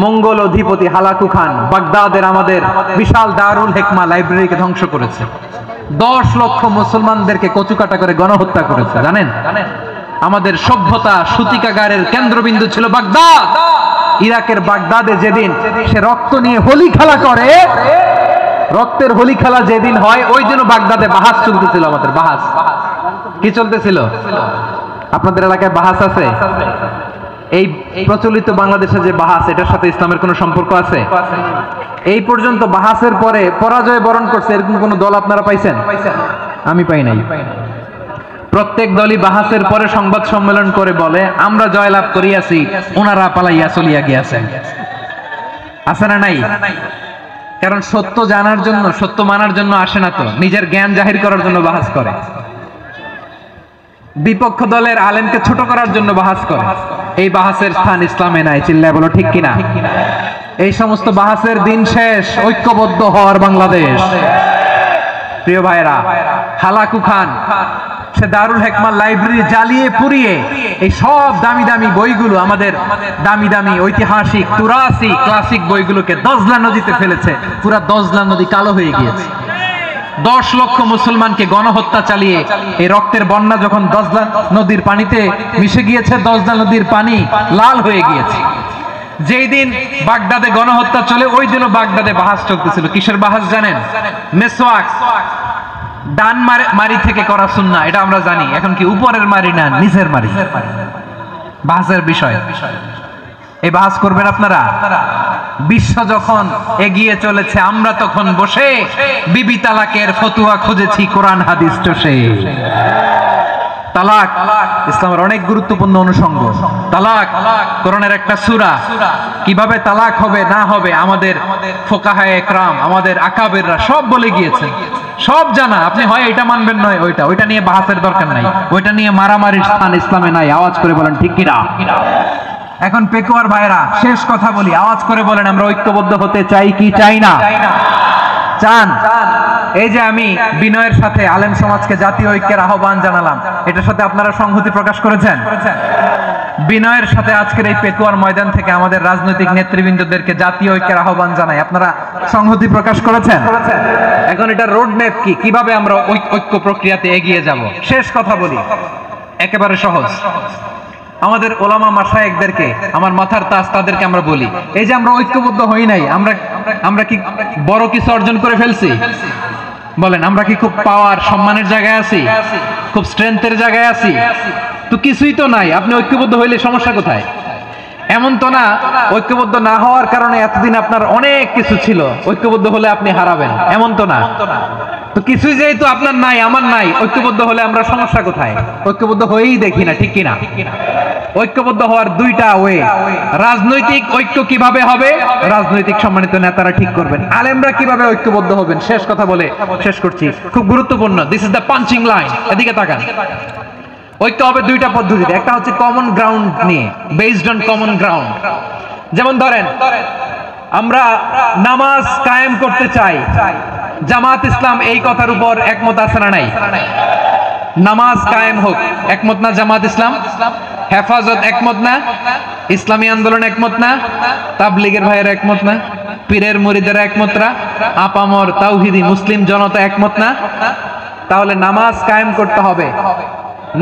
[SPEAKER 1] মঙ্গল অধিপতি হালাকু খান বাগদাদের আমাদের বিশাল দারুল হিকমা লাইব্রেরিকে ধ্বংস করেছে। 10 লক্ষ মুসলমানদেরকে কচুকাটা করে গণহত্যা করেছে। জানেন? আমাদের সভ্যতা সূতিকাগারের কেন্দ্রবিন্দু ছিল বাগদাদ। ইরাকের বাগদাদে যেদিন সে রক্ত নিয়ে হোলি খেলা করে, রক্তের হোলি খেলা যেদিন হয়, ওই দিনও বাগদাদে বাহাস চলতেছিল। আমাদের বাহাস কি চলতেছিল? আপনাদের এলাকায় বাহাস আছে? এই প্রচলিত বাংলাদেশে যে বাহাস, এটার সাথে ইসলামের কোনো সম্পর্ক আছে? এই পর্যন্ত বাহাসের পরে পরাজয় বরণ করছে এরকম কোন দল আপনারা পাইছেন? আমি পাই নাই। প্রত্যেক দলই বাহাসের পরে সংবাদ সম্মেলন করে বলে আমরা জয়লাভ করিয়াছি, ওনারা পালাইয়া চলিয়া গিয়াছেন। আছে না নাই? কারণ সত্য জানার জন্য, সত্য মানার জন্য আসে না তো, নিজের জ্ঞান জাহির করার জন্য বাহাস করে। বিপক্ষ দলের আলেমকে ছোট করার জন্য বাহাস করে। এই বাহাসের স্থান ইসলামে নাই। চিল্লায় বলো ঠিক কিনা? এই সমস্ত বাহাসের দিন শেষ। ঐক্যবদ্ধ হওয়ার বাংলাদেশ। প্রিয় ভাইরা, হালাকু খান সে দারুল হিকমা লাইব্রেরি জ্বালিয়ে পুড়িয়ে এই সব দামি দামি বইগুলো, আমাদের দামি দামি ঐতিহাসিক তুরাসি ক্লাসিক বইগুলোকে দজলা নদীতে ফেলেছে। পুরা দজলা নদী কালো হয়ে গিয়েছে। 10 লক্ষ মুসলমানকে গণহত্যা চালিয়ে এই রক্তের বন্যা যখন দজলা নদীর পানিতে মিশে গিয়েছে, দজলা নদীর পানি লাল হয়ে গিয়েছে। যেই দিন বাগদাদে গণহত্যা চলে, ওই দিনও বাগদাদে বাহাস চলতেছিল। কিসের বাহাস জানেন? মেসওয়াক, ডান মারি থেকে করা সুন্নাহ, এটা আমরা জানি। এখন কি উপরের মারি না নিচের মারি? বাহাসের বিষয়। এই বাহাস করবেন আপনারা? বিশ্ব যখন এগিয়ে চলেছে, আমরা তখন বসে বিবি তালাকের ফতুয়া খুঁজেছি কোরআন হাদিস চষে। তালাক ইসলামের অনেক গুরুত্বপূর্ণ অনুষঙ্গ। তালাক কোরআনের একটা সূরা। কিভাবে তালাক হবে না হবে আমাদের ফুকাহায়ে ইকরাম, আমাদের আকাবেররা সব বলে গিয়েছেন, সব জানা। আপনি হয় এটা মানবেন, নয় ওইটা নিয়ে বাহাসের দরকার নাই, ওইটা নিয়ে মারামারির স্থান ইসলামে নাই। আওয়াজ করে বলেন ঠিক কিনা? এখন পেকুয়ার ভাইরা, শেষ কথা বলি, আওয়াজ করে বলেন আমরা ঐক্যবদ্ধ হতে চাই কি চাই না? চান? এই যে আমি বিনয়ের সাথে আলেম সমাজকে জাতীয় ঐক্যের আহ্বান জানালাম, এটার সাথে আপনারা সংহতি প্রকাশ করেছেন? বিনয়ের সাথে আজকের এই পেকুয়ার ময়দান থেকে আমাদের রাজনৈতিক নেতৃবৃন্দদেরকে জাতীয় ঐক্যের আহ্বান জানাই, আপনারা সংহতি প্রকাশ করেছেন? এখন এটা রোড ম্যাপ কি, কিভাবে আমরা ঐক্য প্রক্রিয়াতে এগিয়ে যাব? শেষ কথা বলি, একেবারে সহজ। আমাদের ওলামা মাশায়েখদেরকে, আমার মাথার তাজ তাদেরকে আমরা বলি, এই যে আমরা ঐক্যবদ্ধ হই নাই, আমরা কি বড় কিছু অর্জন করে ফেলছি? বলেন, আমরা কি খুব পাওয়ার সম্মানের জায়গায় আছি? খুব স্ট্রেংথের জায়গায় আছি? তো কিছুই তো নাই। আপনি ঐক্যবদ্ধ হইলে সমস্যা কোথায়?
[SPEAKER 2] এমন তো না ঐক্যবদ্ধ না হওয়ার কারণে এতদিন আপনার অনেক কিছু ছিল, ঐক্যবদ্ধ হলে আপনি হারাবেন, এমন তো না। তো কিছুই যেহেতু আপনার নাই, আমার নাই, ঐক্যবদ্ধ হলে আমরা সমস্যা কোথায়? ঐক্যবদ্ধ হয়েই দেখি না, ঠিক কিনা? ঐক্যবদ্ধ হওয়ার দুইটা ওয়ে। রাজনৈতিক ঐক্য কিভাবে হবে? রাজনৈতিক সম্মানিত নেতারা ঠিক করবেন। আলেমরা কিভাবে ঐক্যবদ্ধ হবেন? শেষ কথা বলে শেষ করছি, খুব গুরুত্বপূর্ণ। This is the punching line. এদিকে তাকান। ঐক্য হবে দুইটা পদ্ধতিতে। একটা হচ্ছে কমন গ্রাউন্ড নিয়ে, বেসড অন কমন গ্রাউন্ড। যেমন ধরেন আমরা নামাজ কায়েম করতে চাই, জামাত ইসলাম এই কথার উপর একমত আছে না নাই? নামাজ কায়েম হোক, একমত না জামাত ইসলাম? হেফাজত একমত না? ইসলামী আন্দোলন একমত না? তাবলীগের ভাইয়েরা একমত না? পীরের মুরিদেরা একমত না? আপামর তাওহীদি মুসলিম জনতা একমত না? তাহলে নামাজ কায়েম করতে হবে,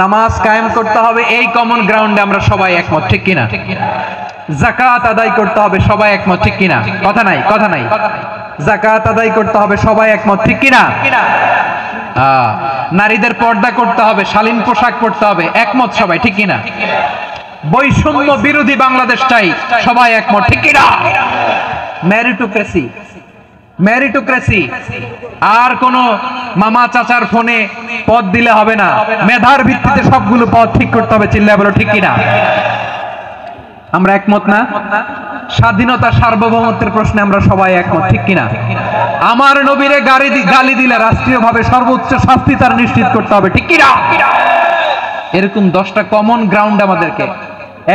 [SPEAKER 2] নামাজ কায়েম করতে হবে, এই কমন গ্রাউন্ডে আমরা সবাই একমত, ঠিক কিনা? যাকাত আদায় করতে হবে, সবাই একমত, ঠিক কিনা? কথা নাই, কথা নাই। যাকাত আদায় করতে হবে, সবাই একমত, ঠিক কিনা? নারীদের পর্দা করতে হবে, শালীন পোশাক পরতে হবে, একমত সবাই, ঠিক কিনা? বৈষম্য বিরোধী বাংলাদেশ চাই, সবাই একমত, ঠিক কিনা? মেরিটোক্রেসি, মেরিটোক্রেসি, আর কোন মামা চাচার ফোনে পদ দিলে হবে না, মেধার ভিত্তিতে সবগুলো পদ ঠিক করতে হবে, চিল্লায় বলো ঠিক কিনা? আমরা একমত না? স্বাধীনতা সার্বভৌমত্বের প্রশ্নে আমরা সবাই একমত, ঠিক কিনা? আমার নবীরে গালি দিলে রাষ্ট্রীয়ভাবে সর্বোচ্চ শাস্তি তার নিশ্চিত করতে হবে, ঠিক কিনা? এরকম 10টা কমন গ্রাউন্ড আমাদেরকে,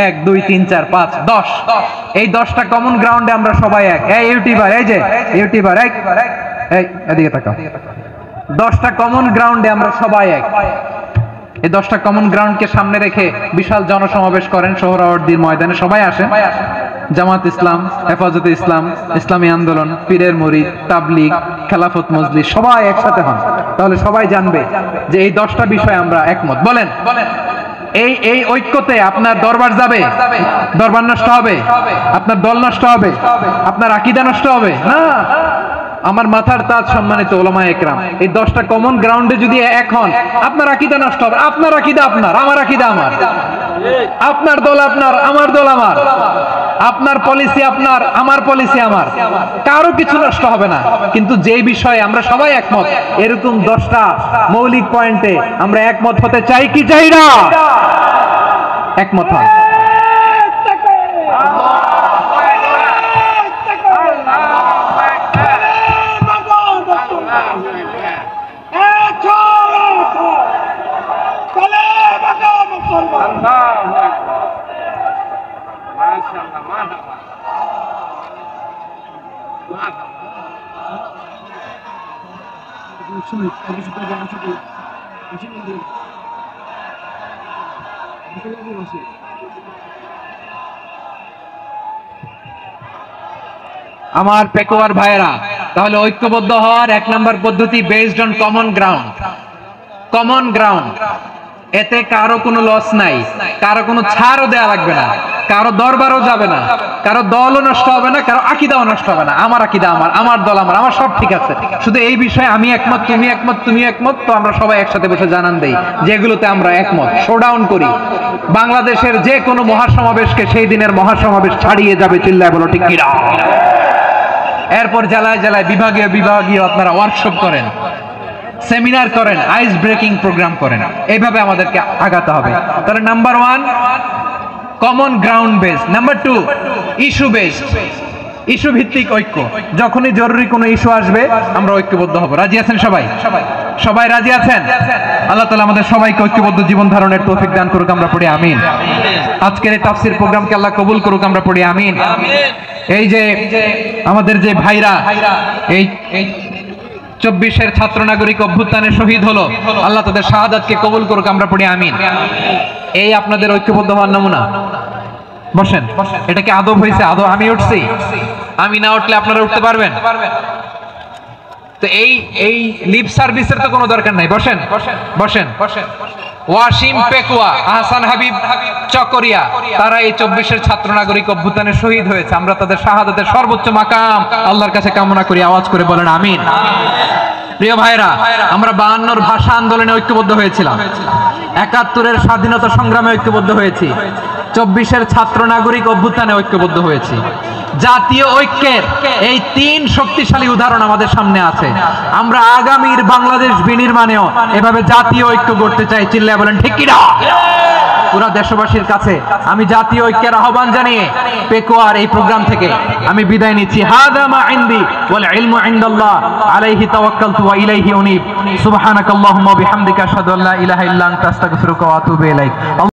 [SPEAKER 2] 1 2 3 4 5 10, এই 10টা কমন গ্রাউন্ডে আমরা সবাই এক। এই ইউটিউবার, এই যে ইউটিউবার, এই এদিকে তাকাও। 10টা কমন গ্রাউন্ডে আমরা সবাই এক। এই 10টা কমন গ্রাউন্ডকে সামনে রেখে বিশাল জনসমাবেশ করেন সোহরাওয়ার্দীর ময়দানে, সবাই আসেন। জামাত ইসলাম, হেফাজতে ইসলাম, ইসলামী আন্দোলন, পীরের মুরিদ, তাবলীগ, খেলাফত মজলিস, সবাই একসাথে হন। তাহলে সবাই জানবে যে এই 10টা বিষয়ে আমরা একমত। বলেন, এই ঐক্যতে আপনার দরবার যাবে? দরবার নষ্ট হবে? আপনার দল নষ্ট হবে? আপনার আকীদা নষ্ট হবে? না। আমার মাথার তাজ সম্মানিত উলামায়ে একরাম, এই 10টা কমন গ্রাউন্ডে যদি এক হন, আপনার আকীদা নষ্ট হবে। আপনার আকীদা আপনার, আমার আকীদা আমার, আপনার দল আপনার, আমার দল আমার, আপনার পলিসি আপনার, আমার পলিসি আমার, কারো কিছু নষ্ট হবে না। কিন্তু যে বিষয়ে আমরা সবাই একমত, এরকম 10টা মৌলিক পয়েন্টে আমরা একমত হতে চাই কি চাই না? একমত হন। আমার পেকুয়ার ভাইয়েরা, তাহলে ঐক্যবদ্ধ হওয়ার 1 নম্বর পদ্ধতি based on common ground. Common ground, এতে কারো কোনো লস নাই, কারো কোনো ছাড়ও দেয়া লাগবে না, কারো দরবারও যাবে না, কারো দলও নষ্ট হবে না, কারো আকীদাও নষ্ট হবে না। আমার আকীদা আমার, আমার দল আমার, আমার সব ঠিক আছে। শুধু এই বিষয়ে আমি একমত, তুমি একমত, তুমি একমত, তো আমরা সবাই একসাথে বসে জানান দেই যেগুলোতে আমরা একমত, শোডাউন করি। বাংলাদেশের যে কোনো মহাসমাবেশকে সেই দিনের মহাসমাবেশ ছাড়িয়ে যাবে, চিল্লায় বলো ঠিক কিনা? এরপর জেলায় জেলায় বিভাগীয় বিভাগীয় আপনারা ওয়ার্কশপ করেন, সেমিনার করেন, আইস ব্রেকিং প্রোগ্রাম করেন। এইভাবে আমাদেরকে আগাতে হবে। তাহলে number 1 common ground base, number 2 issue base, issue ভিত্তিক ঐক্য। যখনই জরুরি কোনো ইস্যু আসবে আমরা ঐক্যবদ্ধ হব। রাজি আছেন সবাই? সবাই রাজি আছেন? আল্লাহ তাআলা আমাদের সবাইকে ঐক্যবদ্ধ জীবন ধারণের তৌফিক দান করুক, আমরা পড়ি আমিন। আজকের এই তাফসীর প্রোগ্রামকে আল্লাহ কবুল করুক, আমরা পড়ি আমিন। এই যে আমাদের যে ভাইরা এই 24-এর ছাত্র নাগরিক অভ্যুত্থানে শহীদ হলো, আল্লাহ তাদের শাহাদাতকে কবুল করুক, আমরা পড়ি আমিন। এই আপনাদের ঐক্যবদ্ধ হওয়ার নমুনা। বসেন, এটা কি আদব হয়েছে? আদব আমি উঠছি, আমি না উঠলে আপনারা উঠতে পারবেন? তো এই লিপ সার্ভিসের তো কোনো দরকার নাই। বসেন বসেন বসেন। ওয়াসিম পেকুয়া, আহসান হাবিব চকরিয়া, তারা এই 24-এর ছাত্র নাগরিক অভ্যুত্থানে শহীদ হয়েছে। আমরা তাদের শাহাদাতের সর্বোচ্চ মাকাম আল্লাহর কাছে কামনা করি। আওয়াজ করে বলেন আমিন। প্রিয় ভাইরা, আমরা 52-র ভাষা আন্দোলনে ঐক্যবদ্ধ হয়েছিলাম, 71-এর স্বাধীনতা সংগ্রামে ঐক্যবদ্ধ হয়েছি,
[SPEAKER 1] 24-এর ছাত্র নাগরিক অভ্যুত্থানে ঐক্যবদ্ধ হয়েছি। জাতীয় ঐক্যের এই 3 শক্তিশালী উদাহরণ আমাদের সামনে আছে। আমরা আগামীর বাংলাদেশ বিনির্মাণেও এভাবে জাতীয় ঐক্য গড়তে চাই। চিল্লায় বলেন ঠিক কি না? পুরা দেশবাসীর কাছে আমি জাতীয় ঐক্যের আহ্বান জানিয়ে পেকুয়ার এই প্রোগ্রাম থেকে আমি বিদায় নিচ্ছি। হাদা মা ইনদি ওয়াল ইলমু ইনদাল্লাহ আলাইহি তাওয়াক্কালতু ওয়া ইলাইহি উনীব। সুবহানাকাল্লাহুম্মা ওয়া বিহামদিকা আশহাদু আল্লা ইলাহা ইল্লা আনতা আস্তাগফিরুকা ওয়া আতুবু ইলাইক।